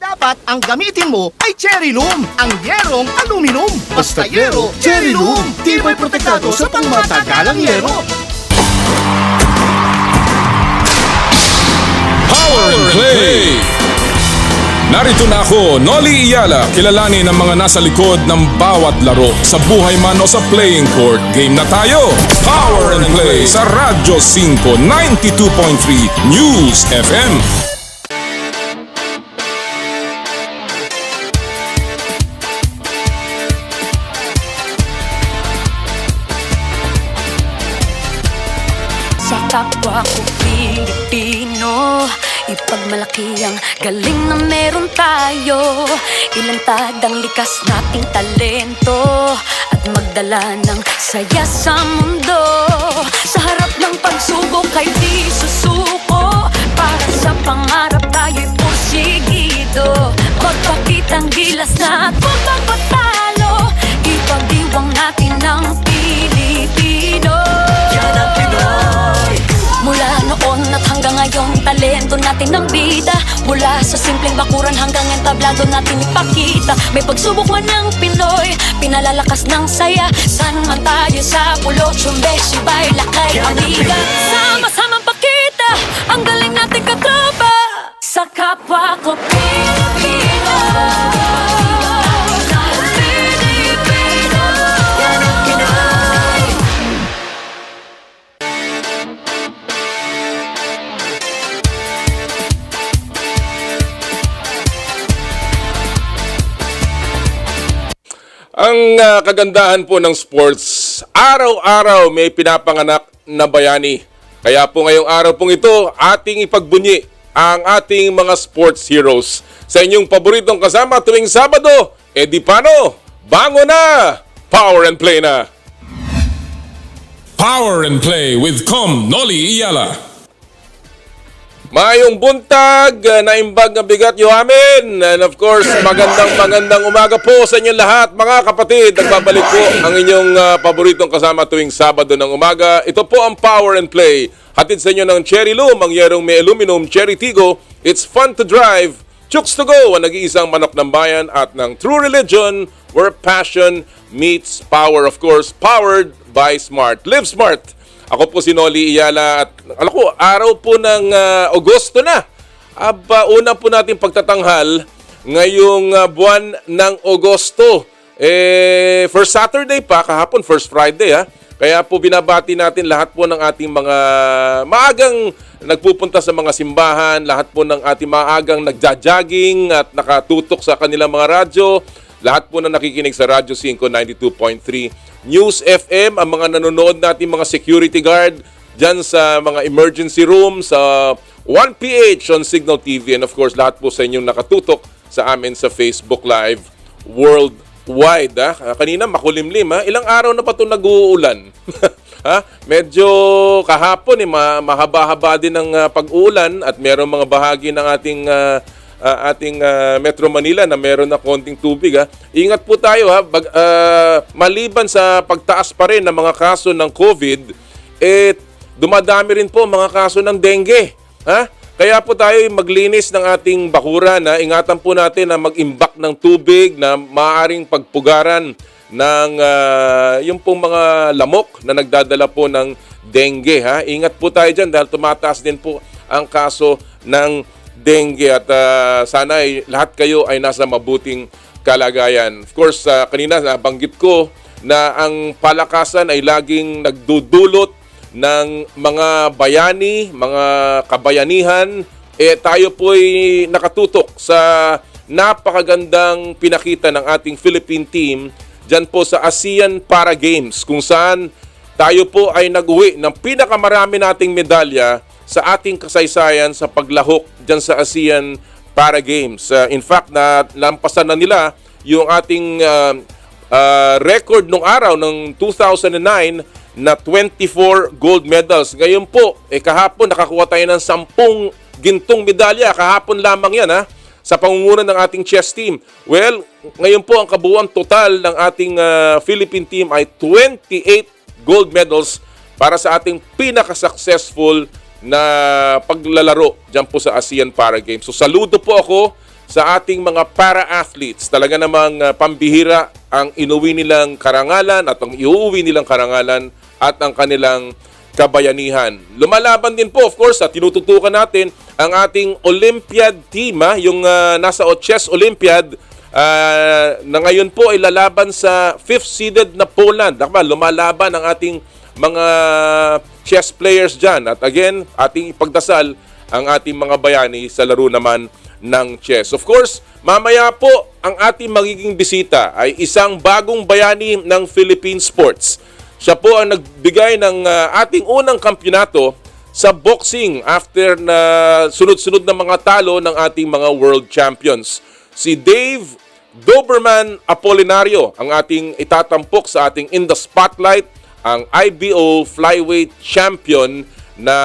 Dapat ang gamitin mo ay cherry loom, ang yerong aluminum. Basta yero, cherry loom. Tibay protektado sa pangmatagalang yero. Power and Play! Narito na ako, Noli Eala, kilalanin ang mga nasa likod ng bawat laro. Sa buhay man o sa playing court, game na tayo! Power and Play sa Radyo 5, 92.3 News FM. Sa kapwa ko Pilipino, ipagmalaki ang galing na meron tayo. Ilantad ang likas nating talento at magdala ng saya sa mundo. Sa harap ng pagsubok ay di susuko, para sa pangarap tayo'y porsigido. Magpakitang gilas na at huwag magpatalo, ipagdiwang natin ang Pilipino. Yan ang Pinoy. Mula noon at hanggang ngayon, talento natin ang bida. Mula sa simpleng bakuran hanggang entablado natin ipakita. May pagsubok man ng Pinoy, pinalalakas ng saya. San man tayo sa pulo, Chumbe, Sibay, Lakay, Amiga. Sama-samang pakita ang galing natin katropa. Sa kapwa ko Pilipino. Ang kagandahan po ng sports, araw-araw may pinapanganak na bayani. Kaya po ngayong araw pong ito, ating ipagbunyi ang ating mga sports heroes. Sa inyong paboritong kasama tuwing Sabado, di paano? Bangon na! Power and Play na! Power and Play with Kom Noli Eala. Mayong buntag, naimbag na bigat yung amin. And of course, magandang umaga po sa inyo lahat, mga kapatid. Nagbabalik po ang inyong paboritong kasama tuwing Sabado ng umaga. Ito po ang Power and Play. Hatid sa inyo ng Cherry Loom, ang yerong may aluminum, Cherry Tigo. It's fun to drive. Chooks to go, ang nag-iisang manok ng bayan. At ng True Religion, where passion meets power. Of course, powered by Smart. Live Smart. Ako po si Noli Eala at alam ko, araw po ng Agosto na. Una po natin pagtatanghal ngayong buwan ng Agosto. First Saturday pa, kahapon first Friday ha. Kaya po binabati natin lahat po ng ating mga maagang nagpupunta sa mga simbahan, lahat po ng ating maagang nagja-jogging at nakatutok sa kanilang mga radyo. Lahat po na nakikinig sa Radyo 5, 92.3 News FM, ang mga nanonood natin mga security guard dyan sa mga emergency room, sa 1PH on Signal TV, and of course, lahat po sa inyong nakatutok sa amin sa Facebook Live worldwide. Kanina makulimlim. Ilang araw na pa ito nag-uulan? Medyo kahapon mahaba-haba din ng pag-uulan at merong mga bahagi ng ating Metro Manila na meron na konting tubig. Ingat po tayo maliban sa pagtaas pa rin ng mga kaso ng COVID, dumadami rin po mga kaso ng dengue. Kaya po tayo maglinis ng ating bakuran. Ingatan po natin na mag-imbak ng tubig na maaaring pagpugaran ng yung pong mga lamok na nagdadala po ng dengue. Ingat po tayo dyan dahil tumataas din po ang kaso ng dengue at sana lahat kayo ay nasa mabuting kalagayan. Of course, kanina nabanggit ko na ang palakasan ay laging nagdudulot ng mga bayani, mga kabayanihan. Tayo po ay nakatutok sa napakagandang pinakita ng ating Philippine team dyan po sa ASEAN Para Games, kung saan tayo po ay nag-uwi ng pinakamarami nating medalya sa ating kasaysayan sa paglahok dyan sa ASEAN Para Games. In fact, lampasan na nila yung ating record nung araw ng 2009 na 24 gold medals. Ngayon po, kahapon nakakuha tayo ng 10 gintong medalya. Kahapon lamang yan sa pangunguna ng ating chess team. Well, ngayon po ang kabuuan total ng ating Philippine team ay 28 gold medals para sa ating pinaka-successful na paglalaro dyan po sa ASEAN Para Games. So saludo po ako sa ating mga para-athletes. Talaga namang pambihira ang inuwi nilang karangalan at ang iuwi nilang karangalan at ang kanilang kabayanihan. Lumalaban din po, of course, at tinututukan natin ang ating Olympiad team, yung nasa Chess Olympiad, na ngayon po ay lalaban sa 5th seeded na Poland. Lumalaban ang ating mga chess players dyan. At again, ating ipagdasal ang ating mga bayani sa laro naman ng chess. Of course, mamaya po ang ating magiging bisita ay isang bagong bayani ng Philippine sports. Siya po ang nagbigay ng ating unang kampyonato sa boxing after na sunod-sunod na mga talo ng ating mga world champions. Si Dave Apolinario ang ating itatampok sa ating In the Spotlight, ang IBO flyweight champion na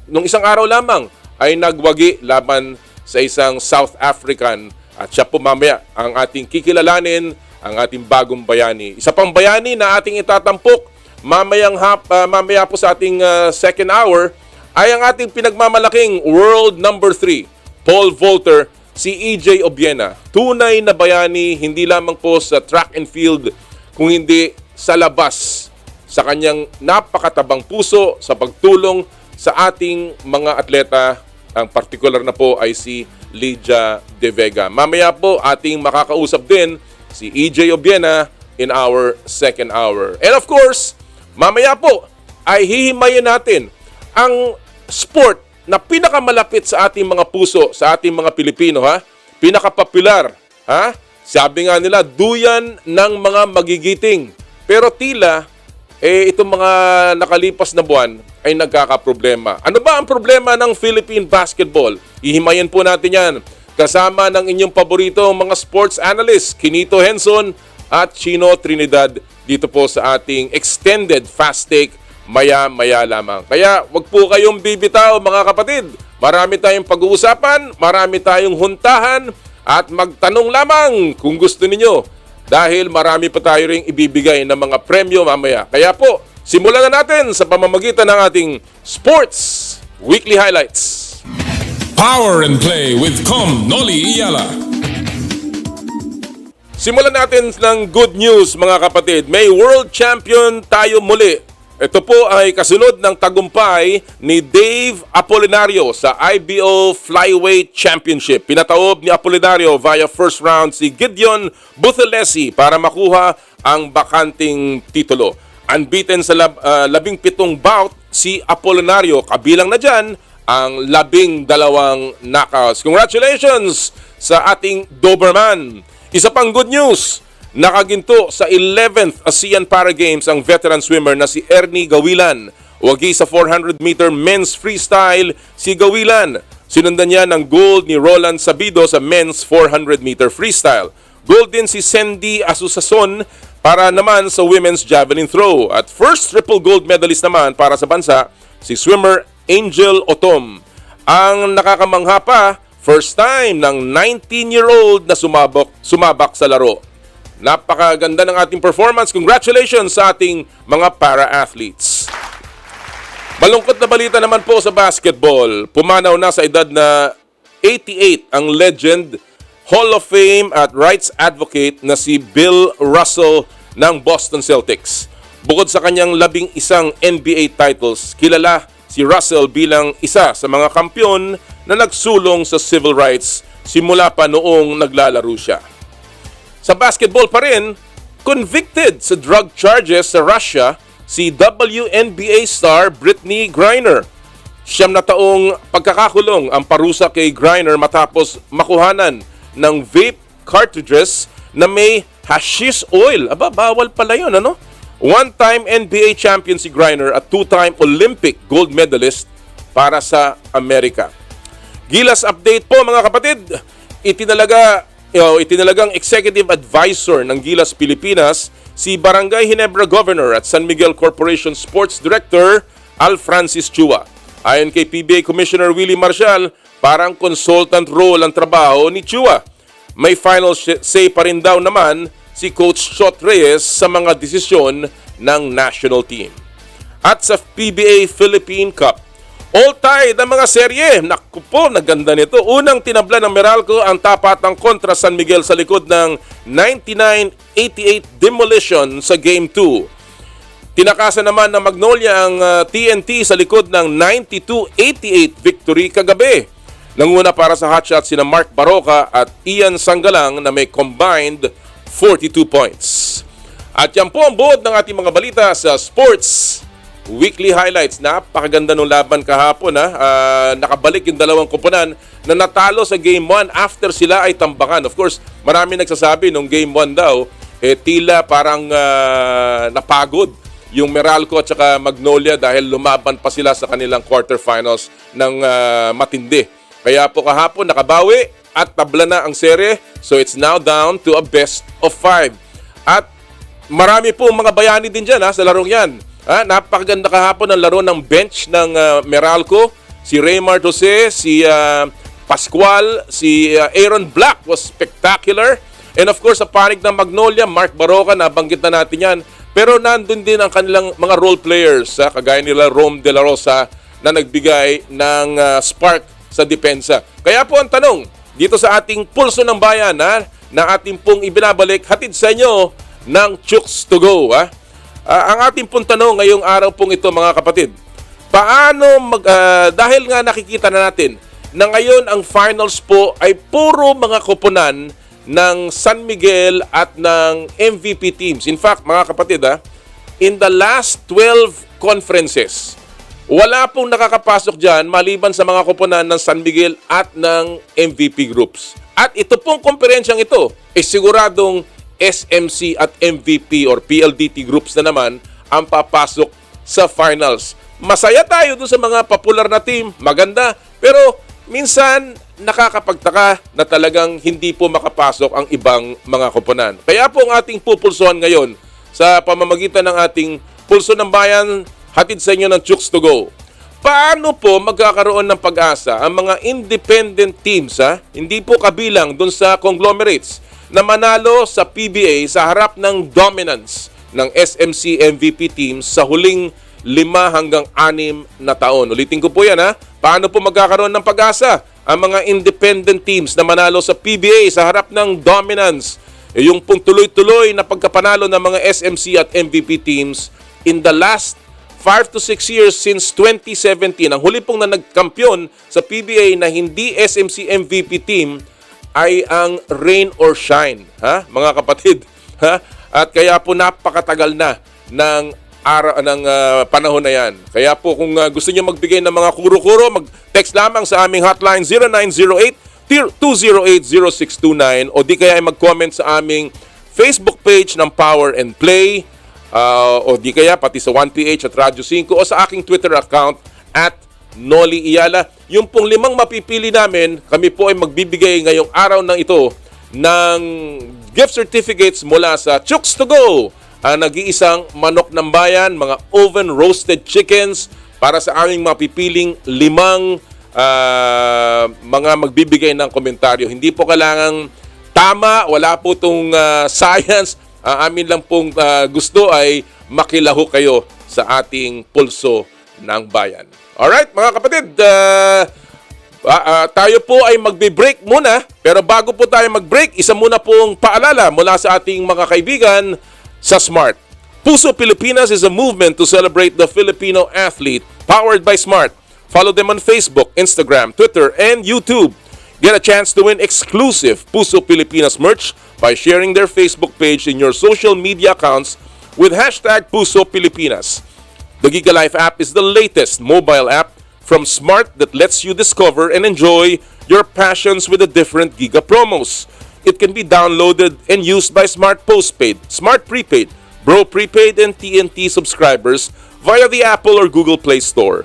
nung isang araw lamang ay nagwagi laban sa isang South African, at siya po mamaya ang ating kikilalanin, ang ating bagong bayani. Isa pang bayani na ating itatampok mamaya po sa ating second hour ay ang ating pinagmamalaking world number 3 pole vaulter, si EJ Obiena. Tunay na bayani, hindi lamang po sa track and field, kung hindi sa labas, sa kanyang napakatabang puso sa pagtulong sa ating mga atleta. Ang particular na po ay si Lydia De Vega. Mamaya po ating makakausap din si EJ Obiena in our second hour. And of course, mamaya po ay hihimayin natin ang sport na pinakamalapit sa ating mga puso, sa ating mga Pilipino, pinakapopular, Sabi nga nila, duyan ng mga magigiting. Pero tila, itong mga nakalipas na buwan ay nagkakaproblema. Ano ba ang problema ng Philippine basketball? Ihimayin po natin yan. Kasama ng inyong paborito mga sports analyst, Kinito Henson at Chino Trinidad, dito po sa ating extended fast take maya-maya lamang. Kaya wag po kayong bibitaw, mga kapatid. Marami tayong pag-uusapan, marami tayong huntahan, at magtanong lamang kung gusto ninyo. Dahil marami pa tayo ring ibibigay ng mga premyo mamaya. Kaya po, simulan na natin sa pamamagitan ng ating Sports Weekly Highlights. Power and Play with Kom Noli Eala. Simulan natin ng good news, mga kapatid. May world champion tayo muli. Ito po ay kasunod ng tagumpay ni Dave Apolinario sa IBO Flyweight Championship. Pinataob ni Apolinario via first round si Gideon Buthelesi para makuha ang bakanting titulo. Unbeaten sa 17 bout si Apolinario, kabilang na dyan ang 12 knockouts. Congratulations sa ating Doberman! Isa pang good news, nakaginto sa 11th ASEAN Para Games ang veteran swimmer na si Ernie Gawilan. Wagi sa 400-meter men's freestyle si Gawilan. Sinundan niya ng gold ni Roland Sabido sa men's 400-meter freestyle. Gold din si Sandy Asusason para naman sa women's javelin throw. At first triple gold medalist naman para sa bansa, si swimmer Angel Otom. Ang nakakamangha pa, first time ng 19-year-old na sumabak sa laro. Napakaganda ng ating performance. Congratulations sa ating mga para-athletes. Malungkot na balita naman po sa basketball. Pumanaw na sa edad na 88 ang legend, Hall of Fame at rights advocate na si Bill Russell ng Boston Celtics. Bukod sa kanyang 11 NBA titles, kilala si Russell bilang isa sa mga kampyon na nagsulong sa civil rights simula pa noong naglalaro siya. Sa basketball pa rin, convicted sa drug charges sa Russia si WNBA star Brittany Griner. 9 na taong pagkakakulong ang parusa kay Griner matapos makuhanan ng vape cartridges na may hashish oil. Aba, bawal pala yun, ano? One-time NBA champion si Griner at two-time Olympic gold medalist para sa Amerika. Gilas update po, mga kapatid. Itinalagang executive advisor ng Gilas Pilipinas si Barangay Ginebra Governor at San Miguel Corporation Sports Director Alfrancis Chua. Ayon kay PBA Commissioner Willie Marcial, parang consultant role ang trabaho ni Chua. May final say pa rin daw naman si Coach Shot Reyes sa mga desisyon ng national team. At sa PBA Philippine Cup, All-tied ang mga serye. Naku po, naganda nito. Unang tinabla ng Meralco ang tapatang kontra San Miguel sa likod ng 99-88 demolition sa Game 2. Tinakasan naman ng Magnolia ang TNT sa likod ng 92-88 victory kagabi. Nanguna para sa hotshot sina Mark Baroka at Ian Sanggalang na may combined 42 points. At yan po ang buod ng ating mga balita sa Sports Weekly Highlights. Napakaganda ng laban kahapon. Nakabalik yung dalawang koponan na natalo sa Game 1 after sila ay tambakan. Of course, marami nagsasabi nung Game 1 daw, tila parang napagod yung Meralco at saka Magnolia dahil lumaban pa sila sa kanilang quarterfinals ng matindi. Kaya po kahapon nakabawi at tabla na ang serye. So it's now down to a best of 5. At marami po mga bayani din dyan sa larong yan. Napakaganda kahapon ang laro ng bench ng Meralco. Si Raymar Jose, si Pascual, si Aaron Black was spectacular. And of course, sa panig ng Magnolia, Mark Baroka, nabanggit na natin yan. Pero nandun din ang kanilang mga role players, kagaya nila Rome De La Rosa na nagbigay ng spark sa depensa. Kaya po ang tanong, dito sa ating Pulso ng Bayan na ating pong ibinabalik, hatid sa inyo ng Chooks to Go. Ang ating pong tanong ngayong araw pong ito mga kapatid, paano dahil nga nakikita na natin na ngayon ang finals po ay puro mga koponan ng San Miguel at ng MVP teams. In fact, mga kapatid, in the last 12 conferences, wala pong nakakapasok dyan maliban sa mga koponan ng San Miguel at ng MVP groups. At ito pong komperensyang ito ay siguradong SMC at MVP or PLDT groups na naman ang papasok sa finals. Masaya tayo dun sa mga popular na team, maganda, pero minsan nakakapagtaka na talagang hindi po makapasok ang ibang mga koponan. Kaya po ang ating pupulsuhan ngayon sa pamamagitan ng ating Pulso ng Bayan, hatid sa inyo ng Chooks to Go. Paano po magkakaroon ng pag-asa ang mga independent teams, hindi po kabilang dun sa conglomerates, na manalo sa PBA sa harap ng dominance ng SMC MVP teams sa huling 5 hanggang 6 na taon. Ulitin ko po yan Paano po magkakaroon ng pag-asa ang mga independent teams na manalo sa PBA sa harap ng dominance? Yung pong tuloy-tuloy na pagkapanalo ng mga SMC at MVP teams in the last 5 to 6 years since 2017. Ang huli pong na nagkampiyon sa PBA na hindi SMC MVP team ay ang rain or shine, mga kapatid. At kaya po napakatagal na ng panahon na yan. Kaya po kung gusto niyo magbigay ng mga kuro-kuro, mag-text lamang sa aming hotline 0908-208-0629 o di kaya ay mag-comment sa aming Facebook page ng Power and Play o di kaya pati sa 1PH at Radyo 5 o sa aking Twitter account at Noli Eala. Yung pong 5 mapipili namin, kami po ay magbibigay ngayong araw ng ito ng gift certificates mula sa Chooks to Go. Ang nag-iisang manok ng bayan, mga oven roasted chickens para sa aming mapipiling 5 mga magbibigay ng komentaryo. Hindi po kailangang tama, wala po itong science. Amin lang pong gusto ay makilaho kayo sa ating Pulso ng Bayan. Alright, mga kapatid, tayo po ay magbe-break muna. Pero bago po tayo mag-break, isa muna pong paalala mula sa ating mga kaibigan sa Smart. Puso Pilipinas is a movement to celebrate the Filipino athlete powered by Smart. Follow them on Facebook, Instagram, Twitter, and YouTube. Get a chance to win exclusive Puso Pilipinas merch by sharing their Facebook page in your social media accounts with hashtag Puso Pilipinas. The Giga Life app is the latest mobile app from Smart that lets you discover and enjoy your passions with the different Giga promos. It can be downloaded and used by Smart Postpaid, Smart Prepaid, Bro Prepaid, and TNT subscribers via the Apple or Google Play Store.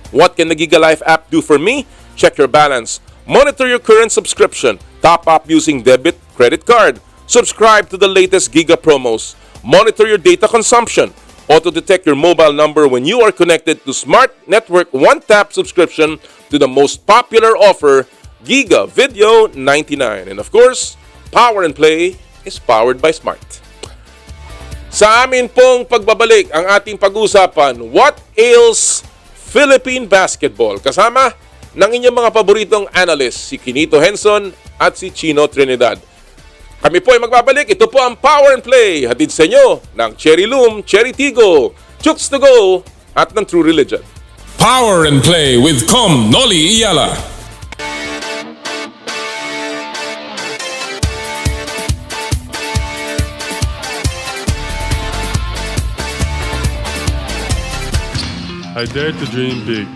What can the Giga Life app do for me? Check your balance, monitor your current subscription, top up using debit, credit card, subscribe to the latest Giga promos, monitor your data consumption, auto-detect your mobile number when you are connected to Smart Network one-tap subscription to the most popular offer, Giga Video 99. And of course, Power and Play is powered by Smart. Sa amin pong pagbabalik, ang ating pag-usapan, what ails Philippine Basketball. Kasama ng inyong mga paboritong analyst, si Quinito Henson at si Chino Trinidad. Kami po ay magbabalik. Ito po ang Power and Play. Hatid sa inyo ng Cherry Loom, Cherry Tigo, Chooks to Go at ng True Religion. Power and Play with Kom Noli Eala. I dare to dream big,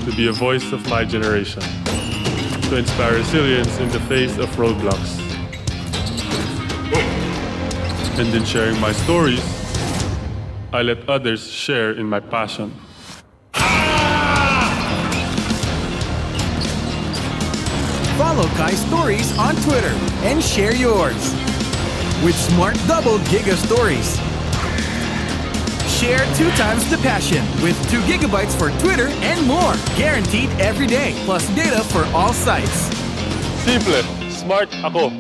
to be a voice of my generation, to inspire resilience in the face of roadblocks. And in sharing my stories, I let others share in my passion. Follow Kai's stories on Twitter and share yours. With Smart Double Giga Stories. Share 2 times the passion with 2 gigabytes for Twitter and more. Guaranteed every day, plus data for all sites. Simple, smart ako.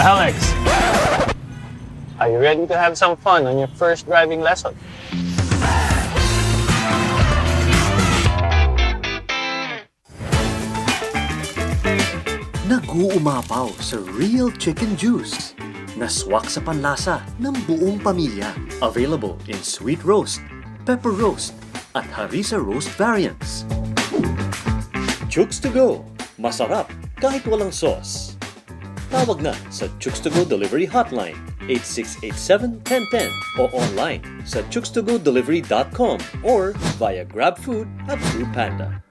Alex, are you ready to have some fun on your first driving lesson? Nag-uumapaw sa real chicken juice na swak sa panlasa ng buong pamilya. Available in sweet roast, pepper roast, at harissa roast variants. Chooks to Go. Masarap kahit walang sauce. Tawag na sa Chooks to Go Delivery Hotline 8687-1010 o online sa chookstogodelivery.com or via GrabFood at Foodpanda.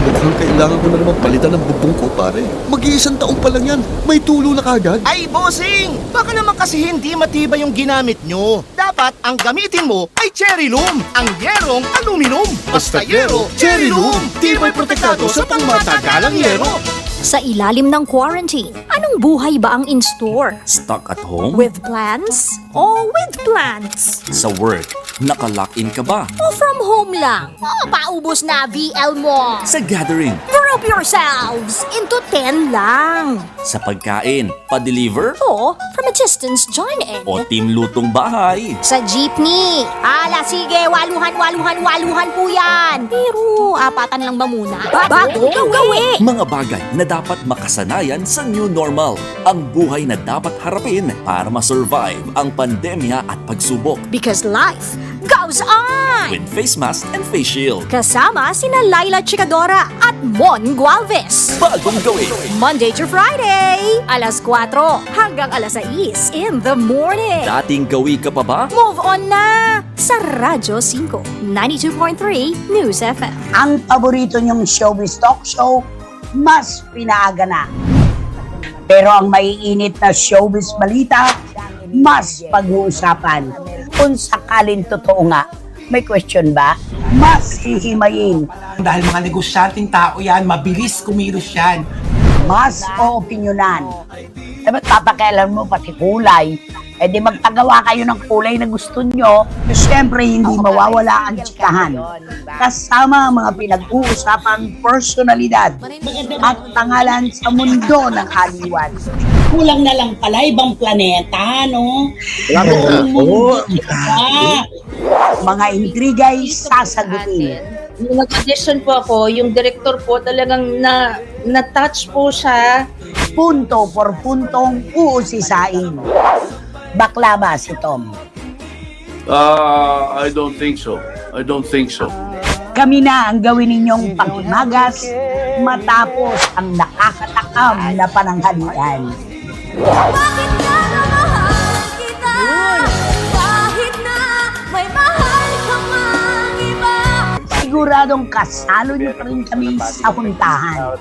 Mukhang kailangan ko na naman palitan ng bubong ko, pare. Mag-iisang taong pa lang yan. May tulo na kagad. Ay, bossing! Baka naman kasi hindi matibay yung ginamit nyo. Dapat ang gamitin mo ay Cherry Loom, ang yerong aluminum. Basta yero, Cherry Loom. Tibay protektado sa pangmatagalang yero. Sa ilalim ng quarantine, anong buhay ba ang in-store? Stuck at home? With plans? O with plans? Sa work, nakalock-in ka ba? O from home lang? O paubos na VL mo? Sa gathering? Group yourselves into 10 lang. Sa pagkain, pa-deliver? O from a distance join in. O team lutong bahay? Sa jeepney. Ala, sige, waluhan po yan. Pero, apatan lang ba muna? Bago gawin. Mga bagay na dapat makasanayan sa new normal. Ang buhay na dapat harapin para ma-survive ang pandemya at pagsubok. Because life goes on! With face mask and face shield. Kasama sina Laila Chicadora at Mon Gualvez. Bagong gawin. Monday to Friday, alas 4 hanggang alas 6 in the morning. Dating gawi ka pa ba? Move on na sa Radyo 5, 92.3 News FM. Ang paborito niyong showbiz talk show, mas pinaaga na. Pero ang maiinit na showbiz balita, mas pag-uusapan. Kung sakalin totoo nga, may question ba? Mas hihimayin. Dahil mga negosyanteng tao yan, mabilis kumilos yan. Mas o-opinyonan. Eh ba't papakialam mo pati kulay? Eh di magpagawa kayo ng kulay na gusto nyo. Siyempre hindi mawawala ang tsikahan. Kasama ang mga pinag-uusapang personalidad at tangalan sa mundo ng haliwan. Kulang na lang pala ibang planeta, no? Mga intrigay sasagutin. Nung nag-audition po ako, yung director po talagang na-touch po siya. Punto por puntong uusisain. Bakla ba si Tom? I don't think so. Kami na ang gawin ninyong panghimagas matapos ang nakakatakam na pananghalian. Bakit ka na mahal kita? Kahit na may mahal ka mang iba. Siguradong kasalo niyo pa rin kami sa huntahan.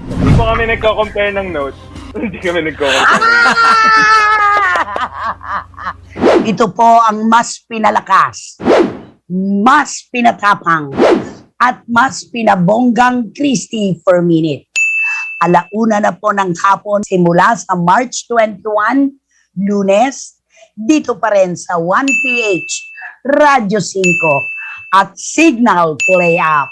Hindi po kami nagko-compare ng notes. Hindi kami nagko-compare. Ito po ang mas pinalakas, mas pinatapang, at mas pinabonggang Christy per minute. Alauna na po ng hapon simula sa March 21, Lunes, dito pa rin sa 1PH, Radyo 5 at Signal Play App.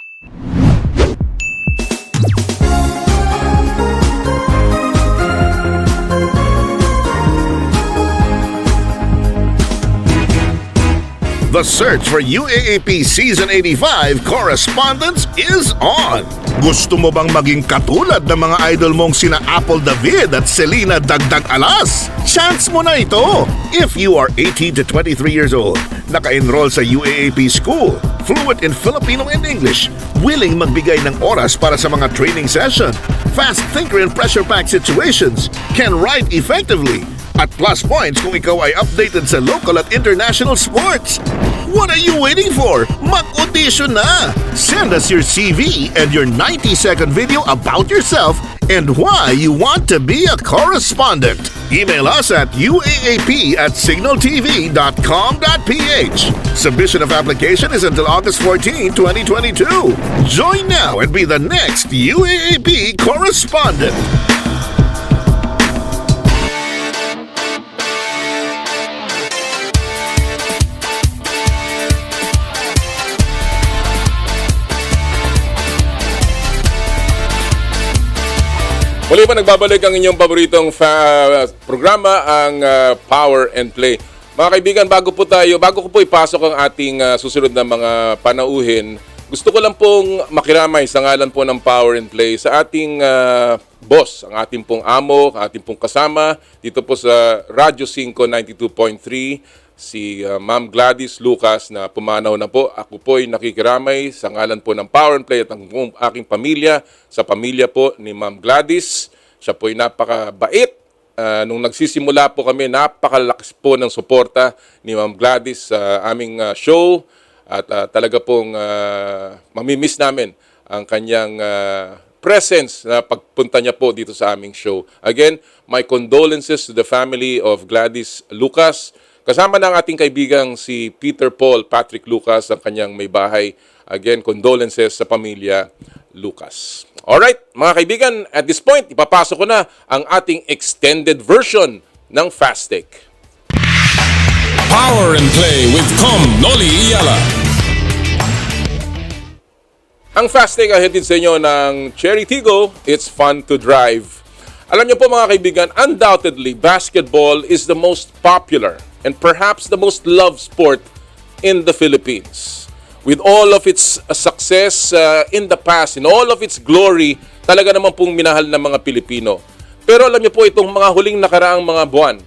The search for UAAP Season 85 correspondence is on! Gusto mo bang maging katulad ng mga idol mong sina Apple David at Selena Dagdag Alas? Chance mo na ito! If you are 18 to 23 years old, naka-enroll sa UAAP school, fluent in Filipino and English, willing magbigay ng oras para sa mga training session, fast thinker in pressure-packed situations, can write effectively, at plus points kung ikaw ay updated sa local at international sports. What are you waiting for? Mag-audition na! Send us your CV and your 90-second video about yourself and why you want to be a correspondent. Email us at uaap@signaltv.com.ph. Submission of application is until August 14, 2022. Join now and be the next UAAP correspondent. Muli pa nagbabalik ang inyong paboritong programa, ang Power and Play. Mga kaibigan, bago ko po ipasok ang ating susunod na mga panauhin, gusto ko lang pong makiramay sa ngalan po ng Power and Play sa ating boss, ang ating pong amo, ang ating pong kasama, dito po sa Radyo 5 92.3, si Ma'am Gladys Lucas na pumanaw na po. Ako po ay nakikiramay sa ngalan po ng Power and Play at ang aking pamilya, sa pamilya po ni Ma'am Gladys. Siya po ay napakabait. Nung nagsisimula po kami, napakalakas po ng suporta ni Ma'am Gladys sa aming show at talaga pong mamimiss namin ang kanyang presence na pagpunta niya po dito sa aming show. Again, my condolences to the family of Gladys Lucas. Kasama ng ating kaibigang si Peter Paul Patrick Lucas, ang kanyang may bahay. Again, condolences sa pamilya Lucas. Alright, mga kaibigan, at this point, ipapasok ko na ang ating extended version ng Fast Take. Power and Play with Kom Noli Eala. Ang Fast Take ay hatid sa inyo ng Cherry Tigo. It's fun to drive. Alam niyo po mga kaibigan, undoubtedly, basketball is the most popular and perhaps the most loved sport in the Philippines. With all of its success in the past, in all of its glory, talaga naman pong minahal ng mga Pilipino. Pero alam niyo po, itong mga huling nakaraang mga buwan,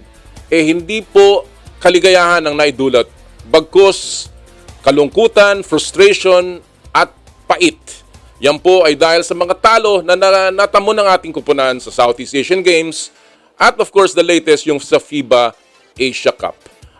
hindi po kaligayahan ang naidulot. Bagkus, kalungkutan, frustration, at pait. Yan po ay dahil sa mga talo na natamo ng ating kupunan sa Southeast Asian Games at of course the latest yung sa FIBA Asia Cup.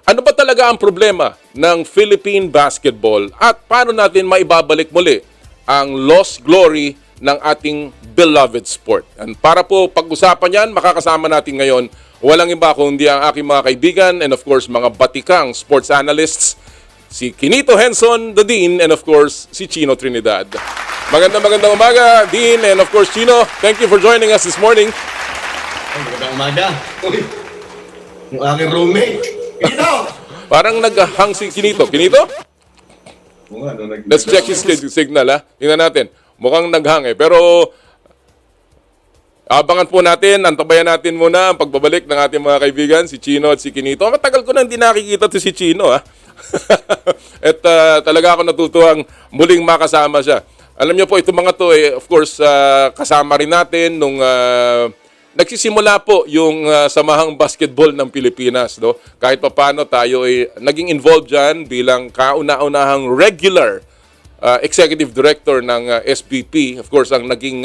Ano ba talaga ang problema ng Philippine basketball at paano natin maibabalik muli ang lost glory ng ating beloved sport? And para po pag-usapan yan, makakasama natin ngayon walang iba kundi ang aking mga kaibigan and of course mga batikang sports analysts, si Kinito Henson, the Dean, and of course si Chino Trinidad. Magandang umaga, Dean, and of course Chino, thank you for joining us this morning. Magandang umaga. Yung aking roommate. Kinito! Parang naghang si Kinito. Kinito? Let's check his signal, ha? Tingnan natin. Mukhang naghang Pero abangan po natin, antabayan natin muna ang pagbabalik ng ating mga kaibigan, si Chino at si Kinito. Matagal ko na hindi nakikita to si Chino, ha? At talaga ako natutuwang muling makasama siya. Alam niyo po, itong mga to, of course, kasama rin natin nung nagsisimula po yung samahang basketball ng Pilipinas. No? Kahit paano tayo ay naging involved dyan bilang kauna-unahang regular executive director ng SBP. Of course, ang naging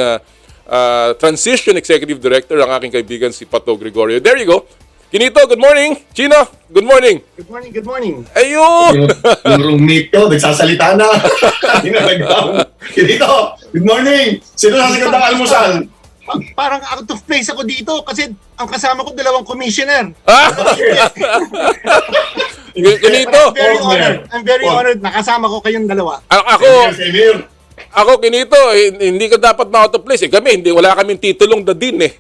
transition executive director ang aking kaibigan si Pato Gregorio. There you go. Kinito, good morning. Chino, good morning. Good morning, good morning. Ayun! Yung roommate ko, nagsasalita na. Kinito, good morning. Sino sasagot ng almusal? parang out of place ako dito kasi ang kasama ko 2 commissioner. Kinito. I'm very honored na kasama ko kayong 2. Ako, Kinito, hindi ka dapat ma-out of place. Kami, wala kaming titulong dadin eh.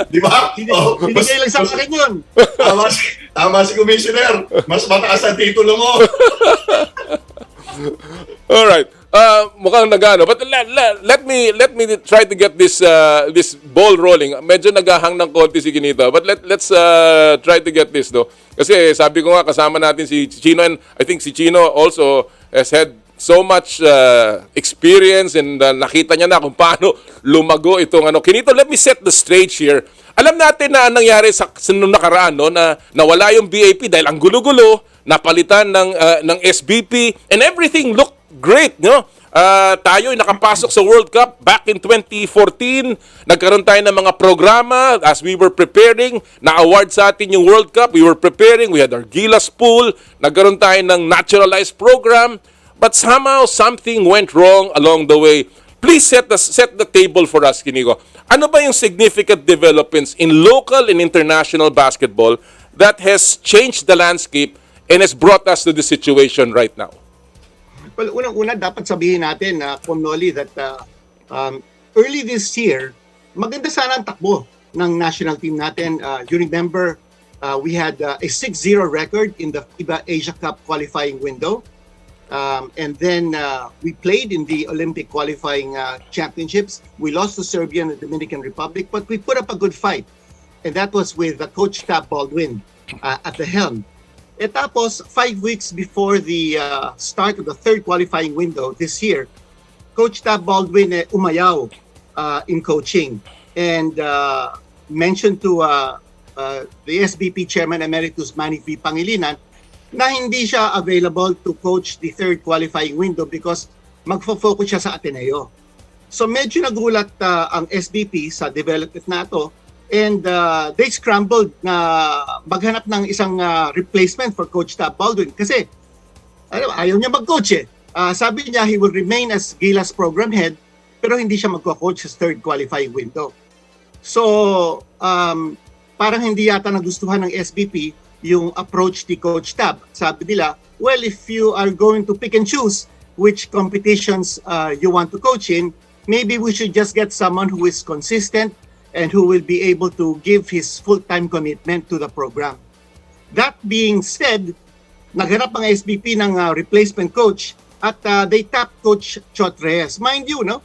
Di ba? Binigay lang sa akin yun. Tama si Commissioner. Mas mataas ang titulo mo. Alright. Mukhang nagano. But let me try to get this ball rolling. Medyo naghahang ng konti si Kinito. But let's try to get this, no? Kasi sabi ko nga, kasama natin si Chino, and I think si Chino also has had so much experience, and nakita niya na kung paano lumago itong ano. Kinito, let me set the stage here. Alam natin na nangyari sa nung nakaraan, no, na nawala yung BAP dahil ang gulo-gulo, napalitan ng SBP, and everything looked great, no? Tayo ay nakapasok sa World Cup back in 2014. Nagkaroon tayo ng mga programa as we were preparing. Na-award sa atin yung World Cup. We were preparing. We had our Gilas pool. Nagkaroon tayo ng naturalized program. But somehow, something went wrong along the way. Please set the table for us, Kinigo. Ano ba yung significant developments in local and international basketball that has changed the landscape and has brought us to the situation right now? Well, unang-una, dapat sabihin natin, Kom Noli, that early this year, maganda sana ang takbo ng national team natin. You remember, we had a 6-0 record in the FIBA Asia Cup qualifying window. And then we played in the Olympic qualifying championships. We lost to Serbia and the Dominican Republic, but we put up a good fight. And that was with Coach Tab Baldwin at the helm. At tapos, 5 weeks before the start of the 3rd qualifying window this year, Coach Tab Baldwin umayaw in coaching and mentioned to the SBP Chairman Emeritus Manny V. Pangilinan na hindi siya available to coach the 3rd qualifying window because magfo-focus siya sa Ateneo. So medyo nagulat ang SBP sa development na ito, and they scrambled na maghanap ng isang replacement for Coach Tab Baldwin kasi ayaw niya mag-coach eh. Sabi niya he will remain as Gilas program head pero hindi siya magko-coach sa 3rd qualifying window. So parang hindi yata nagustuhan ng SBP yung approach ni Coach Tab. Sabi nila, well, if you are going to pick and choose which competitions you want to coach in, maybe we should just get someone who is consistent and who will be able to give his full-time commitment to the program. That being said, naghanap ang SBP ng replacement coach at they tapped Coach Chot Reyes. Mind you, no?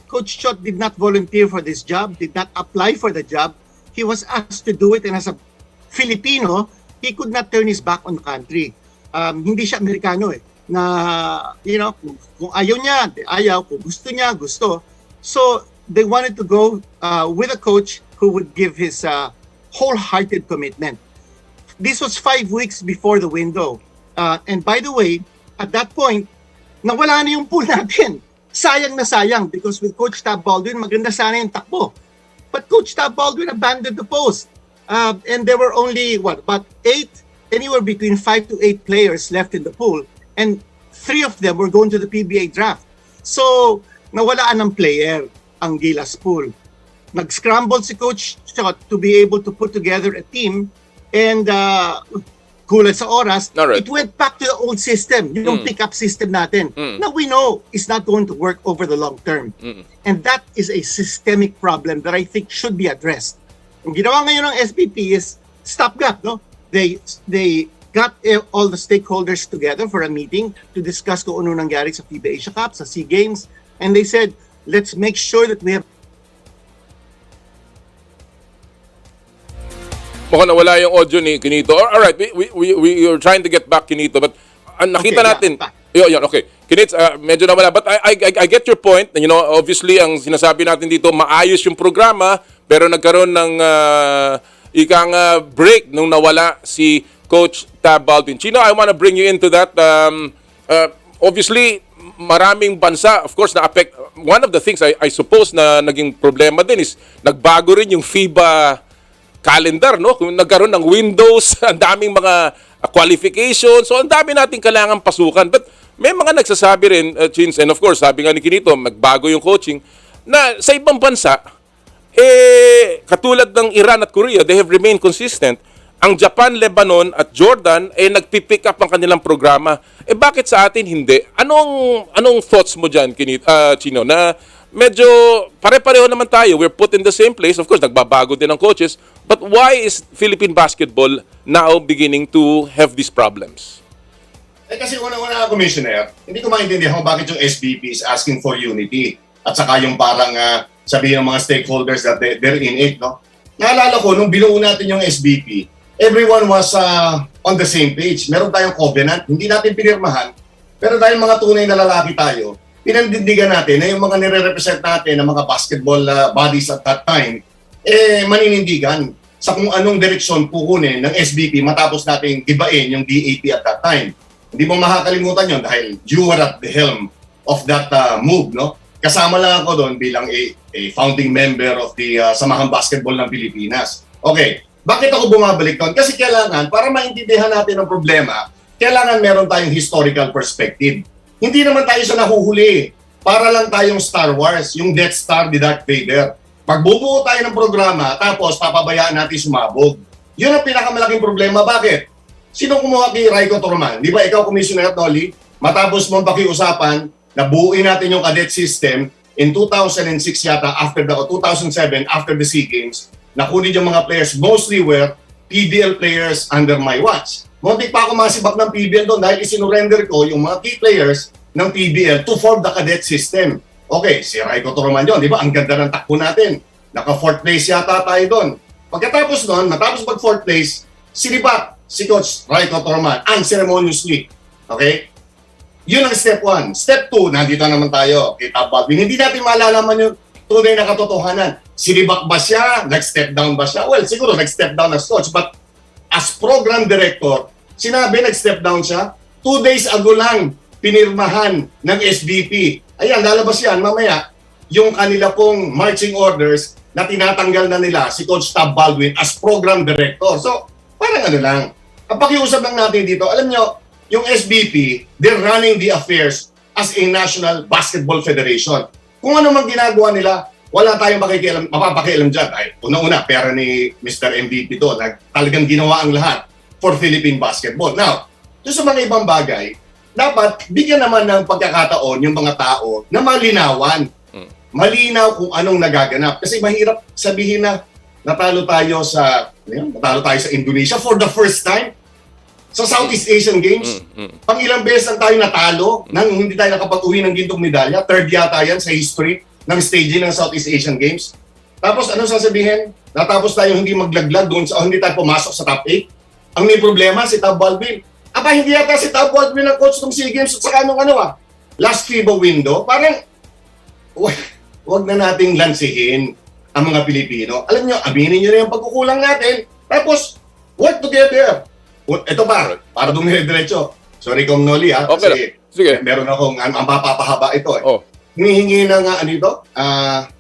Coach Chot did not volunteer for this job, did not apply for the job. He was asked to do it, and as a Filipino, he could not turn his back on the country. Hindi siya Amerikano eh. Na, you know, kung ayaw niya, ayaw. Kung gusto niya, gusto. So, they wanted to go with a coach who would give his wholehearted commitment. This was 5 weeks before the window. And by the way, at that point, nawala na yung pool natin. Sayang na sayang because with Coach Tab Baldwin, maganda sana yung takbo. But Coach Tab Baldwin abandoned the post. And there were only, about 8, anywhere between 5 to 8 players left in the pool. And 3 of them were going to the PBA draft. So, nawalaan ng player ang Gilas pool. Nag-scramble si Coach Chot to be able to put together a team. And kulang sa oras, it went back to the old system, yung pick-up system natin. Now we know it's not going to work over the long term. And that is a systemic problem that I think should be addressed. Ang ginawa ngayon ng SBP is stopgap, no? They got all the stakeholders together for a meeting to discuss kung ano nangyari sa FIBA Asia Cup, sa SEA Games, and they said, let's make sure that we have. Mukhang nawala yung audio ni Kinito. Alright, we are trying to get back, Kinito, but nakita natin. Yun, okay. Kinits, medyo nawala. But I get your point. You know, obviously, ang sinasabi natin dito, maayos yung programa, pero nagkaroon ng ikang break nung nawala si Coach Tab Baldwin. Chino, I want to bring you into that. Obviously, maraming bansa, of course, na-affect. One of the things I suppose na naging problema din is nagbago rin yung FIBA calendar, no? Kung nagkaroon ng windows, ang daming mga qualifications, so ang dami nating kailangan pasukan. But may mga nagsasabi rin, Chins, and of course, sabi nga ni Kinito, magbago yung coaching. na sa ibang bansa, katulad ng Iran at Korea, they have remained consistent. Ang Japan, Lebanon at Jordan nagpipick up ang kanilang programa. Bakit sa atin hindi? Anong thoughts mo dyan, Chino, na medyo pare-pareho naman tayo. We're put in the same place. Of course, nagbabago din ang coaches. But why is Philippine basketball now beginning to have these problems? Kasi una-una, Commissioner, hindi ko maintindihan kung bakit yung SBP is asking for unity. At saka yung parang sabihin ng mga stakeholders that they're in it, no? Naalala ko, nung binuo natin yung SBP, everyone was on the same page. Meron tayong covenant, hindi natin pinirmahan, pero dahil mga tunay na lalaki tayo, pinandindigan natin na yung mga nire-represent natin ng mga basketball bodies at that time, maninindigan sa kung anong direksyon kukunin ng SBP matapos natin ibain yung DAP at that time. Hindi mo makakalimutan yun dahil you were at the helm of that move, no? Kasama lang ako doon bilang a founding member of the Samahang Basketball ng Pilipinas. Okay, bakit ako bumabalik doon? Kasi kailangan, para maintindihan natin ang problema, kailangan meron tayong historical perspective. Hindi naman tayo sa nahuhuli. Para lang tayong Star Wars, yung Death Star ni Darth Vader. Magbubuo tayo ng programa, tapos papabayaan natin sumabog. Yun ang pinakamalaking problema. Bakit? Sino kumuha kay Raiko Torman? Di ba ikaw, Commissioner Noli? Matapos mong pakiusapan, nabuuin natin yung cadet system in 2006 yata, after the 2007, after the SEA Games, nakunin yung mga players, mostly were PBL players under my watch. Muntik pa ako masibak ng PBL doon dahil isinurrender ko yung mga key players ng PBL to form the cadet system. Okay, si Raiko Torman yun, di ba? Ang ganda ng takbo natin. Naka-4th place yata tayo doon. Pagkatapos doon, matapos mag-4th place, sinibat si Coach Raiko Torman unceremoniously. Okay? Yun ang step 1. Step 2, nandito naman tayo. Kita Baldwin. Hindi natin malalaman yung tunay na katotohanan. Sinibak ba siya? Nag-step down ba siya? Well, siguro nag-step down as coach. But as program director, sinabi nag-step down siya. 2 days ago lang, pinirmahan ng SBP. Ayan, lalabas yan mamaya. Yung kanila pong marching orders na tinatanggal na nila si Coach Tab Baldwin as program director. So, parang ano lang. Ang pakiusap lang natin dito, alam nyo, yung SBP, they're running the affairs as a National Basketball Federation. Kung ano mang ginagawa nila, wala tayong mapapakialam dyan. Ay, una-una, pera ni Mr. MVP to. Talagang ginawa ang lahat for Philippine basketball. Now, doon sa mga ibang bagay, dapat bigyan naman ng pagkakataon yung mga tao na malinawan. Malinaw kung anong nagaganap. Kasi mahirap sabihin na natalo tayo sa Indonesia for the first time. Sa Southeast Asian Games, pang ilang beses lang tayo natalo nang hindi tayo nakapag-uwi ng gintong medalya. 3rd yata yan sa history ng staging ng Southeast Asian Games. Tapos anong sasabihin? Natapos tayo hindi maglaglag doon sa hindi tayo pumasok sa top 8. Ang may problema si Tab Baldwin. Aba, hindi yata si Tab Baldwin ang coach ng SEA Games at saka last FIBA window. Parang, wag na nating lansihin ang mga Pilipino. Alam nyo, aminin nyo na yung pagkukulang natin. Tapos, work together. Ito para dumire-diretso. Sorry, Kom Noli ha. Okay. Sige. Meron akong ang papapahaba ito eh. Hinihingi ng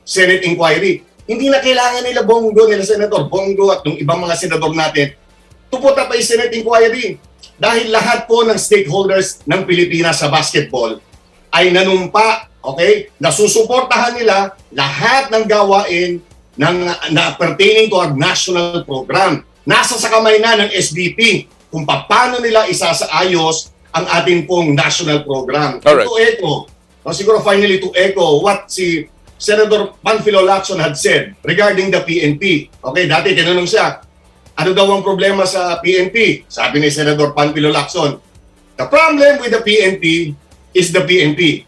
Senate inquiry. Hindi na kailangan nila nila Senator Bongo at ng ibang mga senador natin to put up a Senate inquiry. Dahil lahat po ng stakeholders ng Pilipinas sa basketball ay nanumpa, okay? Nasusuportahan nila lahat ng gawain na pertaining to our national program. Nasa sa kamay na ng SBP kung paano nila isasaayos ang ating pong national program. Alright. To echo, siguro finally to echo what si Senator Panfilo Lacson had said regarding the PNP. Okay, dati tinanong siya, ano daw ang problema sa PNP? Sabi ni Senator Panfilo Lacson, the problem with the PNP is the PNP.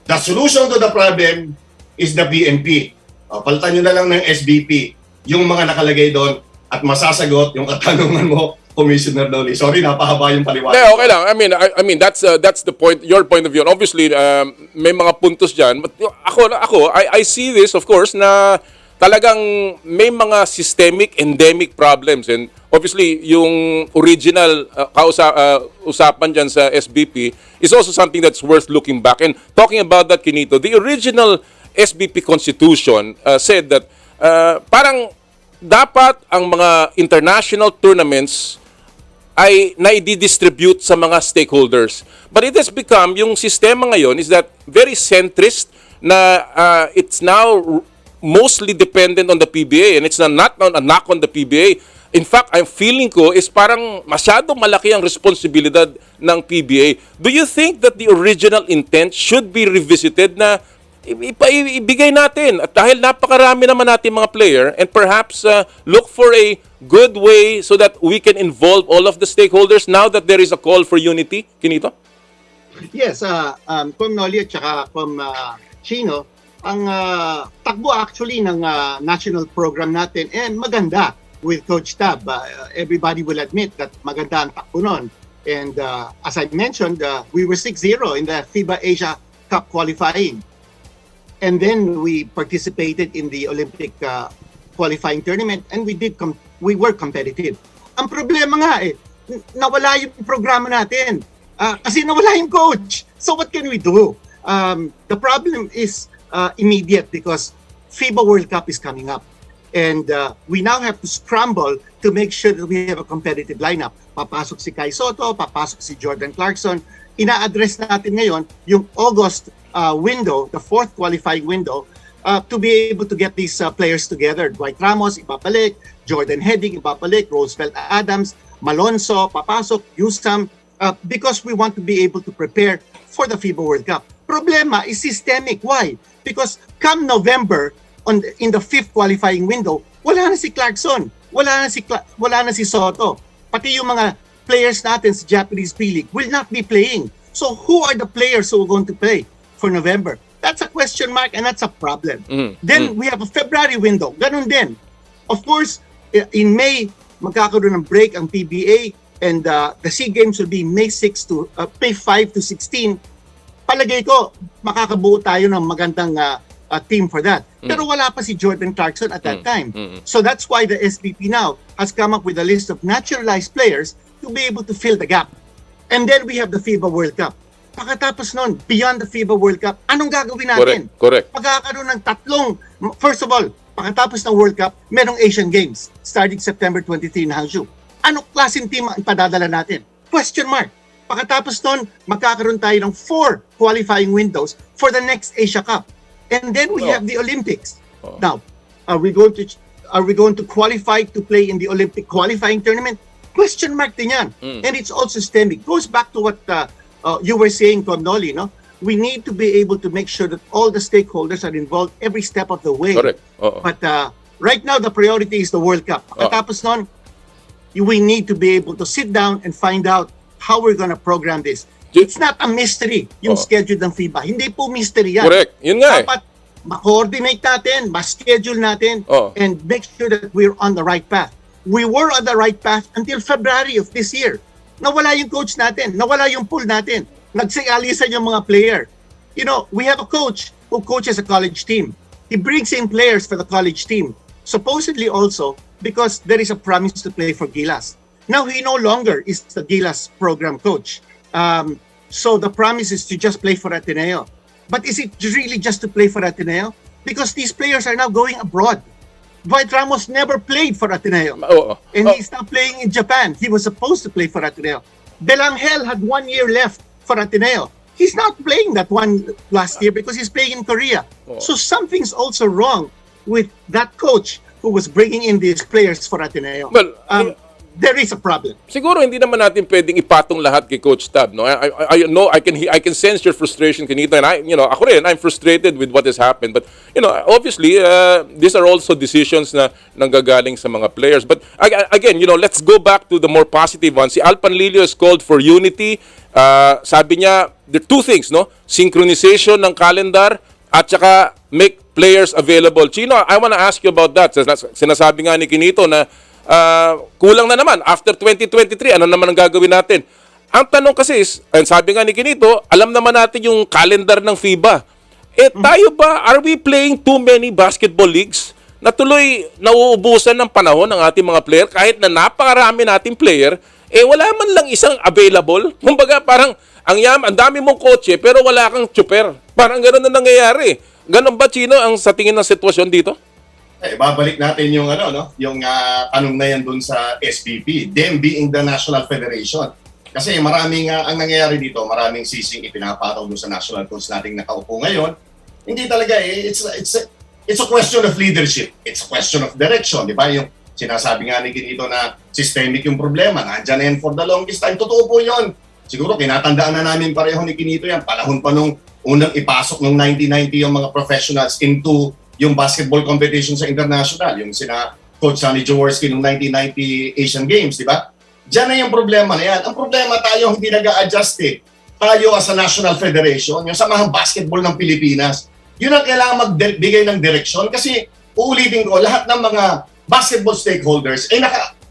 The solution to the problem is the PNP. Palitan nyo na lang ng SBP yung mga nakalagay doon at masasagot yung katanungan mo, Commissioner Noli. Sorry, napahaba yung paliwanag. Okay lang. I mean that's the point, your point of view. And obviously, may mga puntos diyan. But I see this, of course, na talagang may mga systemic, endemic problems. And obviously, yung original usapan diyan sa SBP is also something that's worth looking back. And talking about that, Kinito, the original SBP Constitution said that parang dapat ang mga international tournaments ay nai-distribute sa mga stakeholders. But it has become, yung sistema ngayon is that very centrist na it's now mostly dependent on the PBA, and it's not a knock on the PBA. In fact, I'm feeling ko is parang masyadong malaki ang responsibilidad ng PBA. Do you think that the original intent should be revisited na ibigay natin? At dahil napakarami naman natin mga player, and perhaps look for a good way so that we can involve all of the stakeholders now that there is a call for unity, Kinito? Yes, Kom Noli at saka Kom Chino, ang takbo actually ng national program natin, and maganda with Coach Tab. Everybody will admit that maganda ang takbo nun. And as I mentioned, we were 6-0 in the FIBA Asia Cup qualifying. And then we participated in the Olympic qualifying tournament, and we were competitive. Ang problema nga nawala yung programa natin. Kasi nawala yung coach. So what can we do? The problem is immediate because FIBA World Cup is coming up. And we now have to scramble to make sure that we have a competitive lineup. Papasok si Kai Soto, papasok si Jordan Clarkson. Ina-address natin ngayon yung August window, the fourth qualifying window, to be able to get these players together. Dwight Ramos, ibabalik. Jordan Heading, ibabalik. Roosevelt Adams, Malonzo, papasok. Yusam, because we want to be able to prepare for the FIBA World Cup. Problema is systemic. Why? Because come November, in the fifth qualifying window, wala na si Clarkson, wala na si Soto. Pati yung mga players natin sa Japanese P-League will not be playing. So who are the players who are going to play for November? That's a question mark, and that's a problem. Then we have a February window. Ganun din. Of course, in May, magkakaroon ng break ang PBA, and the SEA Games will be May 5 to 16. Palagay ko, makakabuo tayo ng magandang team for that. Pero wala pa si Jordan Clarkson at that time. So that's why the SBP now has come up with a list of naturalized players to be able to fill the gap. And then we have the FIBA World Cup. Pagkatapos nun, beyond the FIBA World Cup, anong gagawin natin? Correct. Pagkakaroon ng first of all, pagkatapos ng World Cup, merong Asian Games starting September 23 in Hangzhou. Anong klaseng team ang ipadadala natin? Question mark. Pagkatapos nun, magkakaroon tayo ng 4 qualifying windows for the next Asia Cup. And then we have the Olympics. Now, are we going to qualify to play in the Olympic qualifying tournament? Question mark din yan. And it's all systemic. Goes back to what you were saying, Kom Noli, no? We need to be able to make sure that all the stakeholders are involved every step of the way. Correct. But right now, the priority is the World Cup. Pagkatapos nun, we need to be able to sit down and find out how we're going to program this. It's not a mystery yung schedule ng FIBA. Hindi po mystery yan. Correct. Yun nga Dapat ma-coordinate natin, ma-schedule natin, and make sure that we're on the right path. We were on the right path until February of this year. Nawala yung coach natin, nawala yung pool natin. Nagsialisan yung mga player. You know, we have a coach who coaches a college team. He brings in players for the college team. Supposedly also because there is a promise to play for Gilas. Now he no longer is the Gilas program coach. So the promise is to just play for Ateneo. But is it really just to play for Ateneo? Because these players are now going abroad. Dwight Ramos never played for Ateneo. And he's now playing in Japan. He was supposed to play for Ateneo. Belangel had 1 year left for Ateneo. He's not playing that one last year because he's playing in Korea. So something's also wrong with that coach who was bringing in these players for Ateneo. Well, there is a problem. Siguro hindi naman natin pwedeng ipatong lahat kay Coach Tab, no? I know I can sense your frustration, Kinita, and ako rin, I'm frustrated with what has happened. But obviously, these are also decisions na nanggagaling sa mga players. But again, let's go back to the more positive one. Si Al Panlilio has called for unity. Sabi niya, there are two things, no? Synchronization ng calendar at saka make players available. Chino, I want to ask you about that. Sinasabi nga ni Kinito na kulang na naman. After 2023, ano naman ang gagawin natin? Ang tanong kasi is, sabi nga ni Kinito, alam naman natin yung calendar ng FIBA. Tayo ba, are we playing too many basketball leagues na tuloy nauubusan ng panahon ng ating mga player kahit na napakarami nating player, wala man lang isang available? Kumbaga parang, ang dami mong kotse pero wala kang tsuper. Parang gano'n na nangyayari. Ganon ba, Chino, ang sa tingin ng sitwasyon dito? Babalik natin yung yung tanong na yan dun sa SBP, them being the National Federation. Kasi maraming ang nangyayari dito, maraming sising ipinapataw dun sa national coach nating nakaupo ngayon. Hindi talaga it's a question of leadership. It's a question of direction, di ba? Yung sinasabi nga ni Kinito na systemic yung problema, nandyan na yan for the longest time. Totoo po yun. Siguro kinatandaan na namin pareho ni Kinito yan. Panahon pa nung unang ipasok nung 1990 yung mga professionals into yung basketball competition sa international. Yung sina Coach Sonny Jaworski nung 1990 Asian Games, di ba? Diyan na yung problema na yan. Ang problema tayo hindi nag-a-adjust eh. Tayo as a national federation, yung samahang basketball ng Pilipinas, yun ang kailangan magbigay ng direksyon kasi uulitin ko, lahat ng mga basketball stakeholders ay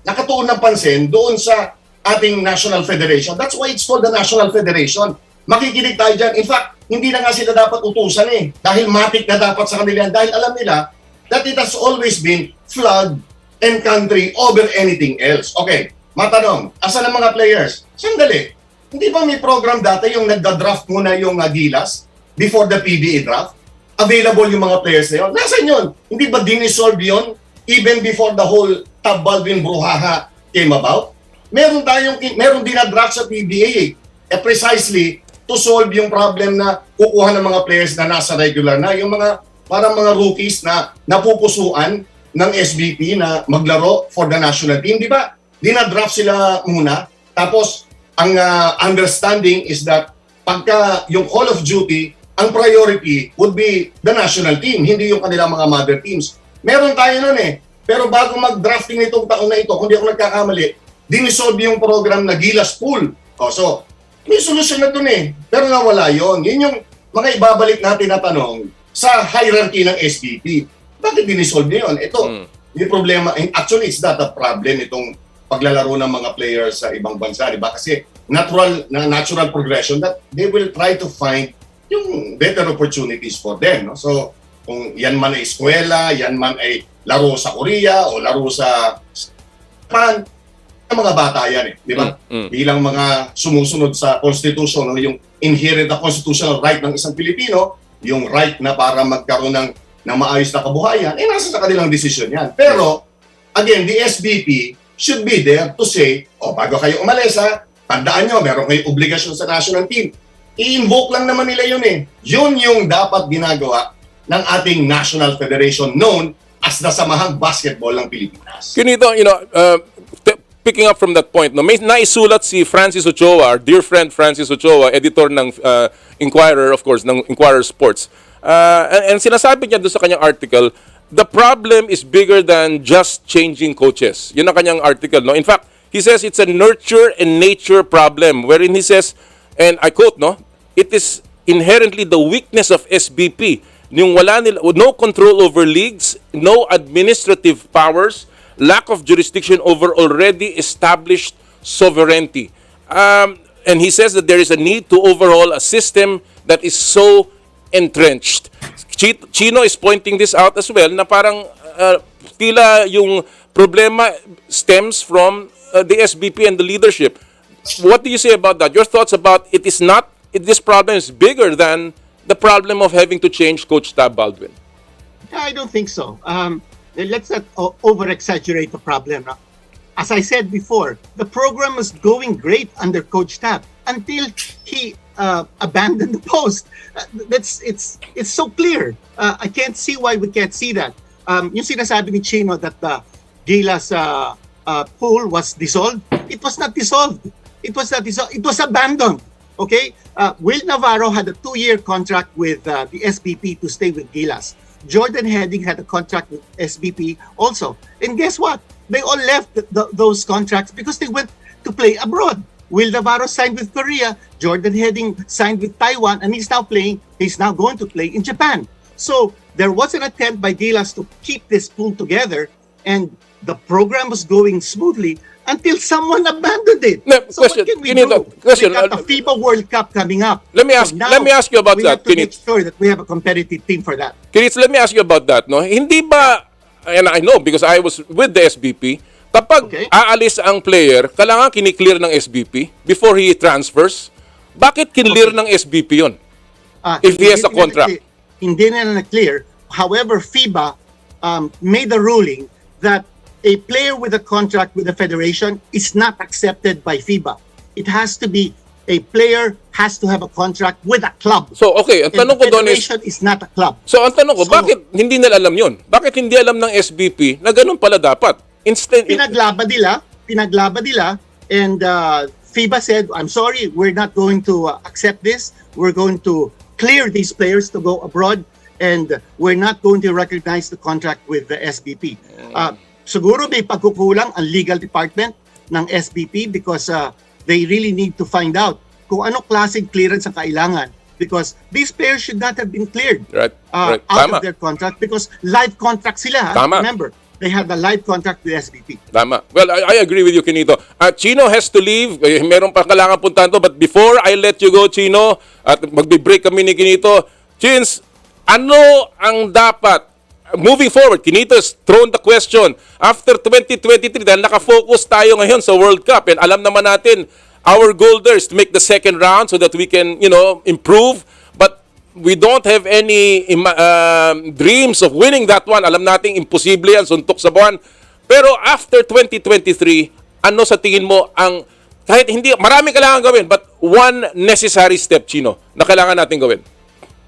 nakatuon ng pansin doon sa ating national federation. That's why it's called the National Federation. Makikinig tayo dyan. In fact, hindi na nga sila dapat utusan eh. Dahil matik na dapat sa kanila. Dahil alam nila that it has always been flag and country over anything else. Okay, matanong, asan ang mga players? Sandali, hindi ba may program dati yung nagda-draft muna yung Gilas before the PBA draft? Available yung mga players na yun? Nasaan yun? Hindi ba dinisolve yun even before the whole Tab Baldwin Bruhaha came about? Meron dinadraft sa PBA precisely to solve yung problem na kukuha ng mga players na nasa regular na, yung mga parang mga rookies na napupusuan ng SBP na maglaro for the national team. Di ba? Dinadraft sila muna. Tapos, ang understanding is that pagka yung Call of Duty, ang priority would be the national team, hindi yung kanilang mga mother teams. Meron tayo nun eh. Pero bago mag-drafting nitong taon na ito, kung di ako nagkakamali, dinisolve yung program na Gilas Pool. So, may solusyon na dun eh. Pero nawala yon. Yun yung mga ibabalik natin na tanong sa hierarchy ng SBP. Bakit dinisolve niyo yun? Ito, yung problema, actually it's not a problem itong paglalaro ng mga players sa ibang bansa, di ba? Kasi natural progression that they will try to find yung better opportunities for them. No? So, kung yan man ay eskwela, yan man ay laro sa Korea o laro sa Japan, mga bata yan eh, di ba? Bilang mga sumusunod sa Constitution, yung inherent na constitutional right ng isang Pilipino, yung right na para magkaroon ng maayos na kabuhayan, nasa sa kanilang desisyon yan. Pero, again, the SBP should be there to say, bago kayo umalis tandaan nyo, meron kayong obligasyon sa national team. I-invoke lang naman nila yun eh. Yun yung dapat ginagawa ng ating National Federation known as the Samahang Basketball ng Pilipinas. Kinito, picking up from that point, may naisulat si Francis Chua, our dear friend Francis Chua, editor ng Inquirer, of course, ng Inquirer Sports. And sinasabi niya doon sa kanyang article, the problem is bigger than just changing coaches. Yun ang kanyang article. No? In fact, he says it's a nurture and nature problem, wherein he says, and I quote, it is inherently the weakness of SBP, yung no control over leagues, no administrative powers, lack of jurisdiction over already established sovereignty. And he says that there is a need to overhaul a system that is so entrenched. Chino is pointing this out as well, na parang tila yung problema stems from the SBP and the leadership. What do you say about that? Your thoughts about this problem is bigger than the problem of having to change Coach Tab Baldwin? I don't think so. Let's not over-exaggerate the problem. As I said before, the program was going great under Coach Tab until he abandoned the post. It's so clear. I can't see why we can't see that. Yung sinasabi ni Chino that the Gilas pool was dissolved, it was not dissolved. It was not dissolved. It was abandoned. Okay? Will Navarro had a 2-year contract with the SBP to stay with Gilas. Jordan Heading had a contract with SBP also. And guess what? They all left those contracts because they went to play abroad. Will Navarro signed with Korea, Jordan Heading signed with Taiwan, and he's now going to play in Japan. So there was an attempt by Gilas to keep this pool together, and the program was going smoothly until someone abandoned it. So what can we do? We got the FIBA World Cup coming up. Let me ask you about that, We have to make sure that we have a competitive team for that. Kinitz, let me ask you about that. No? Hindi ba, and I know because I was with the SBP, kapag aalis ang player, kailangan kiniklear ng SBP before he transfers. Bakit kinlear ng SBP yun? If he has a contract. Hindi na na-clear. However, FIBA made the ruling that a player with a contract with the federation is not accepted by FIBA. It has to be a player has to have a contract with a club. So, okay, ang tanong ko doon is... Federation is not a club. So, ang tanong ko, bakit hindi nila alam yun? Bakit hindi alam ng SBP na ganun pala dapat? Pinaglaban nila, and FIBA said, I'm sorry, we're not going to accept this. We're going to clear these players to go abroad, and we're not going to recognize the contract with the SBP. Siguro may pagkukulang ang legal department ng SBP because they really need to find out kung ano klaseng clearance ang kailangan, because these players should not have been cleared out of their contract because live contract sila. Remember, they have a live contract with SBP. Tama. Well, I agree with you, Kinito. Chino has to leave. Meron pa kailangan puntahan to. But before I let you go, Chino, at magbe-break kami ni Kinito, Chins, ano ang dapat moving forward? Kinito has thrown the question. After 2023, dahil nakafocus tayo ngayon sa World Cup, and alam naman natin, our goal there is to make the second round so that we can, improve. But we don't have any dreams of winning that one. Alam nating imposible yan, suntok sa buwan. Pero after 2023, ano sa tingin mo ang, kahit hindi, marami kailangan gawin, but one necessary step, Chino, na kailangan natin gawin?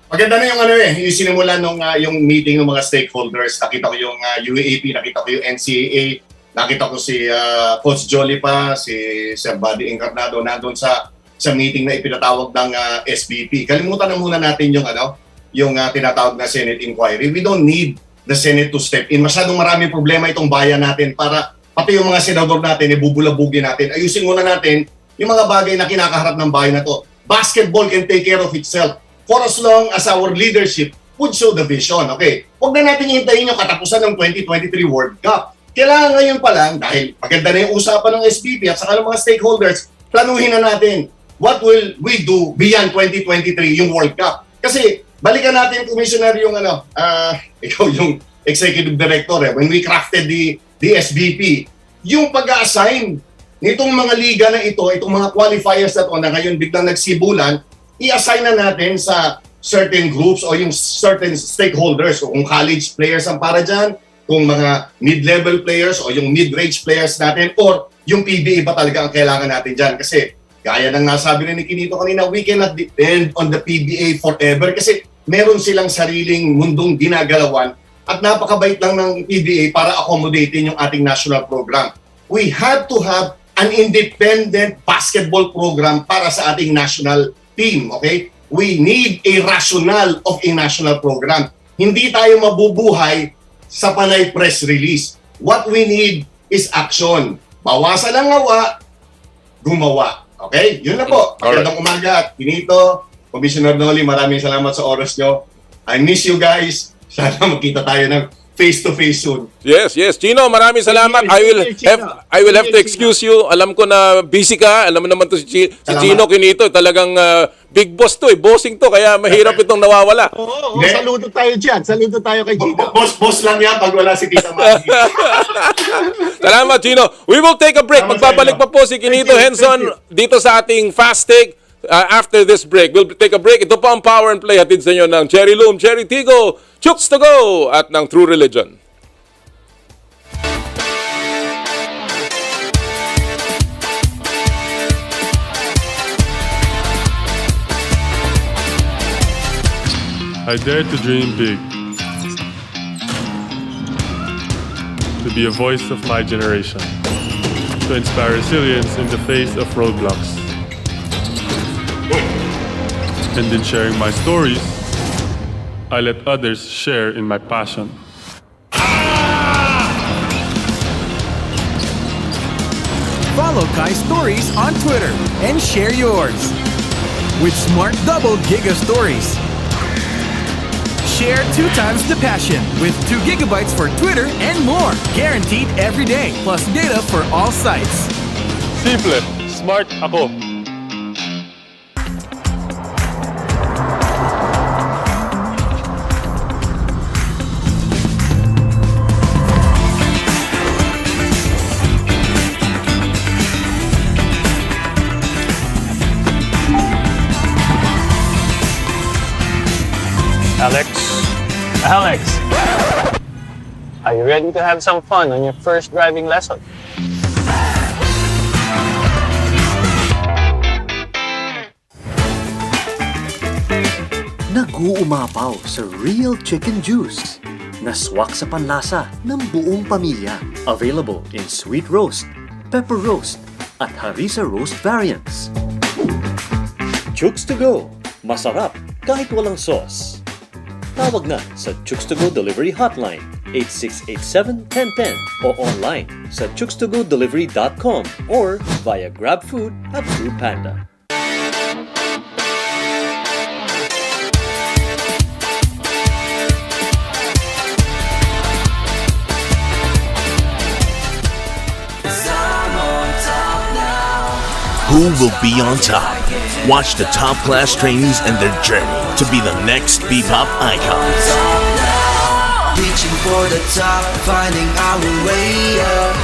Maganda na yung yung sinimula nung yung meeting ng mga stakeholders. Nakita ko yung UAAP, nakita ko yung NCAA, nakita ko si Coach Jolly pa, si Sir Buddy Encarnado nandun sa meeting na ipinatawag ng SBP. Kalimutan na muna natin yung tinatawag na Senate inquiry. We don't need the Senate to step in. Masyadong maraming problema itong bayan natin para pati yung mga senador natin, ibubulabugin natin. Ayusin muna natin yung mga bagay na kinakaharap ng bayan na to. Basketball can take care of itself for as long as our leadership would show the vision. Okay, huwag na natin hintayin yung katapusan ng 2023 World Cup. Kailangan ngayon pa lang, dahil maganda na yung usapan ng SBP at saka ng mga stakeholders, planuhin na natin what will we do beyond 2023 yung World Cup. Kasi balikan natin, Commissioner, yung ikaw yung Executive Director, when we crafted the SBP, yung pag-assign nitong mga liga na ito, itong mga qualifiers na ito na ngayon biglang nagsibulan, i-assign na natin sa certain groups o yung certain stakeholders. So, kung college players ang para dyan, kung mga mid-level players o yung mid-range players natin, or yung PBA ba talaga ang kailangan natin dyan. Kasi, gaya ng nasabi rin ni Kinito kanina, we cannot depend on the PBA forever kasi meron silang sariling mundong ginagalawan at napakabait lang ng PBA para accommodating yung ating national program. We have to have an independent basketball program para sa ating national team, okay? We need a rationale of a national program. Hindi tayo mabubuhay sa panay press release. What we need is action. Bawasan ang ngawa, gumawa. Okay? Yun na po. Magandang umaga at Kinito, Commissioner Noli, maraming salamat sa oras nyo. I miss you guys. Sana magkita tayo ng face-to-face soon. Yes. Chino, maraming salamat. I will have to excuse you. Alam ko na busy ka. Alam mo naman to si Chino Kinito. Talagang big boss to, bossing to. Kaya mahirap itong nawawala. Oo, saludo tayo dyan. Saludo tayo kay Chino. Boss lang yan pag wala si Tita Maggie. Salamat, Chino. We will take a break. Magbabalik pa po si Kinito Henson dito sa ating Fast Take. After this break, we'll take a break. Ito po ang Power and Play. Hatid sa inyo ng Cherry Loom, Cherry Tigo, Chooks to Go, at ng True Religion. I dare to dream big. To be a voice of my generation. To inspire resilience in the face of roadblocks. And in sharing my stories, I let others share in my passion. Follow Kai Stories on Twitter and share yours. With Smart Double Giga Stories. Share 2 times the passion with 2 gigabytes for Twitter and more. Guaranteed every day, plus data for all sites. Simple, smart ako. Alex, are you ready to have some fun on your first driving lesson? nag-uumapaw sa real chicken juice na swak sa panlasa ng buong pamilya. Available in sweet roast, pepper roast, at harissa roast variants. Chooks to go. Masarap kahit walang sauce. Tawag na sa Chooks to Go Delivery Hotline 8687-1010 o online sa chookstogodelivery.com or via GrabFood at Foodpanda. Who will be on top? Watch the top class trainees and their journey to be the next bebop icons. Reaching for the top, finding our way up.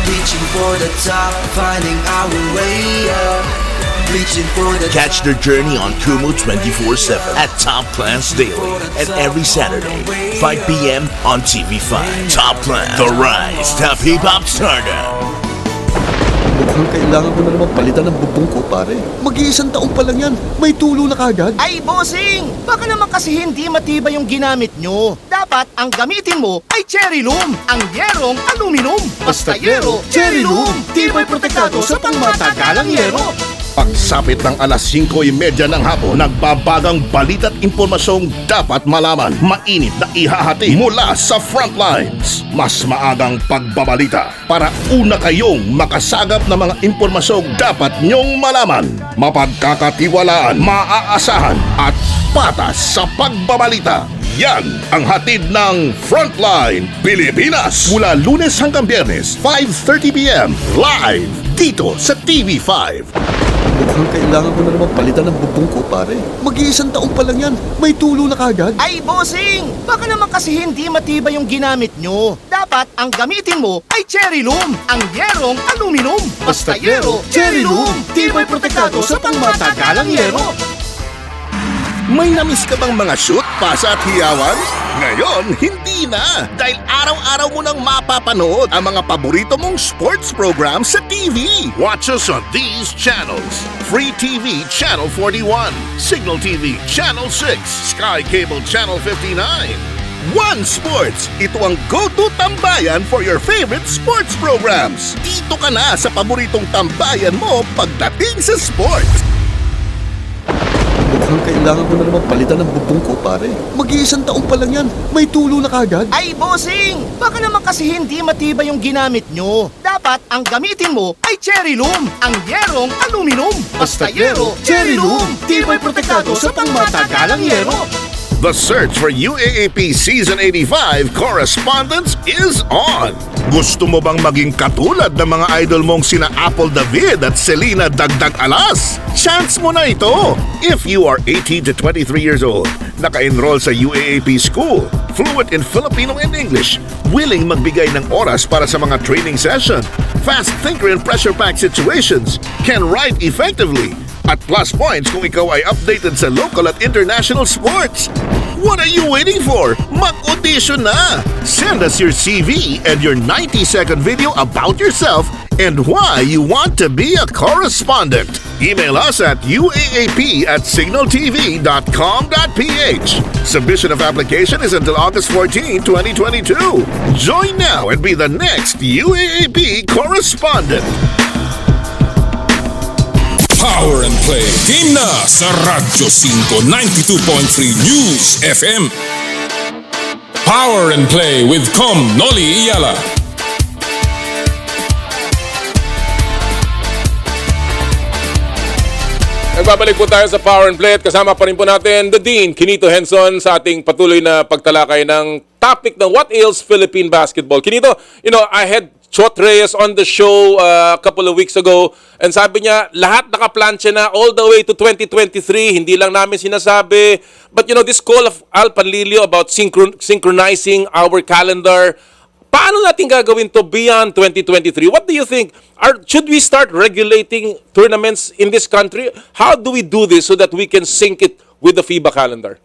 Reaching for the top, finding our way up. Reaching for the Catch their journey on Kumu 24/7 at Top Class Daily and every Saturday, 5 p.m. on TV5. Top Class, the rise to hip-hop stardom. Mukhang kailangan ko na naman palitan ng bubong ko, pare. Mag-iisang taong pa lang yan. May tulo na kagad. Ay, bossing! Baka naman kasi hindi matibay yung ginamit nyo. Dapat ang gamitin mo ay cherry loom, ang yerong aluminum. Basta yero, cherry loom. Tibay protektado sa pangmatagalang yero. Pagsapit ng alas 5:30 ng hapon, nagbabagang balita at impormasyong dapat malaman. Mainit na ihahati mula sa frontlines. Mas maagang pagbabalita para una kayong makasagap ng mga impormasyong dapat nyong malaman. Mapagkakatiwalaan, maaasahan at patas sa pagbabalita. Yan ang hatid ng Frontline Pilipinas. Mula Lunes hanggang Biyernes, 5:30 p.m. live dito sa TV5. Mukhang kailangan ko na naman palitan ng bubong ko, pare. Mag-iisang taong pa lang yan. May tulo na kagad. Ay, bossing! Baka naman kasi hindi matibay yung ginamit nyo. Dapat ang gamitin mo ay cherry loom, ang yerong aluminum. Basta yero, cherry loom. Tibay protektado sa pangmatagalang yero. May namiss ka bang mga shoot, pasa at hiyawan? Ngayon, hindi na! Dahil araw-araw mo nang mapapanood ang mga paborito mong sports program sa TV. Watch us on these channels. Free TV Channel 41, Signal TV Channel 6, Sky Cable Channel 59. One Sports! Ito ang go-to tambayan for your favorite sports programs. Dito ka na sa paboritong tambayan mo pagdating sa sports. Mukhang kailangan ko na naman palitan ng bubong ko, pare. Mag-iisang taong pa lang yan. May tulo na kagad. Ay, bossing! Baka naman kasi hindi matibay yung ginamit nyo. Dapat ang gamitin mo ay cherry loom, ang yerong aluminum. Basta yero, cherry loom. Tibay protektado sa pangmatagalang yero. The search for UAAP Season 85 correspondence is on! Gusto mo bang maging katulad ng mga idol mong sina Apple David at Selena Dagdag Alas? Chance mo na ito! If you are 18 to 23 years old, naka-enroll sa UAAP school, fluent in Filipino and English, willing magbigay ng oras para sa mga training session, fast thinker in pressure-packed situations, can write effectively, at plus points kung ikaw ay updated sa local at international sports. What are you waiting for? Mag-audition na! Send us your CV and your 90-second video about yourself and why you want to be a correspondent. Email us at uaap@signaltv.com.ph. Submission of application is until August 14, 2022. Join now and be the next UAAP correspondent. Power and Play. Game na sa Radyo 5 92.3 News FM. Power and Play with Kom Noli Eala. Nagbabalik po tayo sa Power and Play at kasama pa rin po natin the Dean, Kinito Henson, sa ating patuloy na pagtalakay ng topic ng What Ails Philippine Basketball. Kinito, I had Chot Reyes on the show a couple of weeks ago and sabi niya, lahat nakaplansya na all the way to 2023. Hindi lang namin sinasabi. But this call of Al Panlilio about synchronizing our calendar, paano natin gagawin to beyond 2023? What do you think? Should we start regulating tournaments in this country? How do we do this so that we can sync it with the FIBA calendar?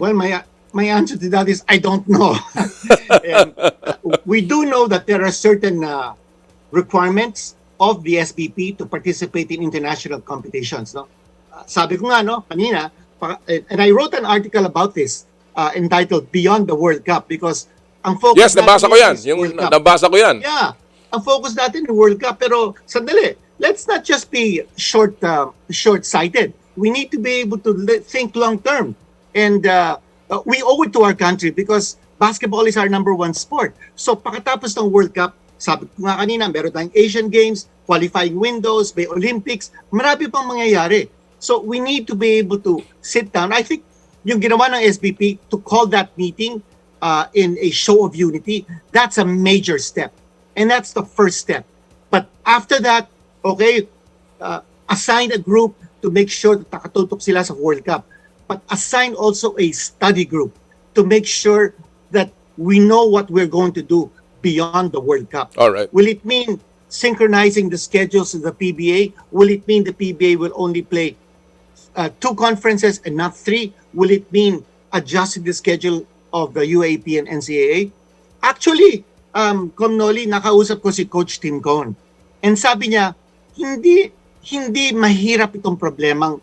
Well, my answer to that is I don't know. We do know that there are certain requirements of the SBP to participate in international competitions. No? Sabi ko nga, kanina, and I wrote an article about this entitled Beyond the World Cup because ang focus Yes, nabasa ko yan. is Yung World Cup. nabasa ko yan. Yeah, ang focus natin yung World Cup. Pero sandali, let's not just be short-sighted. We need to be able to think long-term. And we owe it to our country because basketball is our number one sport. So pagkatapos ng World Cup, sabi ko nga kanina, meron tayong Asian Games, qualifying windows, may Olympics, marami pang mangyayari. So we need to be able to sit down. I think yung ginawa ng SBP to call that meeting in a show of unity, that's a major step. And that's the first step. But after that, okay, assign a group to make sure that nakatutok sila sa World Cup. But assign also a study group to make sure that we know what we're going to do beyond the World Cup. All right. Will it mean synchronizing the schedules of the PBA? Will it mean the PBA will only play 2 conferences and not 3? Will it mean adjusting the schedule of the UAP and NCAA? Actually, Kom Noli, nakausap ko si Coach Tim Cohn. And sabi niya, hindi mahirap itong problemang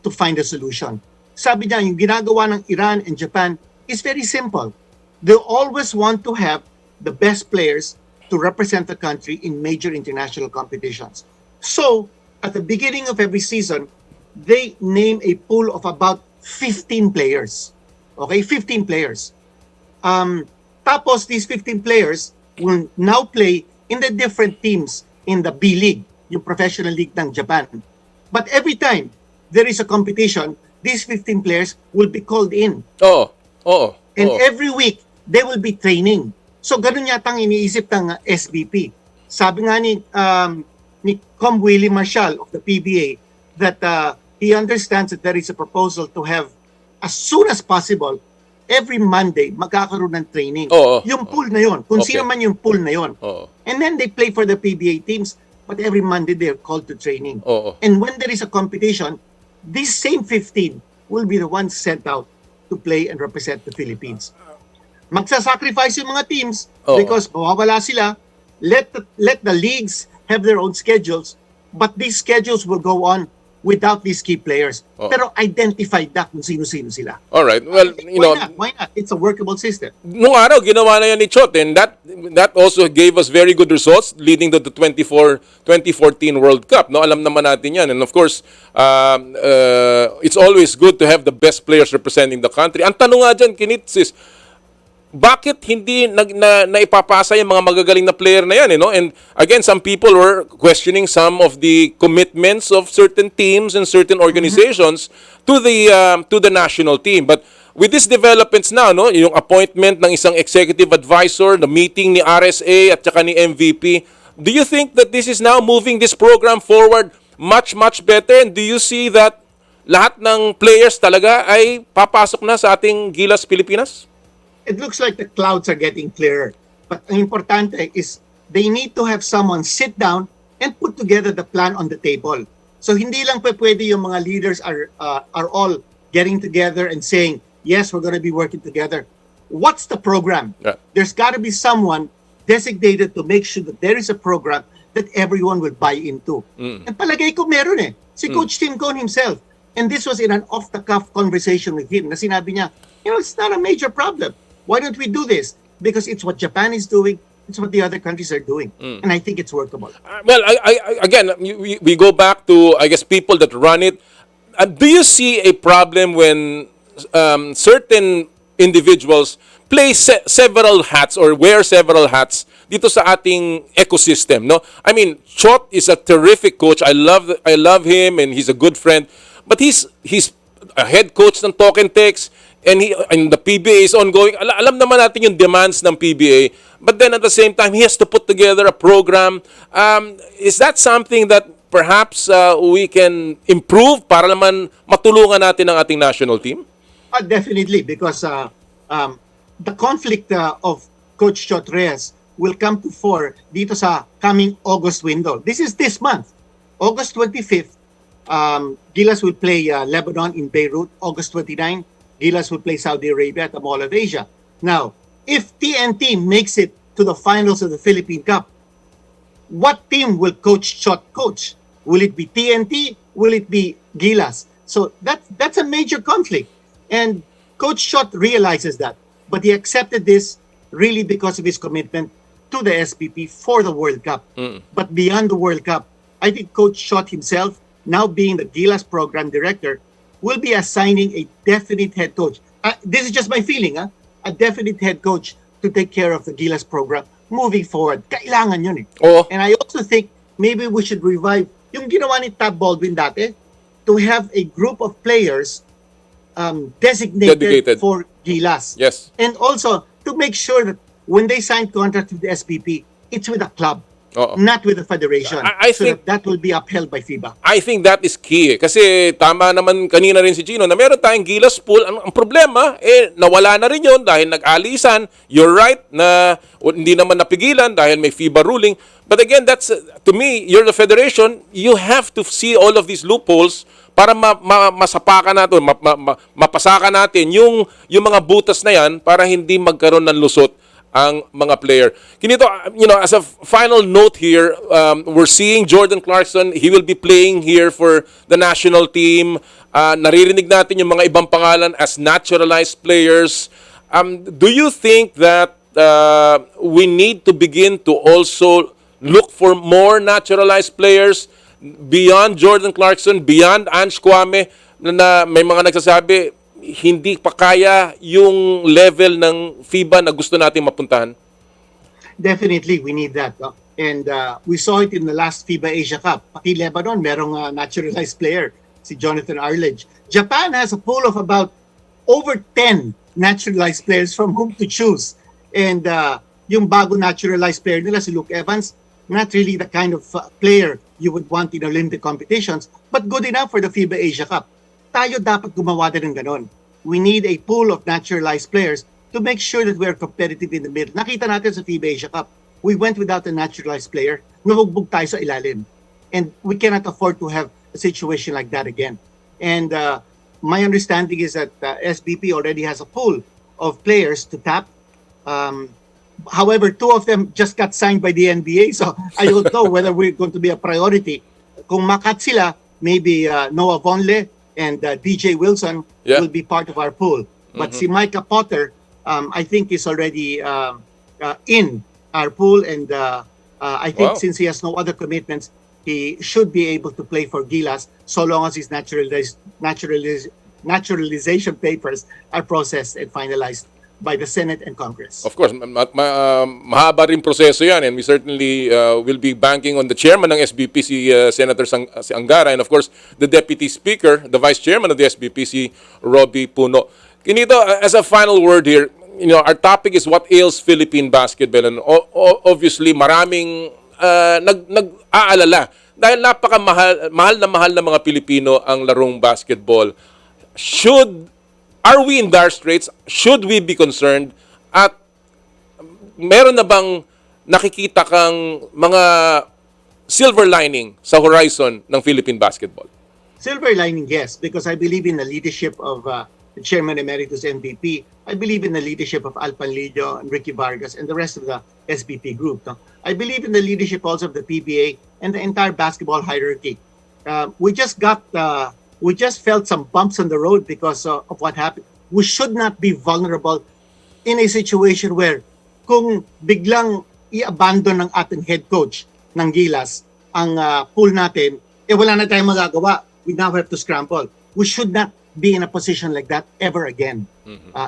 to find a solution. Sabi niya, yung ginagawa ng Iran and Japan is very simple. They always want to have the best players to represent the country in major international competitions. So, at the beginning of every season, they name a pool of about 15 players. Okay, 15 players. Tapos, these 15 players will now play in the different teams in the B League, yung professional league ng Japan. But every time there is a competition, these 15 players will be called in. And every week, they will be training. So, ganun yatang iniisip ng SBP. Sabi nga ni Com Willie Marshall of the PBA that he understands that there is a proposal to have, as soon as possible, every Monday, magkakaroon ng training. Yung pool na yon, kung sino man yung pool na yon. And then they play for the PBA teams, but every Monday they're called to training. And when there is a competition, these same 15 will be the ones sent out to play and represent the Philippines. Magsasacrifice yung mga teams because mawawala sila. Let the leagues have their own schedules, but these schedules will go on without these key players. Pero identified na kung sino-sino sila. All right. Well, Why not? It's a workable system. Nung araw, ginawa na yan ni Chot, and that also gave us very good results leading to the 2014 World Cup. No, alam naman natin yan. And of course, it's always good to have the best players representing the country. Ang tanong nga dyan, Kinit, sis, bakit hindi naipapasa yung mga magagaling na player na yan, And again, some people were questioning some of the commitments of certain teams and certain organizations to the national team. But with these developments now, yung appointment ng isang executive advisor, the meeting ni RSA at saka ni MVP, do you think that this is now moving this program forward much better? And do you see that lahat ng players talaga ay papasok na sa ating Gilas Pilipinas? It looks like the clouds are getting clearer. But ang importante is they need to have someone sit down and put together the plan on the table. So hindi lang pwede yung mga leaders are all getting together and saying, yes, we're going to be working together. What's the program? Yeah. There's got to be someone designated to make sure that there is a program that everyone will buy into. And palagay ko meron Si Coach Tim Cohn himself. And this was in an off-the-cuff conversation with him na sinabi niya, it's not a major problem. Why don't we do this? Because it's what Japan is doing. It's what the other countries are doing. And I think it's workable. Well, again, we go back to, I guess, people that run it. Do you see a problem when certain individuals play several hats or wear several hats dito sa ating ecosystem, I mean, Chot is a terrific coach. I love him and he's a good friend. But he's a head coach ng Talk and Text. And the PBA is ongoing. Alam naman natin yung demands ng PBA. But then at the same time, he has to put together a program. Is that something that perhaps we can improve para naman matulungan natin ang ating national team? Definitely, because the conflict of Coach Chot Reyes will come to fore dito sa coming August window. This is this month. August 25th, Gilas will play Lebanon in Beirut. August 29th, Gilas will play Saudi Arabia at the Mall of Asia. Now, if TNT makes it to the finals of the Philippine Cup, what team will Coach Chot coach? Will it be TNT? Will it be Gilas? So that's a major conflict. And Coach Shot realizes that. But he accepted this really because of his commitment to the SPP for the World Cup. But beyond the World Cup, I think Coach Shot himself, now being the Gilas program director, will be assigning a definite head coach. This is just my feeling, a definite head coach to take care of the Gilas program moving forward. Kailangan yun eh. And I also think maybe we should revive yung ginawa ni Tab Baldwin dati, to have a group of players designated for Gilas. Yes. And also to make sure that when they sign contract with the SPP, it's with a club, not with the federation. I think that will be upheld by FIBA. I think that is key. Kasi tama naman kanina rin si Gino na meron tayong Gilas pool. Ang problema, nawala na rin yun dahil nag-alisan. You're right na hindi naman napigilan dahil may FIBA ruling. But again, that's, to me, you're the federation. You have to see all of these loopholes para masapakan natin, mapasakan natin yung mga butas na yan para hindi magkaroon ng lusot ang mga player. Kinito, as a final note here, we're seeing Jordan Clarkson. He will be playing here for the national team. Naririnig natin yung mga ibang pangalan as naturalized players. Do you think that we need to begin to also look for more naturalized players beyond Jordan Clarkson, beyond Ange Kwame, na may mga nagsasabi hindi pa kaya yung level ng FIBA na gusto natin mapuntahan? Definitely, we need that. And we saw it in the last FIBA Asia Cup. Pati Lebanon, merong naturalized player, si Jonathan Arledge. Japan has a pool of about over 10 naturalized players from whom to choose. And yung bago naturalized player nila, si Luke Evans, not really the kind of player you would want in Olympic competitions, but good enough for the FIBA Asia Cup. Tayo dapat gumawa din ng ganon. We need a pool of naturalized players to make sure that we're competitive in the middle. Nakita natin sa FIBA Asia Cup, we went without a naturalized player, nahugbog tayo sa ilalim. And we cannot afford to have a situation like that again. And my understanding is that SBP already has a pool of players to tap. However, two of them just got signed by the NBA, so I don't know whether we're going to be a priority. Kung makat sila, maybe Noah Vonleh and DJ Wilson will be part of our pool. But si Micah Potter, I think is already in our pool, and I think since he has no other commitments, he should be able to play for Gilas so long as his naturalization papers are processed and finalized by the Senate and Congress. Of course, mahaba rin proseso yan, and we certainly will be banking on the chairman ng SBP, si Senator si Angara, and of course, the Deputy Speaker, the Vice Chairman of the SBP, si Robbie Puno. Kinito, as a final word here, our topic is what ails Philippine basketball, and obviously, maraming nag-aalala dahil mahal na mga Pilipino ang larong basketball. Are we in dire straits? Should we be concerned? At meron na bang nakikita kang mga silver lining sa horizon ng Philippine basketball? Silver lining, yes, because I believe in the leadership of the Chairman Emeritus MVP. I believe in the leadership of Al Panlilio and Ricky Vargas and the rest of the SBP group. No? I believe in the leadership also of the PBA and the entire basketball hierarchy. We just felt some bumps on the road because of what happened. We should not be vulnerable in a situation where kung biglang i-abandon ng ating head coach ng Gilas ang pool natin, wala na tayong magagawa. We now have to scramble. We should not be in a position like that ever again.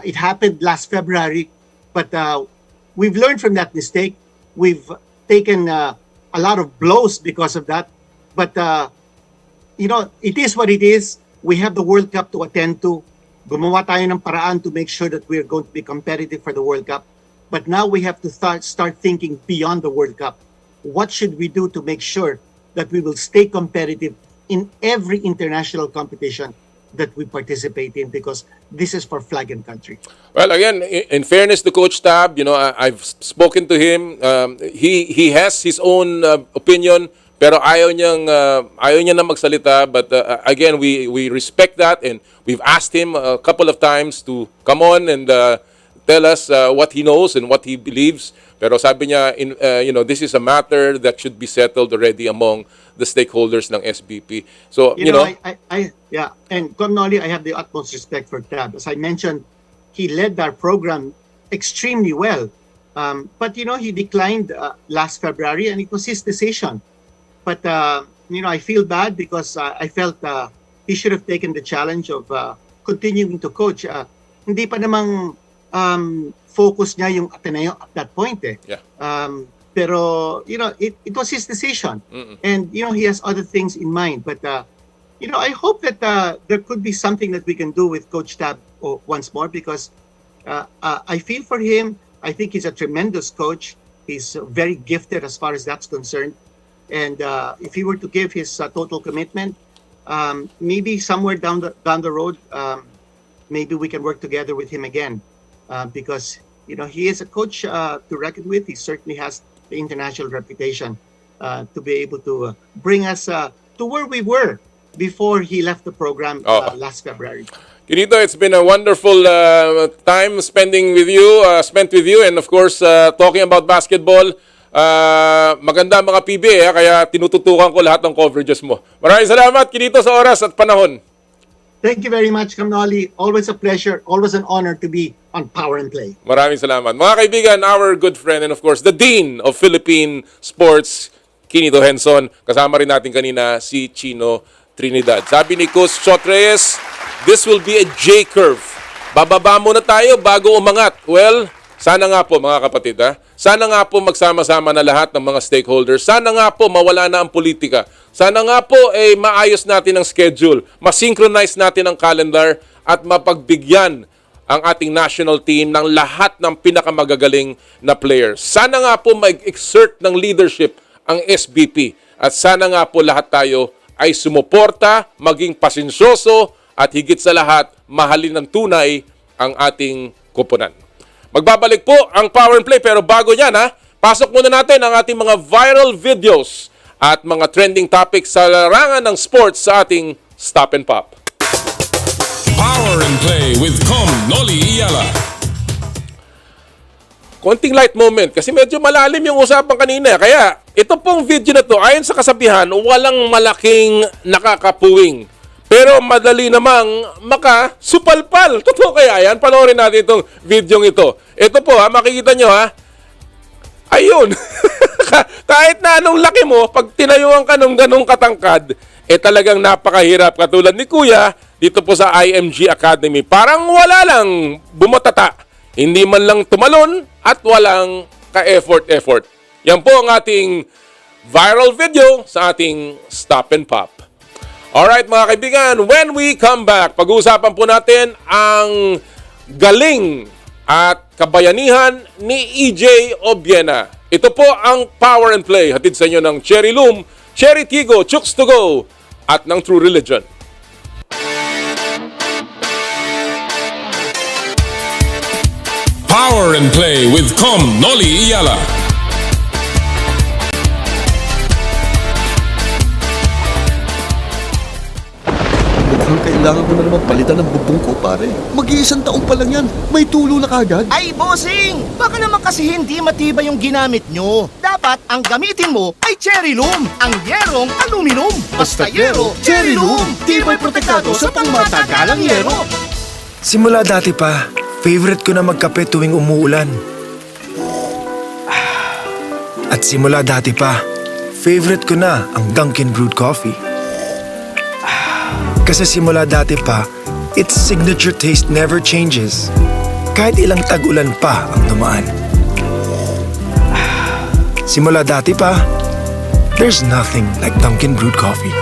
It happened last February, but we've learned from that mistake. We've taken a lot of blows because of that. But it is what it is. We have the World Cup to attend to. Gumawa tayo ng paraan to make sure that we're going to be competitive for the World Cup. But now we have to start thinking beyond the World Cup. What should we do to make sure that we will stay competitive in every international competition that we participate in, because this is for flag and country. Well, again, in fairness to Coach Tab, I've spoken to him. He has his own opinion, pero ayaw niya na magsalita. But again, we respect that, and we've asked him a couple of times to come on and tell us what he knows and what he believes. Pero sabi niya, this is a matter that should be settled already among the stakeholders ng SBP. So, Yeah, and Kom Noli, I have the utmost respect for Tab. As I mentioned, he led our program extremely well. But, he declined last February, and it was his decision. But, I feel bad because I felt he should have taken the challenge of continuing to coach. Hindi pa namang focus niya yung Ateneo at that point. Yeah. Pero, it was his decision. And, he has other things in mind. But, I hope that there could be something that we can do with Coach Tab once more because I feel for him. I think he's a tremendous coach. He's very gifted as far as that's concerned. And if he were to give his total commitment, maybe somewhere down the road, maybe we can work together with him again. Because, he is a coach to reckon with. He certainly has the international reputation to be able to bring us to where we were before he left the program last February. Quinito, it's been a wonderful time spent with you, and of course, talking about basketball. Maganda mga PBA, kaya tinututukan ko lahat ng coverages mo. Maraming salamat, Quinito, sa oras at panahon. Thank you very much, Kom Noli. Always a pleasure, always an honor to be on Power and Play. Maraming salamat. Mga kaibigan, our good friend and of course, the Dean of Philippine Sports, Quinito Henson. Kasama rin natin kanina si Chino Trinidad. Sabi ni Coach Shot Reyes, this will be a J-curve. Bababa muna tayo bago umangat. Well, sana nga po mga kapatid, sana nga po magsama-sama na lahat ng mga stakeholders. Sana nga po mawala na ang politika. Sana nga po maayos natin ang schedule, masynchronize natin ang calendar at mapagbigyan ang ating national team ng lahat ng pinakamagagaling na players. Sana nga po mag-exert ng leadership ang SBP at sana nga po lahat tayo ay sumuporta, maging pasensyoso at higit sa lahat, mahalin ng tunay ang ating koponan. Magbabalik po ang Power and Play pero bago yan pasok muna natin ang ating mga viral videos at mga trending topics sa larangan ng sports sa ating Stop and Pop. Power and Play with Kom Noli Eala. Konting light moment kasi medyo malalim yung usapan kanina. Kaya ito pong video na to, ayon sa kasabihan, walang malaking nakakapuwing. Pero madali namang makasupalpal. Totoo kaya yan? Panoorin natin itong video ito. Ito po makikita nyo Ayun. Kahit na anong laki mo, pag tinayuan ka ng ganong katangkad, talagang napakahirap. Katulad ni Kuya, dito po sa IMG Academy. Parang wala lang bumatata. Hindi man lang tumalon at walang ka-effort. Yan po ang ating viral video sa ating Stop and Pop. Alright mga kaibigan, when we come back, pag-uusapan po natin ang galing at kabayanihan ni EJ Obiena. Ito po ang Power and Play. Hatid sa inyo ng Cherry Loom, Cherry Tigo, Chooks to Go at ng True Religion. Power and Play with Kom Noli Eala. Mukhang kailangan ko na naman palitan ng bubong ko, pare. Mag-iisang taong pa lang yan. May tulo na kagad. Ay, bossing! Baka naman kasi hindi matibay yung ginamit nyo. Dapat ang gamitin mo ay Cherry Loom, ang yerong aluminum. Basta yero, Cherry Loom. Tibay protektado sa pangmatagalang yero. Simula dati pa, favorite ko na magkape tuwing umuulan. At simula dati pa, favorite ko na ang Dunkin' Brewed Coffee. Kasi simula dati pa, its signature taste never changes. Kahit ilang tag-ulan pa ang dumaan. Simula dati pa, there's nothing like Dunkin' Brewed Coffee.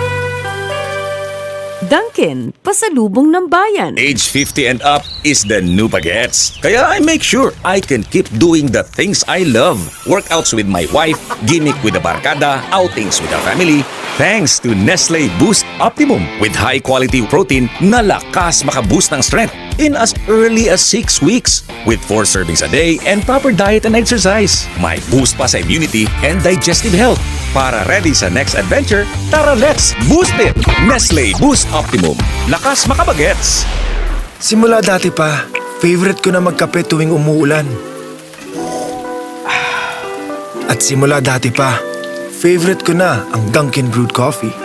Dunkin', pasalubong ng bayan. Age 50 and up is the new bagets. Kaya I make sure I can keep doing the things I love. Workouts with my wife, gimmick with the barkada, outings with the family. Thanks to Nestle Boost Optimum with high-quality protein na lakas makaboost ng strength in as early as 6 weeks with 4 servings a day and proper diet and exercise. May boost pa sa immunity and digestive health. Para ready sa next adventure, tara let's boost it! Nestle Boost Optimum. Lakas makabagets! Simula dati pa, Favorite ko na magkape tuwing umuulan. At simula dati pa, favorite ko na ang Dunkin' Brewed Coffee.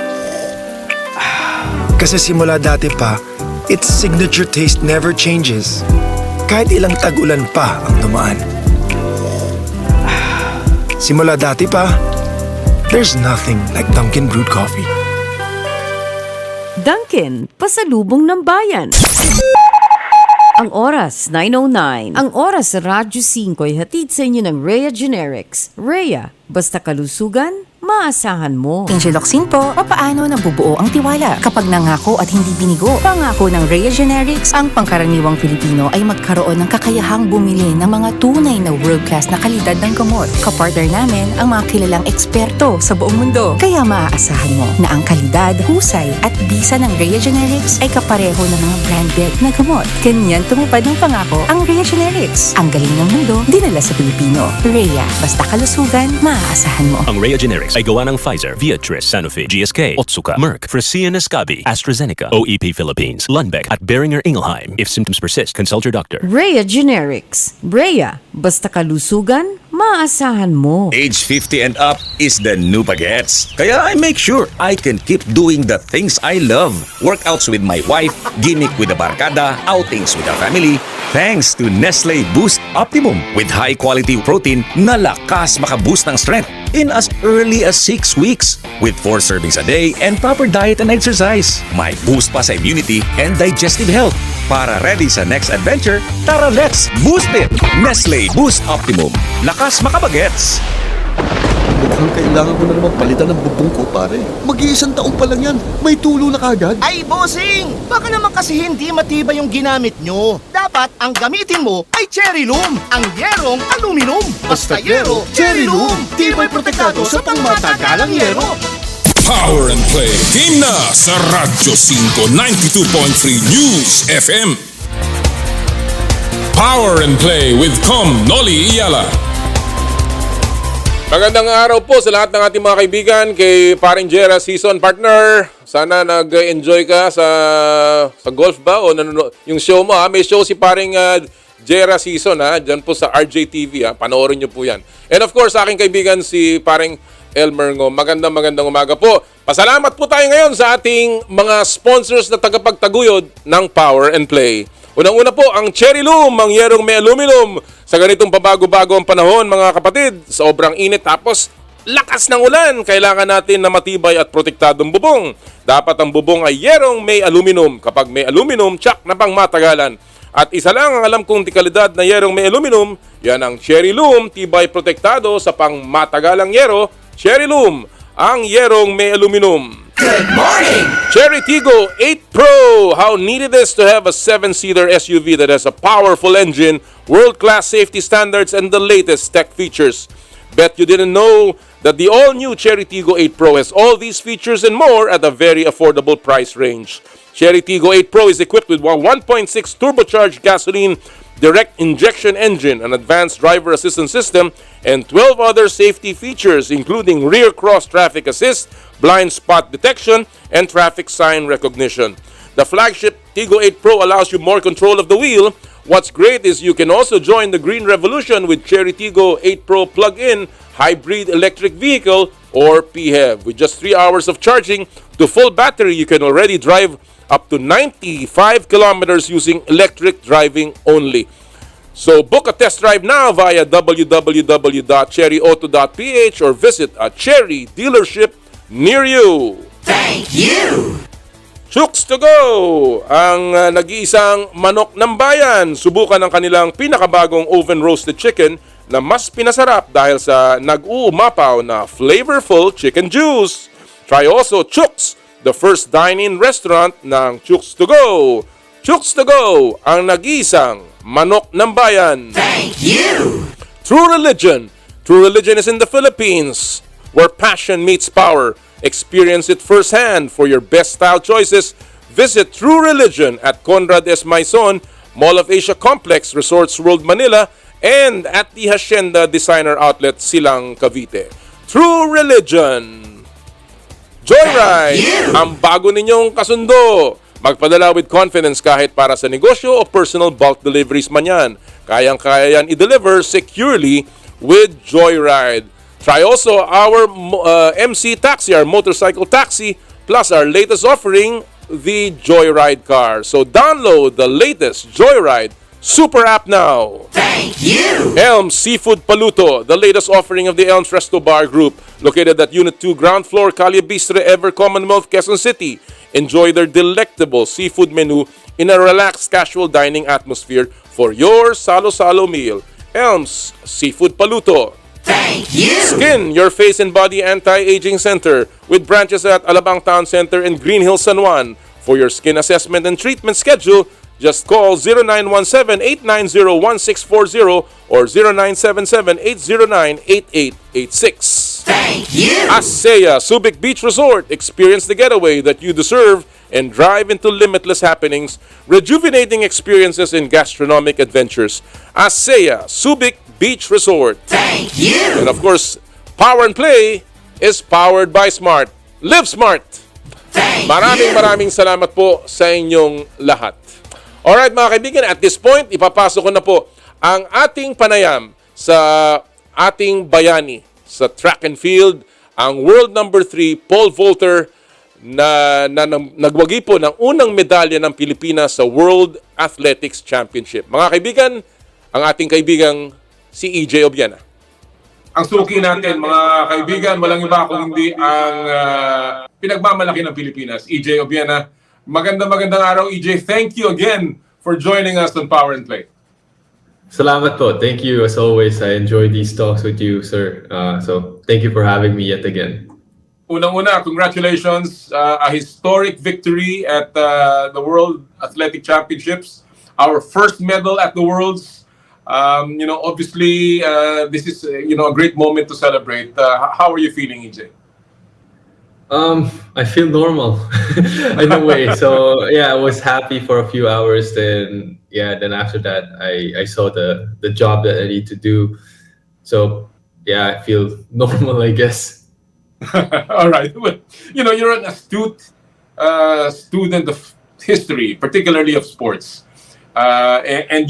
Kasi simula dati pa, its signature taste never changes. Kahit ilang tag-ulan pa ang dumaan. Simula dati pa, there's nothing like Dunkin' Brewed Coffee. Dunkin', pasalubong ng bayan. Ang oras, 9:09. Ang oras sa Radyo 5 ay hatid sa inyo ng Rhea Generics. Rhea, basta kalusugan, maasahan mo. Ingeloxin po, papaano nabubuo ang tiwala kapag nangako at hindi binigo. Pangako ng Rhea Generics, ang pangkaraniwang Pilipino ay magkaroon ng kakayahang bumili ng mga tunay na world-class na kalidad ng gamot. Kapartner namin ang mga kilalang eksperto sa buong mundo. Kaya maaasahan mo na ang kalidad, husay at bisa ng Rhea Generics ay kapareho ng mga branded na gamot. Ganyan tumupad ng pangako ang Rhea Generics. Ang galing ng mundo, dinala sa Pilipino. Rhea, basta kalusugan, maaasahan mo. Ang Rhea Generics ay gawa ng Pfizer, Viatris, Sanofi, GSK, Otsuka, Merck, Fresenius Kabi, AstraZeneca, OEP Philippines, Lundbeck, at Boehringer Ingelheim. If symptoms persist, consult your doctor. Rhea Generics. Rhea, basta kalusugan, maasahan mo. Age 50 and up is the new bagets. Kaya I make sure I can keep doing the things I love. Workouts with my wife, gimmick with the barkada, outings with the family, thanks to Nestle Boost Optimum with high-quality protein na lakas makaboost ng strength in as early as 6 weeks with 4 servings a day and proper diet and exercise. May boost pa sa immunity and digestive health. Para ready sa next adventure, tara let's boost it! Nestle Boost Optimum. Lakas makabagets! Mukhang kailangan ko na naman palitan ng bubong ko, pare. Mag-iisang taong pa lang yan. May tulo na kagad. Ay, bossing! Baka naman kasi hindi matibay yung ginamit nyo. Dapat ang gamitin mo ay Cherry Loom, ang yerong aluminum. Basta yero, Cherry Loom. Tibay protektado sa pangmatagalang yero. Power and Play. Game na sa Radyo 5 92.3 News FM. Power and Play with Kom Noli Eala. Magandang araw po sa lahat ng ating mga kaibigan, kay paring Jera season partner. Sana nag-enjoy ka sa golf ba o yung show mo ha. May show si paring Jera season ha, dyan po sa RJTV ha. Panoorin niyo po yan. And of course, sa aking kaibigan si paring Elmer Ngo. Magandang umaga po. Pasalamat po tayo ngayon sa ating mga sponsors na tagapagtaguyod ng Power and Play. Unang-una po ang Cherry Loom, ang yerong may aluminum. Sa ganitong pabago-bago ang panahon mga kapatid, sobrang init tapos lakas ng ulan. Kailangan natin na matibay at protektadong bubong. Dapat ang bubong ay yerong may aluminum. Kapag may aluminum, tsak na pang matagalan. At isa lang ang alam kong kalidad na yerong may aluminum, yan ang Cherry Loom, tibay protektado sa pang matagalang yero. Cherry Loom, ang yerong may aluminum. Good morning! Cherry Tiggo 8 Pro. How neat it is to have a 7-seater SUV that has a powerful engine, world-class safety standards, and the latest tech features. Bet you didn't know that the all-new Cherry Tiggo 8 Pro has all these features and more at a very affordable price range. Cherry Tiggo 8 Pro is equipped with a 1.6 turbocharged gasoline direct injection engine, an advanced driver assistance system, and 12 other safety features including rear cross traffic assist, blind spot detection, and traffic sign recognition. The flagship Tiggo 8 Pro allows you more control of the wheel. What's great is you can also join the green revolution with Cherry Tiggo 8 Pro plug-in hybrid electric vehicle or PHEV. With just 3 hours of charging to full battery, you can already drive up to 95 kilometers using electric driving only. So book a test drive now via www.cherryauto.ph or visit a Cherry dealership near you. Thank you! Chooks to go! Ang nag-iisang manok ng bayan. Subukan ang kanilang pinakabagong oven-roasted chicken na mas pinasarap dahil sa nag-uumapaw na flavorful chicken juice. Try also Chooks, the first dine-in restaurant ng Chooks to Go. Chooks to Go, ang nag-iisang manok ng bayan. Thank you! True Religion. True Religion is in the Philippines, where passion meets power. Experience it firsthand. For your best style choices, visit True Religion at Conrad S. Maison, Mall of Asia Complex, Resorts World Manila, and at the Hacienda Designer Outlet, Silang, Cavite. True Religion. Joyride, ang bago ninyong kasundo. Magpadala with confidence kahit para sa negosyo o personal bulk deliveries man yan. Kayang-kaya yan i-deliver securely with Joyride. Try also our MC Taxi, our motorcycle taxi, plus our latest offering, the Joyride car. So download the latest Joyride Super App now. Thank you! Elms Seafood Paluto, the latest offering of the Elms Resto Bar Group, located at Unit 2, Ground Floor, Calle Bistre, Ever Commonwealth, Quezon City. Enjoy their delectable seafood menu in a relaxed casual dining atmosphere for your salo-salo meal. Elms Seafood Paluto. Thank you! Skin Your Face and Body Anti-Aging Center with branches at Alabang Town Center and Green Hills, San Juan. For your skin assessment and treatment schedule, just call 0917-890-1640 or 0977-809-8886. Thank you! ASEA Subic Beach Resort. Experience the getaway that you deserve and drive into limitless happenings, rejuvenating experiences and gastronomic adventures. ASEA Subic Beach Resort. Thank you! And of course, Power and Play is powered by Smart. Live Smart! Maraming salamat po sa inyong lahat. Alright mga kaibigan, at this point, ipapasok ko na po ang ating panayam sa ating bayani sa track and field, ang world number 3 pole vaulter na nagwagi po ng unang medalya ng Pilipinas sa World Athletics Championship. Mga kaibigan, ang ating kaibigang si EJ Obiena. Ang suki natin, mga kaibigan, walang iba kung hindi ang pinagmamalaki ng Pilipinas, EJ Obiena. Magandang araw, EJ. Thank you again for joining us on Power and Play. Salamat po. Thank you as always. I enjoy these talks with you, sir. So thank you for having me yet again. Unang-una, congratulations. A historic victory at the World Athletic Championships. Our first medal at the Worlds. Obviously, this is a great moment to celebrate. How are you feeling, EJ? I feel normal in a way. So yeah, I was happy for a few hours. Then after that, I saw the job that I need to do. So yeah, I feel normal, I guess. All right. Well, you're an astute student of history, particularly of sports. And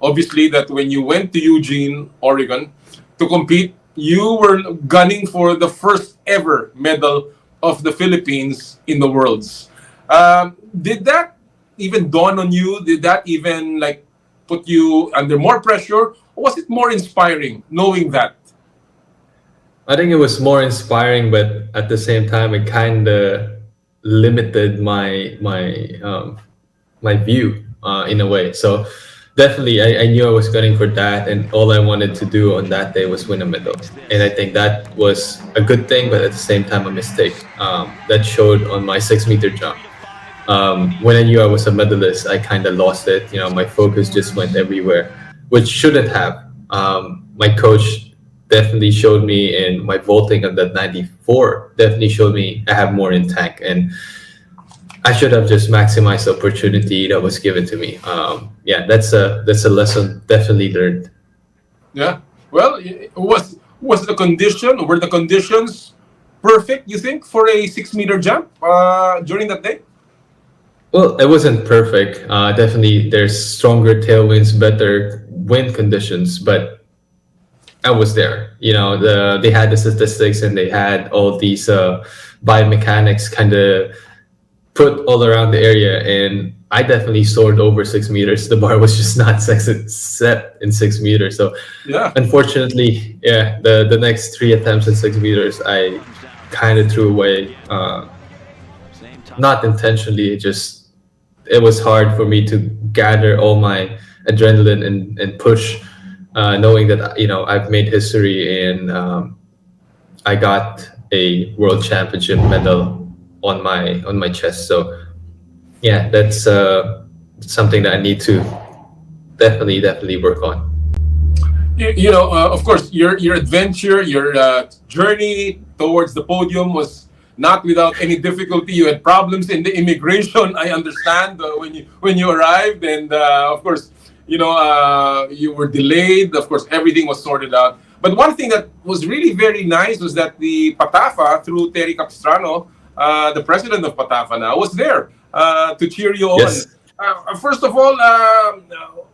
obviously, that when you went to Eugene, Oregon, to compete, you were gunning for the first ever medal of the Philippines in the Worlds. Did that even dawn on you? Did that even put you under more pressure? Or was it more inspiring knowing that? I think it was more inspiring, but at the same time, it kind of limited my view in a way. So definitely, I knew I was gunning for that, and all I wanted to do on that day was win a medal. And I think that was a good thing, but at the same time, a mistake. That showed on my 6-meter jump. When I knew I was a medalist, I kind of lost it. My focus just went everywhere, which shouldn't have. My coach definitely showed me, and my vaulting of that 94 definitely showed me I have more in tank, and I should have just maximized the opportunity that was given to me. That's a lesson definitely learned. Yeah. Well, were the conditions perfect, you think, for a 6-meter jump during that day? Well, it wasn't perfect. Definitely, there's stronger tailwinds, better wind conditions, but I was there. They had the statistics and they had all these biomechanics kind of put all around the area, and I definitely soared over 6 meters. The bar was just not set in 6 meters. So unfortunately, the next 3 attempts at 6 meters, I kind of threw away. Not intentionally, it was hard for me to gather all my adrenaline and push, knowing that I've made history and I got a world championship medal on my chest. So yeah, that's something that I need to definitely work on. Of course, your adventure, your journey towards the podium was not without any difficulty. You had problems in the immigration, I understand, when you arrived, and of course, you were delayed. Of course, everything was sorted out. But one thing that was really very nice was that the PATAFA, through Terry Capistrano, the president of PATAFA now, was there to cheer you Yes. on. First of all,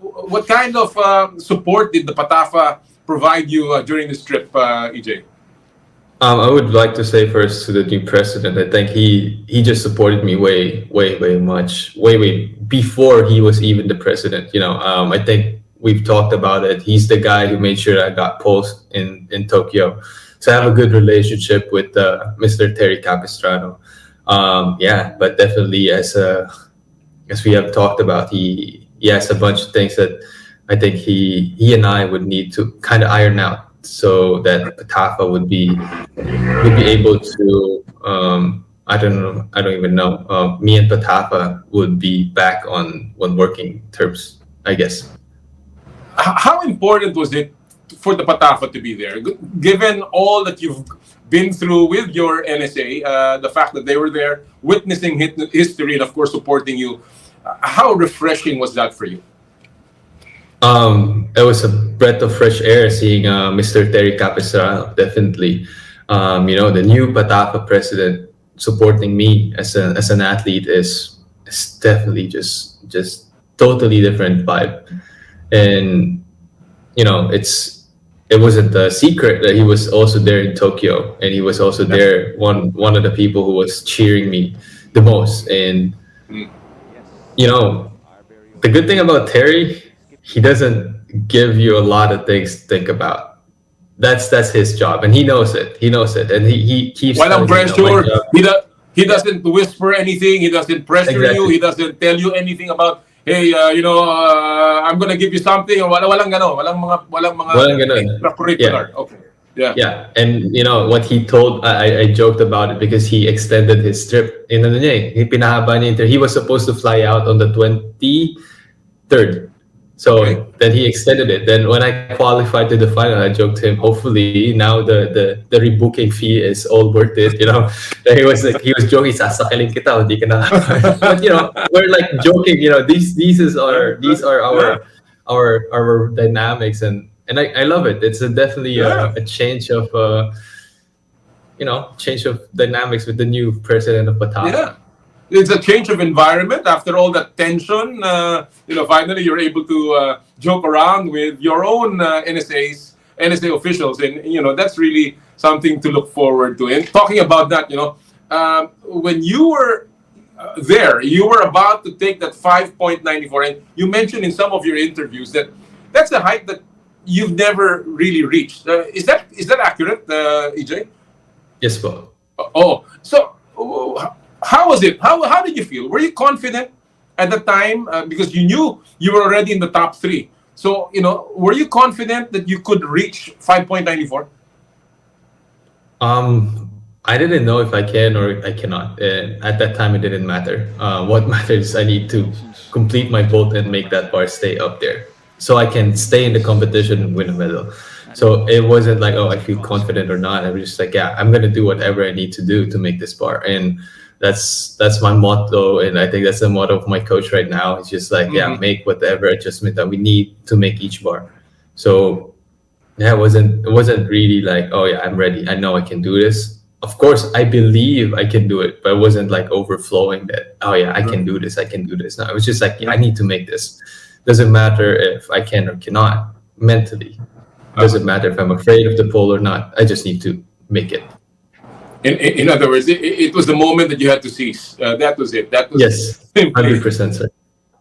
what kind of support did the Patafa provide you during this trip, EJ? I would like to say first to the new president, I think he just supported me way before he was even the president. I think we've talked about it. He's the guy who made sure I got post in Tokyo. So I have a good relationship with Mr. Terry Capistrano. But definitely as we have talked about, he has a bunch of things that I think he and I would need to kind of iron out, so that Patafa would be able to I don't even know, me and Patafa would be back on working terms, I guess. How important was it for the Patafa to be there, given all that you've been through with your NSA, the fact that they were there witnessing history and of course supporting you? How refreshing was that for you? It was a breath of fresh air seeing Mr. Terry Capistrano, definitely. The new Patafa president supporting me as an athlete is definitely just totally different vibe. And it wasn't a secret that he was also there in Tokyo, and he was also there, one of the people who was cheering me the most. And the good thing about Terry, he doesn't give you a lot of things to think about. That's his job, and he knows it, and he keeps Walang pressure. He doesn't whisper anything. He doesn't pressure you. He doesn't tell you anything about, hey, I'm gonna give you something, or walang mga extracurricular. Okay. Yeah, and what he told, I joked about it because he extended his trip. He pinahaba niya. He was supposed to fly out on the 23rd. So then he extended it. Then when I qualified to the final, I joked to him, hopefully now the rebooking fee is all worth it. He was joking, sasakalin kita, hindi ka na. But we're like joking. These are our dynamics, and I love it. It's definitely a change of dynamics with the new president of Patafa. Yeah. It's a change of environment after all that tension. Finally you're able to joke around with your own NSA officials, and that's really something to look forward to. And talking about that, when you were there, you were about to take that 5.94, and you mentioned in some of your interviews that that's a height that you've never really reached. Is that accurate, EJ? Yes, po. Oh, so. How was it? How did you feel? Were you confident at the time? Because you knew you were already in the top 3. So, were you confident that you could reach 5.94? I didn't know if I can or I cannot. At that time, it didn't matter. What matters is I need to complete my vault and make that bar stay up there, so I can stay in the competition and win a medal. So it wasn't like, I feel confident or not. I was just like, I'm going to do whatever I need to do to make this bar. And that's my motto, and I think that's the motto of my coach right now. It's just like, make whatever adjustment that we need to make each bar. So it wasn't really like, I'm ready, I know I can do this. Of course, I believe I can do it, but it wasn't like overflowing that, I can do this. No, it was just like, I need to make this. Doesn't matter if I can or cannot mentally. Doesn't matter if I'm afraid of the pole or not. I just need to make it. In other words, it was the moment that you had to seize. That was it. That was yes, 100%, sir.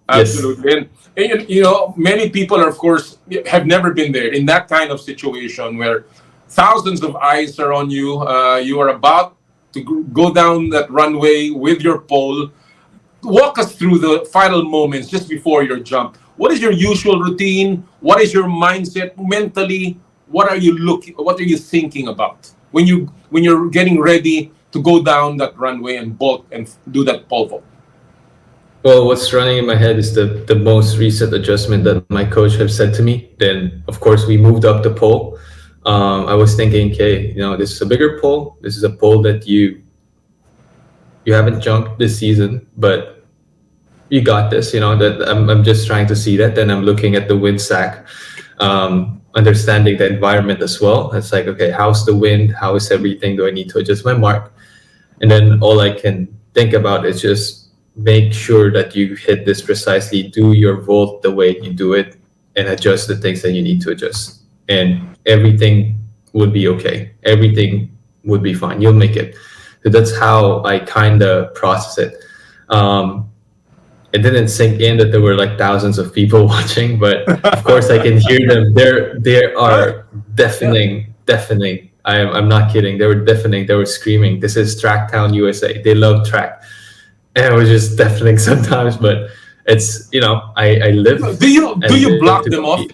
Absolutely. Yes. And many people, of course, have never been there in that kind of situation where thousands of eyes are on you. You are about to go down that runway with your pole. Walk us through the final moments just before your jump. What is your usual routine? What is your mindset mentally? What are you thinking about when you're getting ready to go down that runway and bolt and do that pole vault? Well, what's running in my head is the most recent adjustment that my coach have said to me. Then, of course, we moved up the pole. I was thinking, okay, this is a bigger pole. This is a pole that you haven't jumped this season, but you got this. That I'm just trying to see that. Then I'm looking at the wind sack, understanding the environment as well. It's like, okay, how's the wind? How is everything? Do I need to adjust my mark? And then all I can think about is just make sure that you hit this precisely, do your vault the way you do it, and adjust the things that you need to adjust. And everything would be okay. Everything would be fine. You'll make it. So that's how I kind of process it. It didn't sink in that there were like thousands of people watching, but of course I can hear them. They are deafening. I'm not kidding. They were deafening. They were screaming. This is Tracktown, USA. They love track. And it was just deafening sometimes, but it's, I live. Do you block them off?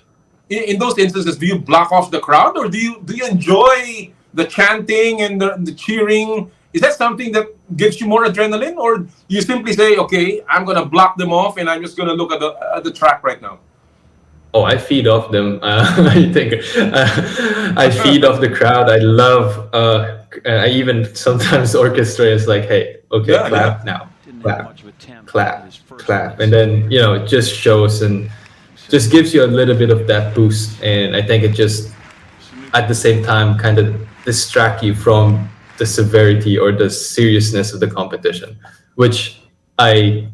In those instances, do you block off the crowd, or do you enjoy the chanting and the cheering? Is that something that gives you more adrenaline, or you simply say, okay, I'm gonna block them off and I'm just gonna look at the track right now? Oh, I feed off them. I think I feed off the crowd. I love. I even sometimes orchestra is like, hey, okay, clap now, clap, and then it just shows and just gives you a little bit of that boost. And I think it just at the same time kind of distract you from the severity or the seriousness of the competition, which I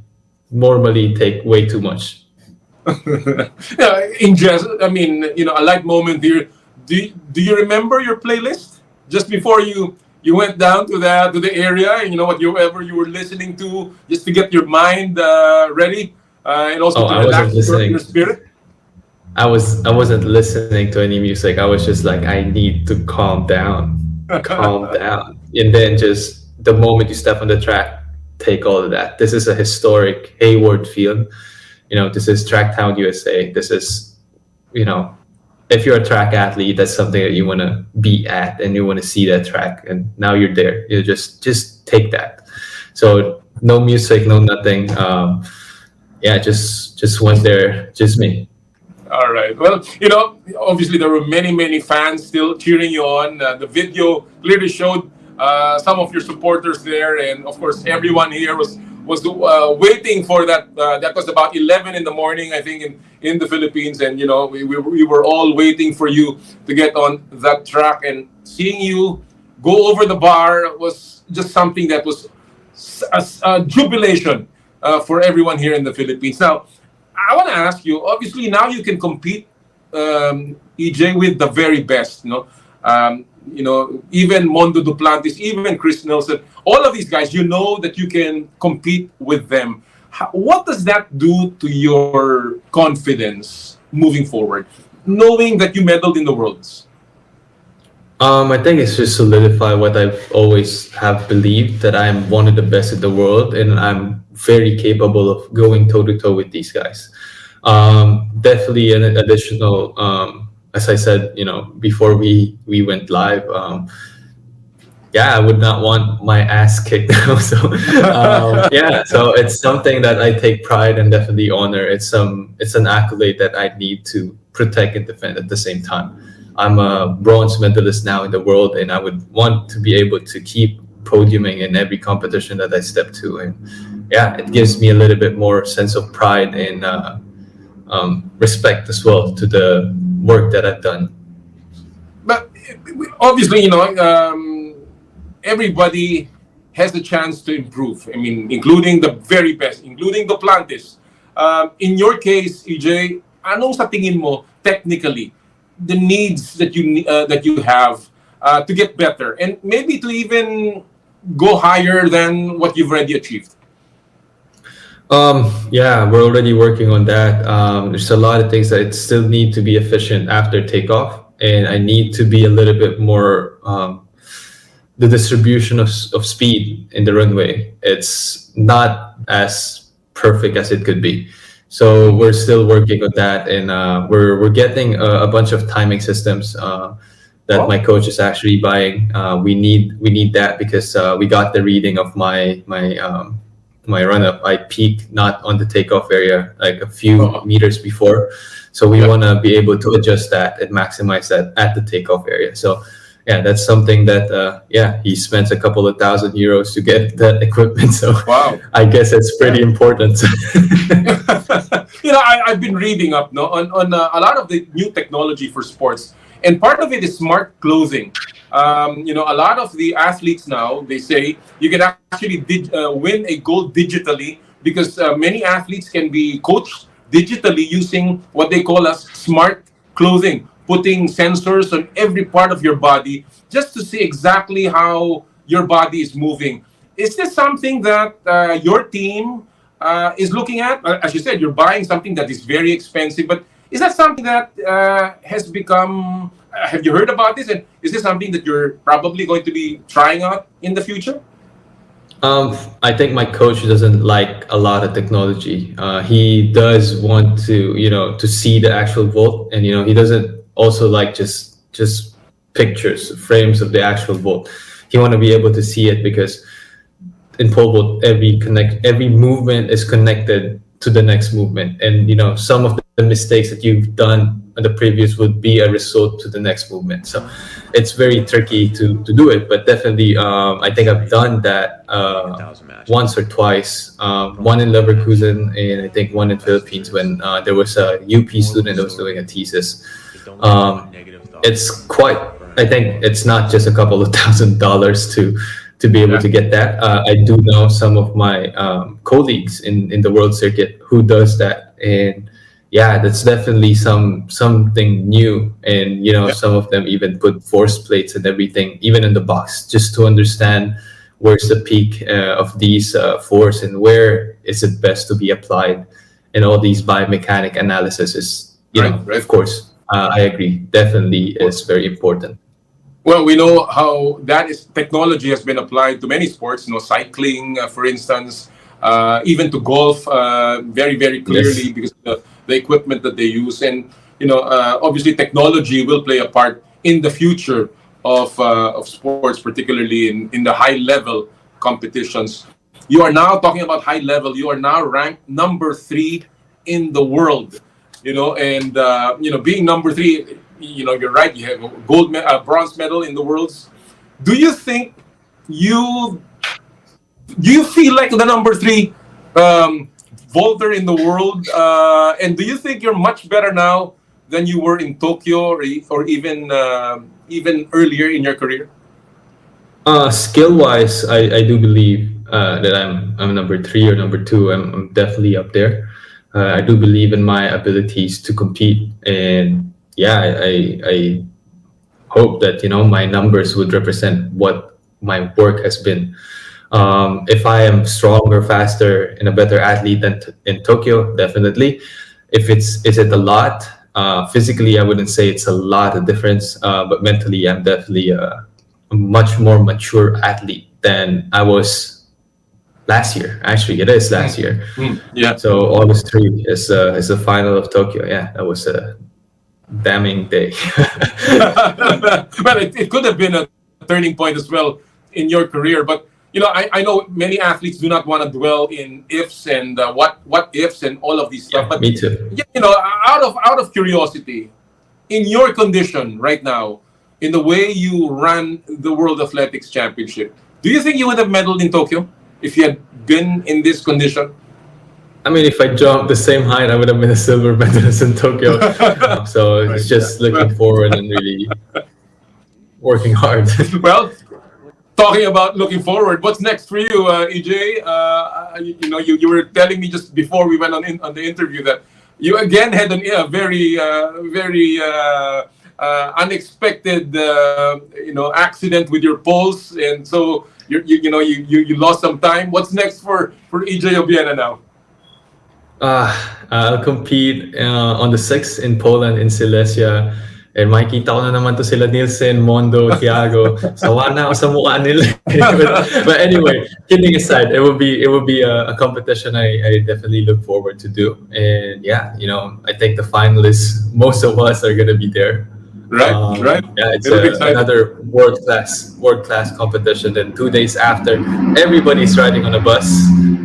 normally take way too much. In jazz, I mean, a light moment here. Do you remember your playlist just before you went down to the area, and whatever you were listening to, just to get your mind ready, and also to relax your spirit? I wasn't listening to any music. I was just like, I need to calm down. And then just the moment you step on the track, take all of that. This is a historic Hayward field. This is Tracktown, USA. This is, if you're a track athlete, that's something that you want to be at and you want to see that track. And now you're there. You just take that. So no music, no nothing. Just went there, just me. All right. Well, obviously there were many fans still cheering you on. The video clearly showed some of your supporters there, and of course everyone here was waiting for that. That was about 11 in the morning, I think, in the Philippines, and we were all waiting for you to get on that track, and seeing you go over the bar was just something that was a jubilation for everyone here in the Philippines. Now, I want to ask you, obviously now you can compete, EJ, with the very best, even Mondo Duplantis, even Chris Nelson, all of these guys, that you can compete with them. What does that do to your confidence moving forward, knowing that you medaled in the Worlds? I think it's just solidify what I've always have believed, that I'm one of the best in the world, and I'm very capable of going toe-to-toe with these guys. Definitely an additional, as I said, before we went live, I would not want my ass kicked. So it's something that I take pride and definitely honor. It's an accolade that I need to protect and defend at the same time. I'm a bronze medalist now in the world, and I would want to be able to keep podiuming in every competition that I step to. And it gives me a little bit more sense of pride and respect as well to the work that I've done. But obviously, everybody has the chance to improve. I mean, including the very best, including the Duplantis. In your case, EJ, anong sa tingin mo technically the needs that you have to get better, and maybe to even go higher than what you've already achieved? We're already working on that. There's a lot of things that still need to be efficient after takeoff, and I need to be a little bit more the distribution of speed in the runway. It's not as perfect as it could be. So we're still working on that, and we're getting a bunch of timing systems that my coach is actually buying. We need that because we got the reading of my run up. I peaked not on the takeoff area, like a few meters before. So we want to be able to adjust that and maximize that at the takeoff area. So that's something that he spends a couple of €1,000 to get that equipment. So I guess it's pretty important. I've been reading up on a lot of the new technology for sports, and part of it is smart clothing. A lot of the athletes now, they say you can actually win a gold digitally because many athletes can be coached digitally using what they call as smart clothing, putting sensors on every part of your body just to see exactly how your body is moving. Is this something that your team is looking at? As you said, you're buying something that is very expensive, but is that something that has become, have you heard about this? And is this something that you're probably going to be trying out in the future? I think my coach doesn't like a lot of technology. He does want to, to see the actual vault, and he doesn't also like just pictures, frames of the actual vault. He want to be able to see it, because in pole vault, every movement is connected to the next movement, and some of the mistakes that you've done on the previous would be a result to the next movement. So it's very tricky to do it, but definitely I think I've done that once or twice, one in Leverkusen and I think one in Philippines, when there was a UP student that was doing a thesis. It's quite, I think it's not just a couple of $1,000s to be able to get that. I do know some of my colleagues in the world circuit who does that, and that's definitely something new. And some of them even put force plates and everything, even in the box, just to understand where's the peak of these force and where is it best to be applied. And all these biomechanic analysis is, of course, I agree, definitely is very important. Well, we know how technology has been applied to many sports, cycling, for instance, even to golf, very, very clearly, yes, because of the equipment that they use. And, obviously technology will play a part in the future of sports, particularly in the high level competitions. You are now talking about high level. You are now ranked number 3 in the world, and, being number 3, you're right. You have a bronze medal in the Worlds. Do you think you feel like the number 3 vaulter in the world? And do you think you're much better now than you were in Tokyo or even earlier in your career? Skill-wise, I do believe that I'm number 3 or number 2. I'm definitely up there. I do believe in my abilities to compete, and I hope that my numbers would represent what my work has been. If I am stronger, faster, and a better athlete than in Tokyo, definitely. Is it a lot? Physically, I wouldn't say it's a lot of difference, but mentally, I'm definitely a much more mature athlete than I was last year. Actually, it is last year. Yeah. So August 3 is the final of Tokyo. Yeah, that was a damning day. Well, it could have been a turning point as well in your career. But I know many athletes do not want to dwell in ifs and what ifs and all of these stuff. But me too. Out of curiosity, in your condition right now, in the way you run the World Athletics Championship, do you think you would have medaled in Tokyo if you had been in this condition? I mean, if I jumped the same height, I would have been a silver medalist in Tokyo. So it's just looking forward and really working hard. Well, talking about looking forward, what's next for you, EJ? You were telling me just before we went on the interview that you again had a very unexpected accident with your pulse, and so you lost some time. What's next for EJ Obiena now? I'll compete on the 6th in Poland, in Silesia. And makikita ko na naman to sila Nielsen, Mondo, Thiago. Sawa na ako sa mukha nila. But anyway, kidding aside, it will be a competition I definitely look forward to do. And I think the finalists, most of us are gonna be there. Right. Yeah, it's another world class competition. And 2 days after, everybody's riding on a bus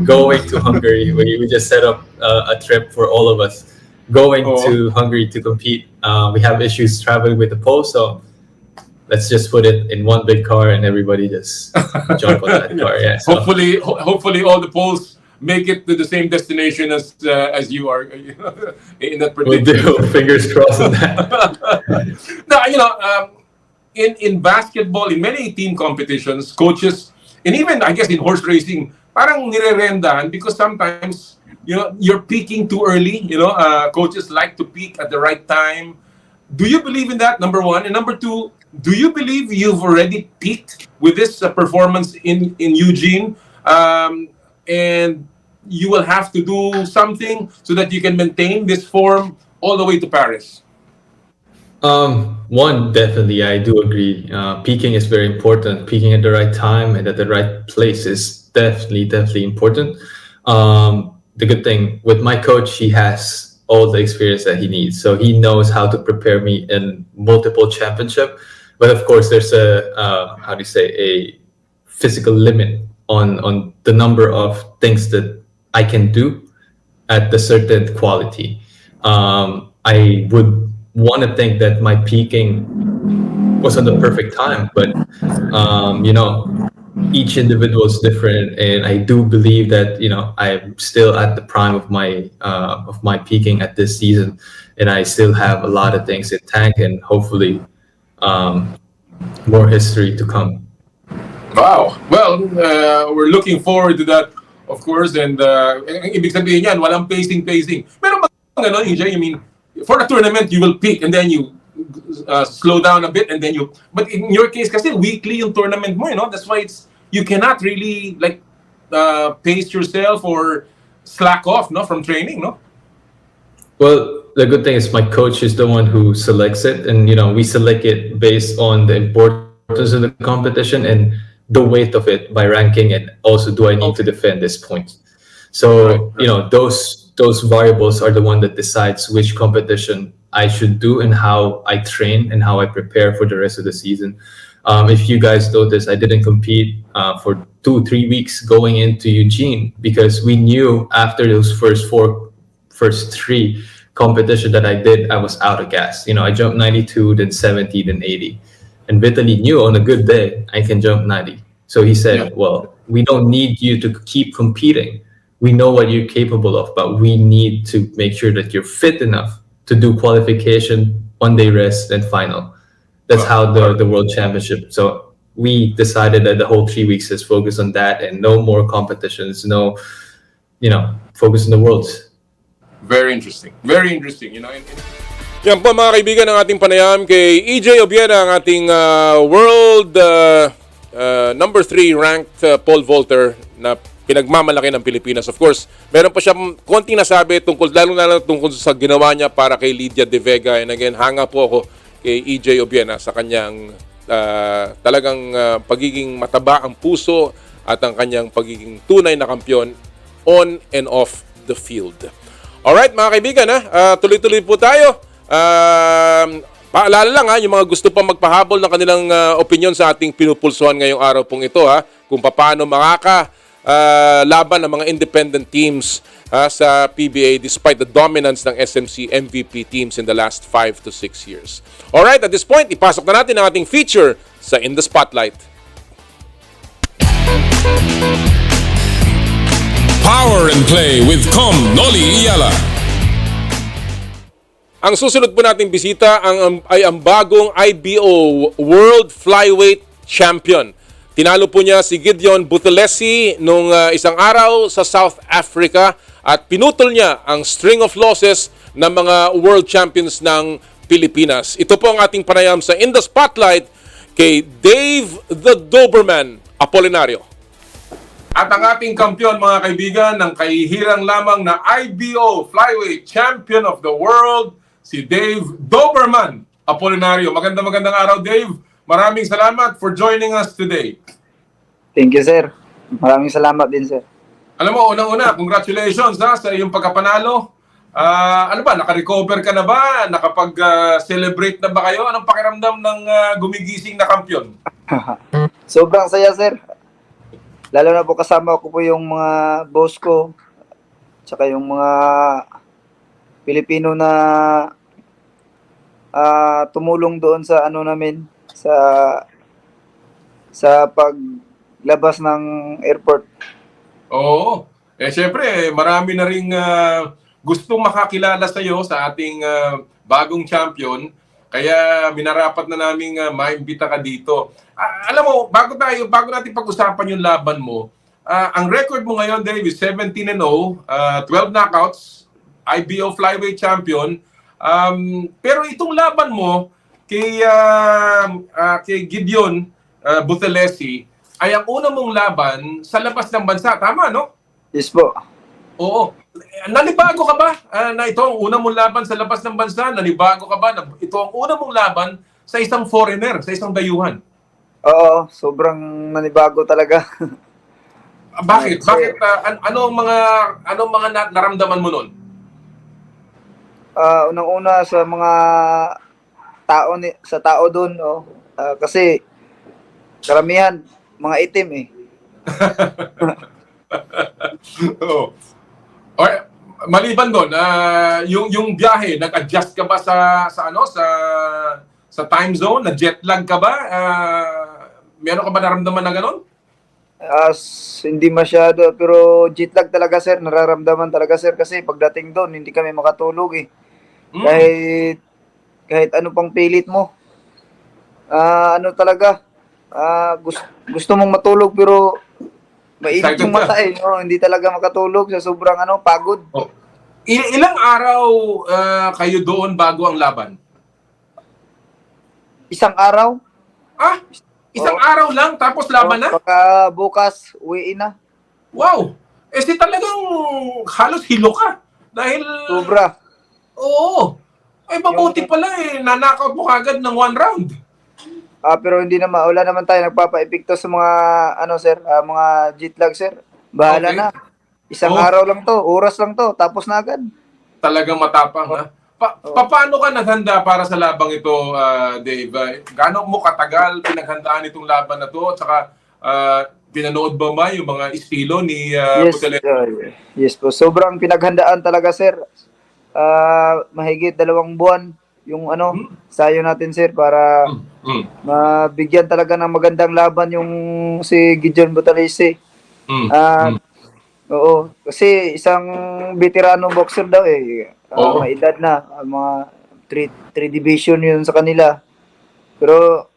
going to Hungary. We just set up a trip for all of us going to Hungary to compete. We have issues traveling with the pole, so let's just put it in one big car and everybody just jump on that car. Yeah. So. Hopefully, all the poles make it to the same destination as you are in that particular. We'll do. Fingers crossed on that. Now, in basketball, in many team competitions, coaches, and even I guess in horse racing, parang nirerendahan because sometimes, you're peaking too early. Coaches like to peak at the right time. Do you believe in that, number one? And number two, do you believe you've already peaked with this performance in Eugene? And you will have to do something so that you can maintain this form all the way to Paris? One, definitely, I do agree. Peaking is very important. Peaking at the right time and at the right place is definitely important. The good thing with my coach, he has all the experience that he needs. So he knows how to prepare me in multiple championship. But of course, there's a physical limit on the number of things that I can do at a certain quality. I would want to think that my peaking was on the perfect time, but each individual is different, and I do believe that I'm still at the prime of my peaking at this season, and I still have a lot of things in tank, and hopefully more history to come. Wow. Well, we're looking forward to that, of course, and ibig sabihin yan, walang pacing. Meron ba gano'n, EJ? I mean, for a tournament, you will peak and then you slow down a bit and then you... But in your case, kasi weekly yung tournament mo, that's why you cannot really pace yourself or slack off, from training, no? Well, the good thing is my coach is the one who selects it, and we select it based on the importance of the competition and the weight of it by ranking, and also do I need to defend this point. So those variables are the one that decides which competition I should do and how I train and how I prepare for the rest of the season. If you guys notice, I didn't compete for 2-3 weeks going into Eugene because we knew after those first three competition that I did, I was out of gas. I jumped 92, then 70, then 80. And Vitaly knew on a good day, I can jump 90. So he said, well, we don't need you to keep competing. We know what you're capable of, but we need to make sure that you're fit enough to do qualification, one-day rest, and final. That's how the World Championship. So we decided that the whole 3 weeks is focused on that and no more competitions, focus on the Worlds. Very interesting. Very interesting. Yan po mga kaibigan ng ating panayam kay EJ Obiena, ang ating world number 3 ranked pole vaulter na pinagmamalaki ng Pilipinas. Of course, meron pa siyang konting nasabi lalo tungkol sa ginawa niya para kay Lydia De Vega. And again, hanga po ako kay EJ Obiena sa kanyang talagang pagiging mataba ang puso at ang kanyang pagiging tunay na kampiyon on and off the field. Alright mga kaibigan, tuloy-tuloy po tayo. Paalala lang yung mga gusto pa magpahabol ng kanilang opinion sa ating pinupulsuhan ngayong araw pong ito, kung paano laban ng mga independent teams sa PBA despite the dominance ng SMC MVP teams in the last 5 to 6 years. Alright, at this point, ipasok na natin ang ating feature sa In the Spotlight. Power and Play with Kom Noli Eala. Ang susunod po nating bisita ay ang bagong IBO World Flyweight Champion. Tinalo po niya si Gideon Buthelezi nung isang araw sa South Africa at pinutol niya ang string of losses ng mga world champions ng Pilipinas. Ito po ang ating panayam sa In the Spotlight kay Dave the Doberman Apolinario. At ang ating kampiyon mga kaibigan ng kahihirang lamang na IBO Flyweight Champion of the World, si Dave Doberman Apolinario. Magandang araw, Dave. Maraming salamat for joining us today. Thank you, sir. Maraming salamat din, sir. Alam mo, unang-una, congratulations sa iyong pagkapanalo. Naka-recover ka na ba? Nakapag-celebrate na ba kayo? Anong pakiramdam ng gumigising na kampiyon? Sobrang saya, sir. Lalo na po kasama ko po yung mga boss ko, tsaka yung mga Pilipino na tumulong doon sa namin, sa paglabas ng airport. Oo. Siyempre, marami na rin gustong makakilala sa iyo sa ating bagong champion. Kaya minarapat na naming maimbita ka dito. Alam mo, bago natin pag-usapan yung laban mo, Ang record mo ngayon, Dave, is 17-0, 12 knockouts, IBO flyweight champion. Pero itong laban mo kay Gideon Butelesi ay ang una mong laban sa labas ng bansa. Tama, no? Yes po. Oo. Nanibago ka ba na ito ang una mong laban sa labas ng bansa? Nanibago ka ba na ito ang una mong laban sa isang foreigner, sa isang dayuhan? Oo, sobrang nanibago talaga. Bakit? Bakit? Anong mga naramdaman mo nun? Unang-una sa mga tao doon, kasi karamihan mga itim eh. Oo. Or, maliban doon, yung biyahe, nag-adjust ka ba sa time zone? Na jet lag ka ba? Meron ka ba naramdaman na gano'n? Hindi masyado, pero jet lag talaga sir, nararamdaman talaga sir kasi pagdating doon hindi kami makatulog eh. Kahit ano pang pilit mo. Gusto mong matulog pero mainit yung mata eh. Hindi talaga makatulog sa sobrang pagod. Ilang araw kayo doon bago ang laban? Isang araw. Isang araw lang tapos laban na? Baka bukas uwiin na. Wow! Talagang halos hilo ka. Dahil... Sobra. Oo. Mabuti pala nanakaut mo kagad ng 1 round. Pero hindi naman, wala naman tayo nagpapa-epekto sa mga, mga jet lag, sir. Bahala na. Isang araw lang to, oras lang to, tapos na agad. Talagang matapang, ha? Paano ka naghanda para sa labang ito, Dave? Gaano mo katagal pinaghandaan itong laban na to? At saka, pinanood ba yung mga estilo ni Butelesi? Yes po, sobrang pinaghandaan talaga, sir. Mahigit 2 buwan yung sayo natin sir para mabigyan talaga ng magandang laban yung si Gideon Butelesi. Oo, kasi isang veterano boxer daw may edad na, mga 3 division yun sa kanila. Pero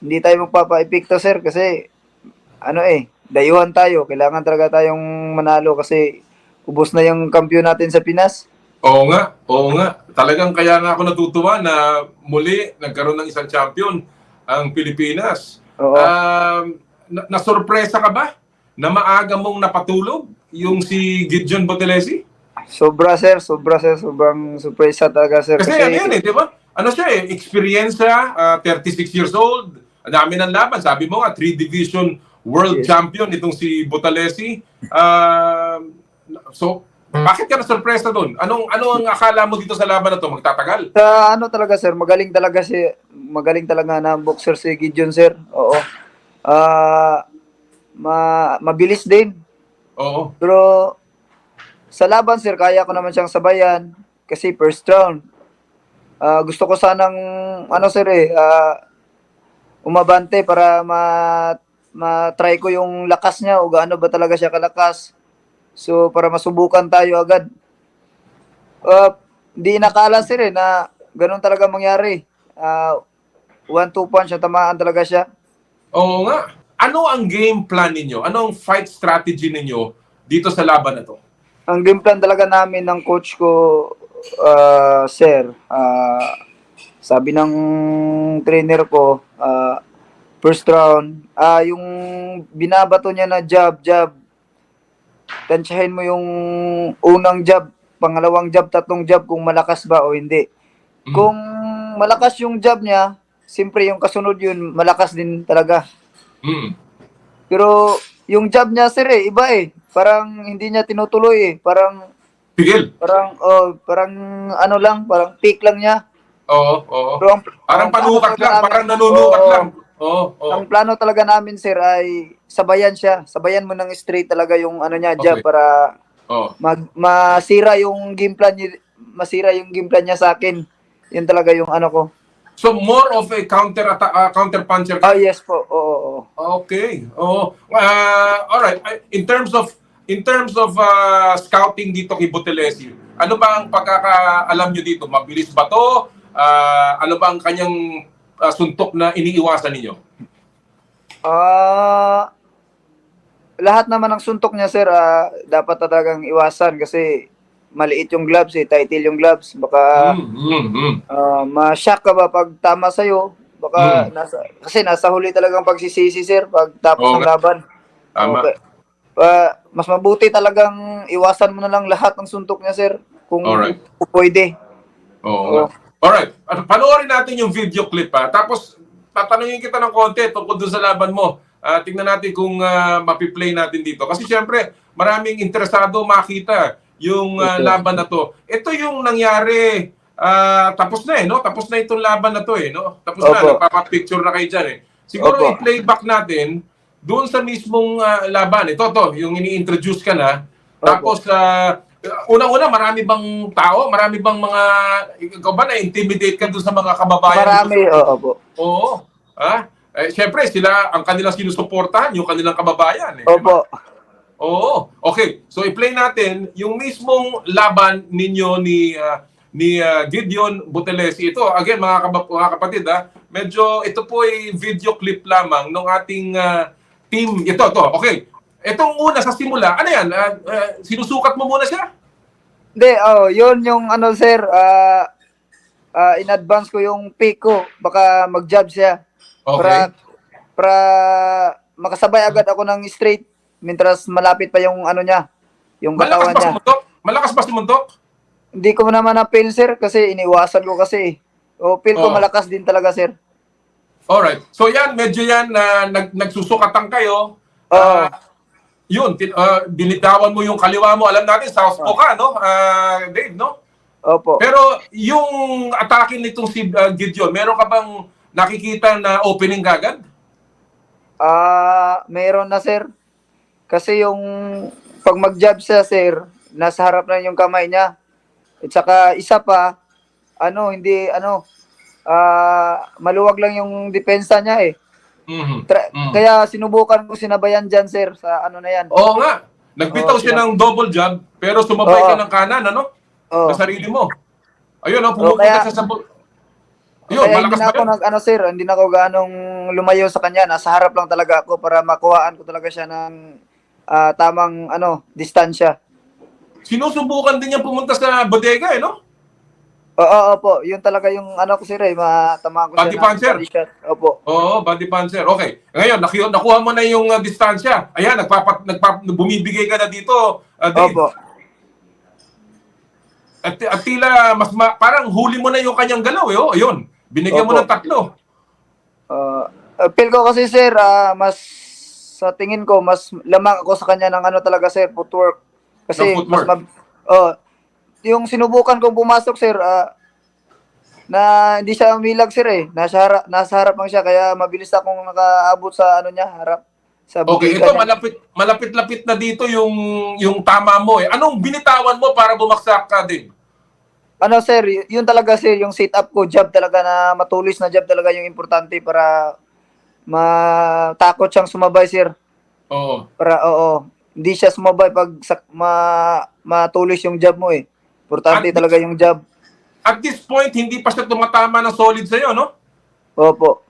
hindi tayo magpapa-epekto sir kasi dayuhan tayo, kailangan talaga tayong manalo kasi ubos na yung kampiyon natin sa Pinas. Oo nga. Talagang kaya nga ako natutuwa na muli nagkaroon ng isang champion ang Pilipinas. Nasurpresa ka ba na maaga mong napatulog yung si Gideon Butelesi? Sobra sir, sobrang surpresa talaga sir. Kasi di ba? Experience 36 years old, ang dami ng laban. Sabi mo nga, 3 division world champion itong si Butelesi. Bakit ka na-surpresa doon? Ano ang akala mo dito sa laban na to? Magtatagal? Talaga sir, magaling talaga na boxer si Gideon sir. Oo. Mabilis din. Oo. Pero sa laban sir, kaya ko naman siyang sabayan kasi first round. Gusto ko sanang umabante para ma-try ko yung lakas niya o gaano ba talaga siya kalakas. So, para masubukan tayo agad. Di nakala sir na ganun talaga mangyari. 1-2 punch, tamaan talaga siya. Oo nga. Ano ang game plan ninyo? Ano ang fight strategy ninyo dito sa laban na to? Ang game plan talaga namin ng coach ko, sir, sabi ng trainer ko, first round, yung binabato niya na jab, tansyahin mo yung unang jab, pangalawang jab, tatlong jab kung malakas ba o hindi. Kung malakas yung jab niya, siyempre yung kasunod yun, malakas din talaga. Pero yung jab niya sir iba parang hindi niya tinutuloy parang pigil. Parang parang pick lang niya. Oo. Parang panukat lang, parang nanunukat lang. Ang plano talaga namin sir ay sabayan siya. Sabayan mo ng straight talaga yung jab para masira yung game plan niya sa akin. Yun talaga yung ko. So more of a counter puncher. Yes po. Oo. Okay. All right. In terms of scouting dito kay Butelesi, ano ba ang pagkakaalam niyo dito? Mabilis ba 'to? Ano ba ang kanyang suntok na iniiwasan ninyo? lahat naman ng suntok niya, sir, dapat talagang iwasan kasi maliit yung gloves title yung gloves. Baka ma-shock ka ba pag tama sa'yo? Baka kasi nasa huli talagang pagsisisi, sir, pag tapos ng laban. Tama. Okay. Mas mabuti talagang iwasan mo na lang lahat ng suntok niya, sir, kung pwede. Oo. Alright. Panoorin natin yung video clip Tapos tatanungin kita ng konti tungkol doon sa laban mo. Tingnan natin kung mapi-play natin dito. Kasi syempre, maraming interesado makita yung laban na to. Ito yung nangyari, tapos na no? Tapos na itong laban na to no? Tapos na, nagpapapicture na kayo dyan Siguro i-playback natin doon sa mismong laban. Ito, yung ini-introduce ka na. Tapos, unang-una, marami bang tao? Marami bang mga, ikaw ba na-intimidate ka doon sa mga kababayan? Marami, Oo. Siyempre, sila, ang kanilang sinusuportahan, yung kanilang kababayan. Opo. Oo. Okay. So i-play natin yung mismong laban ninyo ni Gideon Butelesi. Ito again mga kapatid medyo ito po ay video clip lamang ng ating team. Ito. Okay. Itong una sa simula. Ano 'yan? Sinusukat mo muna siya? Hindi, yun yung ano, sir, in advance ko yung pick ko. Baka mag-jab siya. Okay. Para makasabay agad ako ng straight. Mintras malapit pa yung ano niya, yung katawan niya. Malakas ba si Muntok? Hindi ko naman na-feel, sir, kasi iniwasan ko kasi. Feel ko malakas din talaga, sir. Alright. So yan, medyo yan nagsusukatan kayo. Yun, binitawan mo yung kaliwa mo. Alam natin, southpaw ka, no? Dave, no? Opo. Pero yung atake nitong si Gideon, meron ka bang nakikita na opening kagad? Meron na, sir. Kasi yung pag mag-jab siya, sir, nasa harap na yung kamay niya. At saka isa pa, maluwag lang yung depensa niya Kaya sinubukan ko sinabayan dyan, sir, sa ano na yan. Oo nga. Nagbitaw siya ng double jab, pero sumabay ka ng kanan, ano? Sa sarili mo. Ayun, pumupunta siya sa... Ayun, kaya malakas hindi na ako sir, hindi na ako ganong lumayo sa kanya. Nasa harap lang talaga ako para makuhaan ko talaga siya ng tamang distansya. Sinusubukan din niya pumunta sa bodega, no? Opo. Yun talaga yung ko, sir, matamaan ko body siya puncher. Body shot. Opo. Oo, body puncher. Okay. Ngayon, nakuha mo na yung distansya. Ayan, bumibigay ka na dito, Dave. Opo. At tila, parang huli mo na yung kanyang galaw, Ayun, binigyan mo ng 3. Feel ko kasi, sir, sa tingin ko, mas lamang ako sa kanya ng talaga, sir, footwork. Kasi, yung sinubukan kong pumasok, sir, na hindi siya umilag, sir, Nasa harap lang siya, kaya mabilis akong nakaabot sa niya, harap. Sa okay, ito, malapit-lapit na dito yung tama mo, Anong binitawan mo para bumaksak ka, Dave? Sir, yun talaga, sir, yung sit-up ko, jab talaga na matulis na jab talaga yung importante para matakot siyang sumabay, sir. Oo. Hindi siya sumabay pag matulis yung jab mo, Importante talaga yung jab. At this point, hindi pa siya tumatama ng solid sa'yo, no? Opo.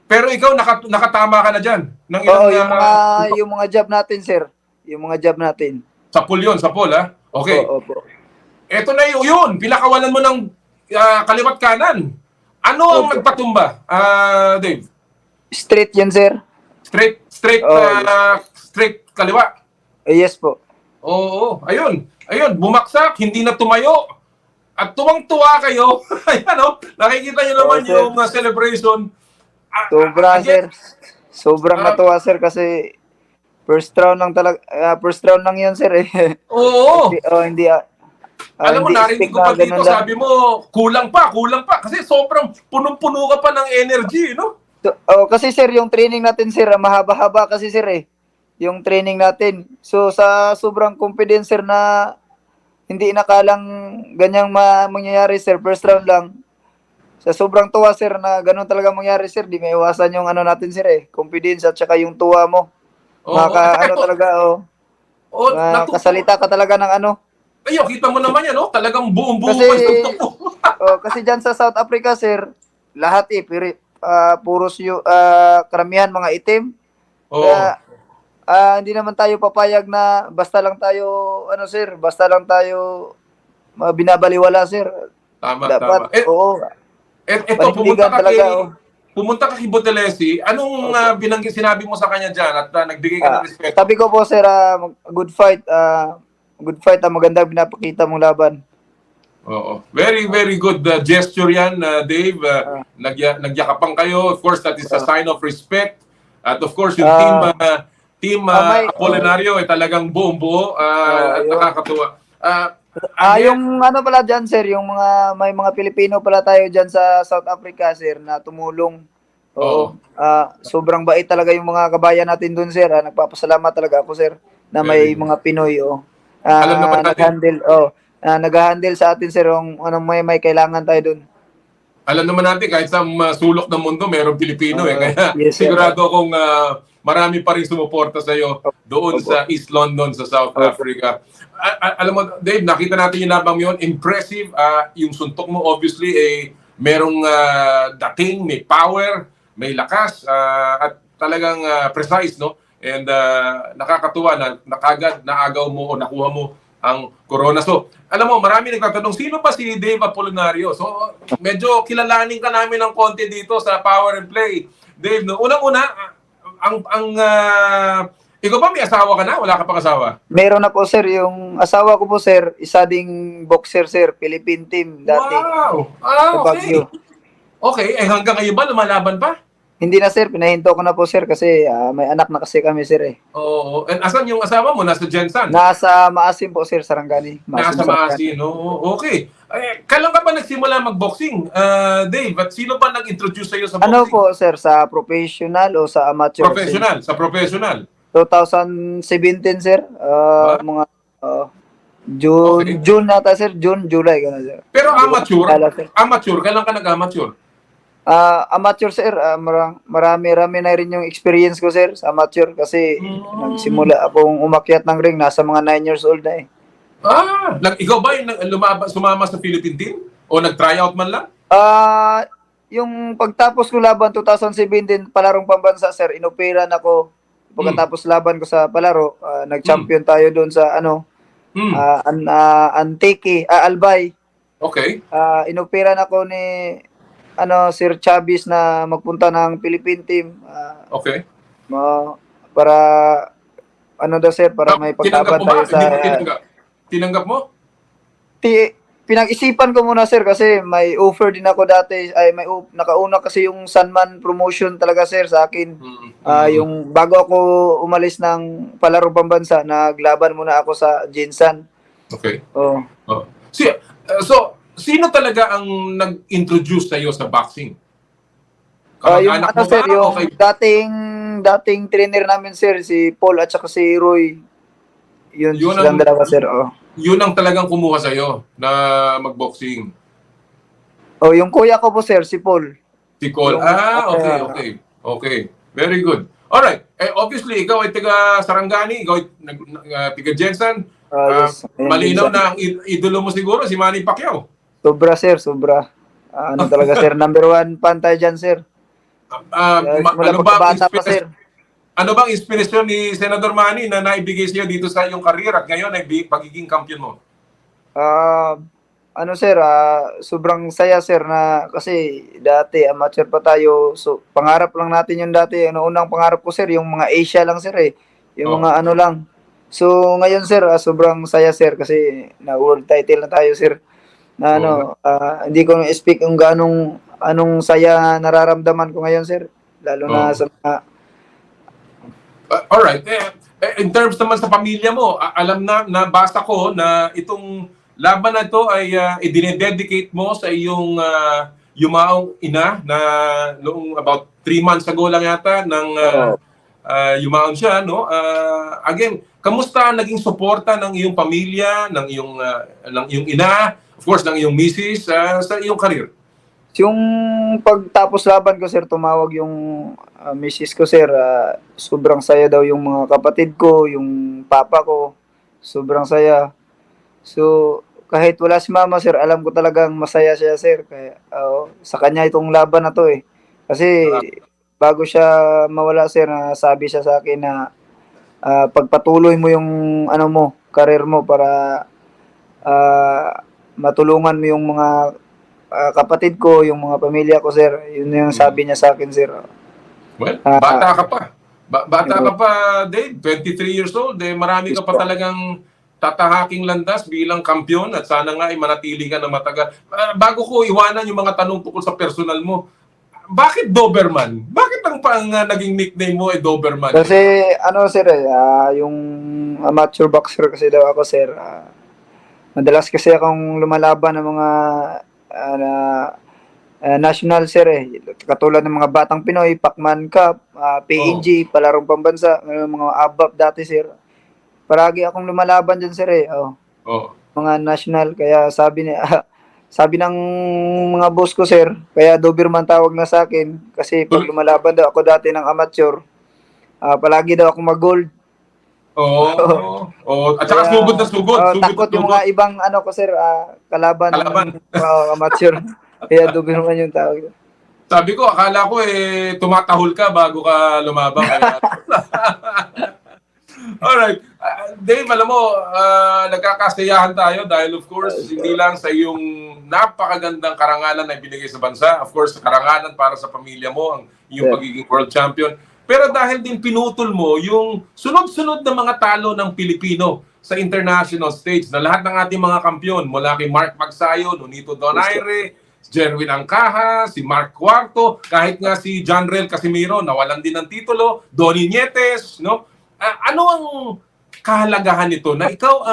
Pero ikaw, nakatama ka na dyan. Yung mga jab natin, sir. Yung mga jab natin. Sa pool yun, Okay. Opo. Eto na yun, pinakawalan mo ng kaliwat kanan. Ano ang nagpatumba, Dave? Straight yan, sir. Straight kaliwa? Yes po. Oo, ayun, bumaksak, hindi na tumayo. At tuwang-tuwa kayo. Ayan, nakikita nyo naman yung celebration. Sir. Sobrang natuwa, sir, kasi first round lang yun, sir, Oo. Hindi. Alam mo, narinig ko pa dito, sabi mo, kulang pa. Kasi sobrang punong-puno ka pa ng energy, no? Kasi, sir, yung training natin, sir, mahaba-haba kasi, sir, yung training natin. So, sa sobrang confidence, sir, na hindi nakalang ganyang mangyayari, sir, first round lang. Sa sobrang tuwa, sir, na ganun talaga mangyari, sir, di may iwasan yung natin, sir, confidence at saka yung tuwa mo. Kasalita ka talaga ng Ayo, kita mo naman yan, talagang buong-buo pa yung suntok mo. Kasi dyan sa South Africa, sir, lahat puros karamihan mga itim. Kaya, Hindi naman tayo papayag na basta lang tayo, sir, basta lang tayo binabaliwala, sir. Tama, Dapat, tama. oo. Ito, pumunta Panindigan ka talaga, kay, pumunta ka kay Botelesi. Anong sinabi mo sa kanya dyan at nagbigay ka ng respeto? Sabi ko po, sir, good fight. Good fight, maganda pinapakita mong laban. Oo. Very, very good gesture yan, Dave. Nagyakapan kayo. Of course, that is a sign of respect. At of course, yung team Apolinario ay talagang buong-buo at nakakatuwa. Yung pala dyan, sir, yung may mga Pilipino pala tayo dyan sa South Africa, sir, na tumulong. Oo. Sobrang bait talaga yung mga kabayan natin dun, sir. Nagpapasalamat talaga ako, sir, na may mga Pinoy, nag-handle sa atin, sir, yung may kailangan tayo dun. Alam naman natin, kahit sa sulok ng mundo, mayroong Pilipino Kaya yes, sir. sigurado akong marami pa rin sumuporta sa iyo doon sa East London, sa South Africa. Alam mo, Dave, nakita natin yung labang yun. Impressive. Yung suntok mo, obviously, merong dating, may power, may lakas, at talagang precise, no? And nakakatuwa na nakagad naagaw mo o nakuha mo ang corona. So, alam mo, marami nagtatanong, sino ba si Dave Apolinario? So, medyo kilalanin ka namin ng konti dito sa Power and Play. Dave, no? Unang-una, ikaw ba may asawa ka na? Wala ka pang asawa? Meron na po, sir. Yung asawa ko po, sir, isa ding boxer, sir, Philippine team dati. Wow! Okay. Okay, hanggang ngayon ba lumalaban pa? Hindi na, sir. Pinahinto ko na po, sir, kasi may anak na kasi kami, sir. Oo. And asan yung asawa mo? Nasa Jensan? Nasa Maasim po, sir, Sarangani. Nasa Maasim, no? Okay. Kailan ka ba nagsimula mag-boxing, Dave? At sino ba nag-introduce sa'yo sa boxing? Ano po, sir? Sa professional o sa amateur? Professional. Sa professional. 2017, sir. Mga June nata, sir. June, July. Gana, sir. Pero amateur, kailan ka nag-amateur? Amateur, sir, marami na rin yung experience ko, sir, sa amateur kasi nagsimula akong umakyat ng ring, nasa mga 9 years old na Ikaw ba yung sumama sa Philippine team? O nag-tryout man lang? Yung pagtapos ko laban 2017, palarong pambansa, sir, inoperan ako. Pagkatapos laban ko sa palaro, nag-champion tayo doon sa Antiki, Albay. Okay. Inoperan ako ni Sir Chavez na magpunta ng Philippine team. Okay. Para sir, para may paglaban tayo sa... Tinanggap mo? Pinag-isipan ko muna, sir, kasi may offer din ako dati. Nakauna kasi yung Sunman promotion talaga, sir, sa akin. Yung bago ako umalis ng palaro pambansa, naglaban muna ako sa Jinsan. Okay. So, sino talaga ang nag-introduce sa'yo sa boxing? Yung sir, yung dating trainer namin, sir, si Paul at saka si Roy. Yun silang dalawa, sir. Yun ang talagang kumuha sa'yo na mag-boxing? Yung kuya ko po, sir, si Paul. Si Paul. Okay. Very good. Alright. Obviously, ikaw ay taga Sarangani, ikaw ay taga Jensen. Yes. Malinaw na ang idolo mo siguro, si Manny Pacquiao. Sobra, sir, sobra. Talaga, sir, number 1 pantay dyan, sir. Ano bang inspirasyon ni Senador Manny na naibigay siya dito sa iyong career at ngayon ay pagiging kampiyon mo? Sir, sobrang saya, sir, na kasi dati amateur pa tayo. So, pangarap lang natin yung dati. Unang pangarap ko, sir, yung mga Asia lang, sir, Yung mga lang. So, ngayon, sir, sobrang saya, sir, kasi na world title na tayo, sir. Na hindi ko speak kung anong saya nararamdaman ko ngayon, sir. Lalo na sa mga... Alright. In terms naman sa pamilya mo, alam na, nabasa ko na itong laban na ito ay idinededicate mo sa iyong yumaong ina na noong about 3 months ago lang yata nang yumaon siya, no? Again, kamusta naging suporta ng iyong pamilya, ng iyong ina, of course, ng iyong misis sa iyong career? Yung pagtapos laban ko, sir, tumawag yung misis ko, sir. Sobrang saya daw yung mga kapatid ko, yung papa ko. Sobrang saya. So, kahit wala si mama, sir, alam ko talagang masaya siya, sir. Kaya, sa kanya itong laban na to, Kasi, bago siya mawala, sir, sabi siya sa akin na pagpatuloy mo yung ano mo, career mo para matulungan mo yung mga kapatid ko, yung mga pamilya ko, sir. Yun yung sabi niya sa akin, sir. Well, bata ka pa. Bata ka pa, Dave. 23 years old. Marami ka pa talagang tatahaking landas bilang kampiyon at sana nga ay manatili ka na matagal. Bago ko iwanan yung mga tanong tungkol sa personal mo, bakit Doberman? Bakit ang naging nickname mo ay Doberman? Kasi ano, sir, yung amateur boxer kasi daw ako, sir. Madalas kasi akong lumalaban ng mga national, sir, katulad ng mga Batang Pinoy, Pacman Cup, PNG, palarong pambansa, mga ABAP dati, sir. Paragi akong lumalaban dyan, sir, mga national. Kaya sabi ng mga boss ko, sir, kaya Doberman tawag na sa akin kasi pag lumalaban daw ako dati ng amateur, palagi daw ako mag-gold. At saka sugod na sugod. Takot yung mga ibang ano ko, sir, kalaban. Amateur. Kaya Doberman yung tawag. Sabi ko, akala ko tumatahol ka bago ka lumabang. Alright. Dave, alam mo, nagkakasayahan tayo dahil of course, hindi lang sa iyong napakagandang karangalan na ibinigay sa bansa. Of course, karangalan para sa pamilya mo, ang iyong pagiging world champion. Pero dahil din pinutol mo yung sunod-sunod na mga talo ng Pilipino sa international stage na lahat ng ating mga kampiyon mula kay Mark Magsayo, Nonito Donaire, Jerwin Angcaha, si Mark Cuarto, kahit nga si John Rel Casimiro nawalan din ng titulo, Donnie Nietes, no? Ano ang kahalagahan nito na ikaw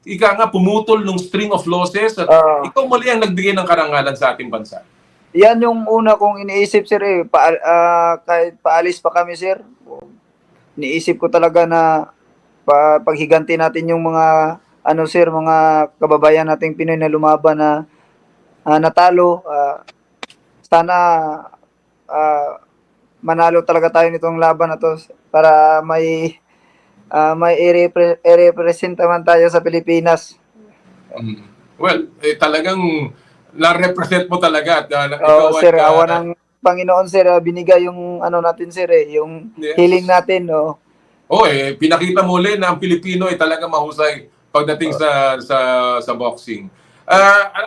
nga pumutol ng string of losses at ikaw muli ang nagbigay ng karangalan sa ating bansa? Yan yung una kong iniisip, sir, kahit paalis pa kami, sir. Iniisip ko talaga na paghiganti natin yung mga sir, mga kababayan nating Pinoy na lumaban na natalo. Sana manalo talaga tayo nitong laban na to para may i-represent naman tayo sa Pilipinas. Well, talagang na-represent mo talaga. Sir, awa ng Panginoon, sir, binigay yung natin, sir, yung healing natin. Pinakita mo ulit na ang Pilipino ay talaga mahusay pagdating sa boxing.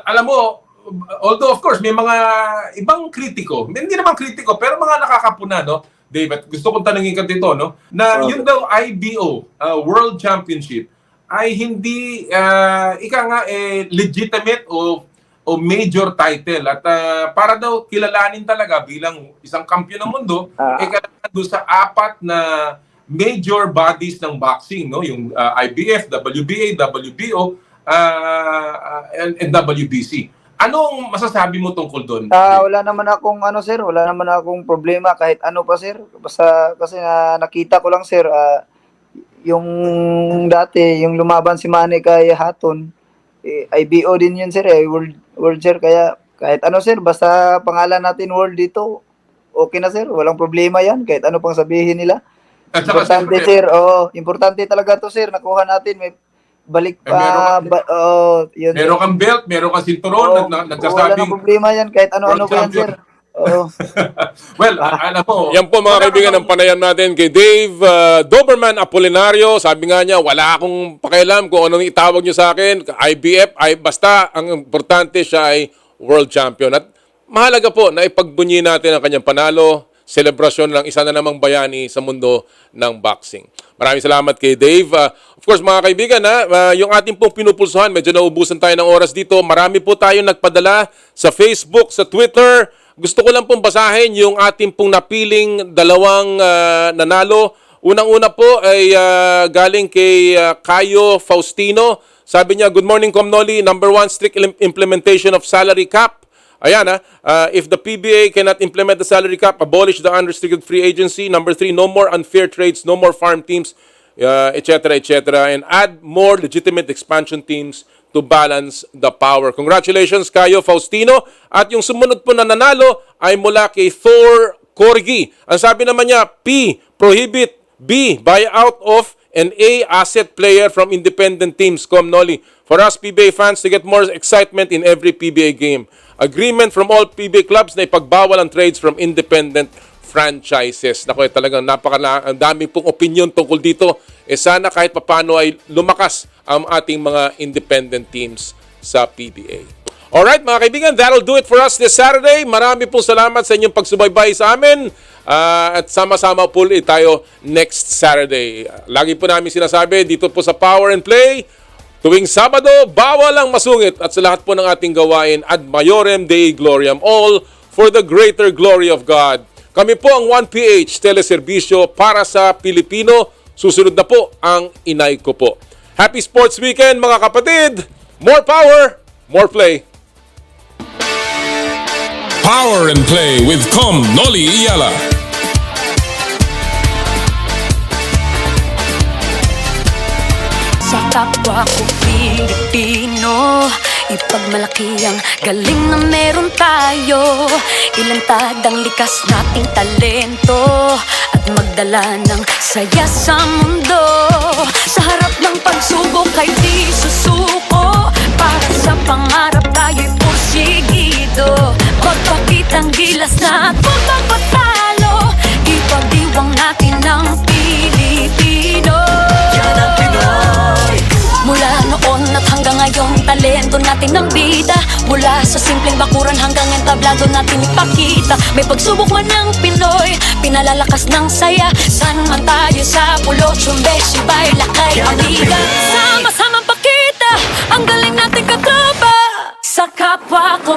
Alam mo, although of course may mga ibang kritiko, hindi naman kritiko pero mga nakakapuna, no? David, gusto kong tanungin ka dito, no? Na yun daw IBO, World Championship ay hindi legitimate o major title at para daw kilalanin talaga bilang isang kampiyon ng mundo, kailangan doon sa 4 na major bodies ng boxing, no? Yung IBF, WBA, WBO, and WBC. Anong masasabi mo tungkol doon? Wala naman akong sir, wala naman akong problema kahit ano pa, sir. Basta kasi nakita ko lang, sir, yung dati, yung lumaban si Manny kay Hatton, IBO din yun, sir, world, sir. Kaya kahit sir, basta pangalan natin world dito, okay na, sir. Walang problema yan, kahit ano pang sabihin nila. Importante, sir. Importante talaga to, sir. Nakuha natin, may balik pa. Meron kang belt, meron kang sinturon, nagsasabing. Wala na problema yan, kahit ano-ano pa yan, sir. Well, alam mo. Yan po mga kaibigan ng panayam natin kay Dave Doberman Apolinario. Sabi nga niya, wala akong pakialam kung anong itawag niyo sa akin. IBF, basta ang importante siya ay world champion. At mahalaga po na ipagbunyi natin ang kanyang panalo, selebrasyon ng isa na namang bayani sa mundo ng boxing. Maraming salamat kay Dave. Of course, mga kaibigan, yung ating pong pinupulsuhan, medyo naubusan tayo ng oras dito. Marami po tayong nagpadala sa Facebook, sa Twitter. Gusto ko lang pong basahin yung ating pong napiling dalawang nanalo. Unang-una po ay galing kay Caio Faustino. Sabi niya, good morning, Kom Noli. Number 1, strict implementation of salary cap. Ayan, if the PBA cannot implement the salary cap, abolish the unrestricted free agency. Number 3, no more unfair trades, no more farm teams, etc., etc. And add more legitimate expansion teams to balance the power. Congratulations, Caio Faustino. At yung sumunod po na nanalo ay mula kay Thor Corgi. Ang sabi naman niya, P, prohibit. B, buyout of and A, asset player from independent teams. Kom Noli. For us PBA fans to get more excitement in every PBA game. Agreement from all PBA clubs na ipagbawal ang trades from independent franchises. Naku, talagang ang dami pong opinion tungkol dito. Sana kahit papano ay lumakas ang ating mga independent teams sa PBA. Alright mga kaibigan, that'll do it for us this Saturday. Marami pong salamat sa inyong pagsubaybay sa amin. At sama-sama po ulit tayo next Saturday. Lagi po namin sinasabi dito po sa Power and Play, tuwing Sabado, bawal ang masungit. At sa lahat po ng ating gawain, ad maiorem Dei gloriam, all for the greater glory of God. Kami po ang 1PH Teleserbisyo para sa Pilipino. Susunod na po ang inay ko po. Happy Sports Weekend mga kapatid! More power, more play! Power and Play with Kom Noli Eala. Sa kapwa ko Pilipino, ipagmalaki ang galing na meron tayo. Ilantad ang likas nating talento at magdala ng saya sa mundo. Sa harap ng pagsubok ay di susuko, para sa pangarap tayo'y porsigido. Magpakitang gilas na at magpapatalo, ipagdiwang natin ang Pilipino. Yan ang Pinoy. Mula noon at hanggang ngayon, talento natin ang bida. Mula sa simpleng bakuran hanggang entablado natin ipakita. May pagsubok man ng Pinoy, pinalalakas ng saya. San man tayo sa pulo, Chumbe, Sibay, Lakay, Amiga. Sama-samang pakita ang galing natin katropa. Sa kapwa ko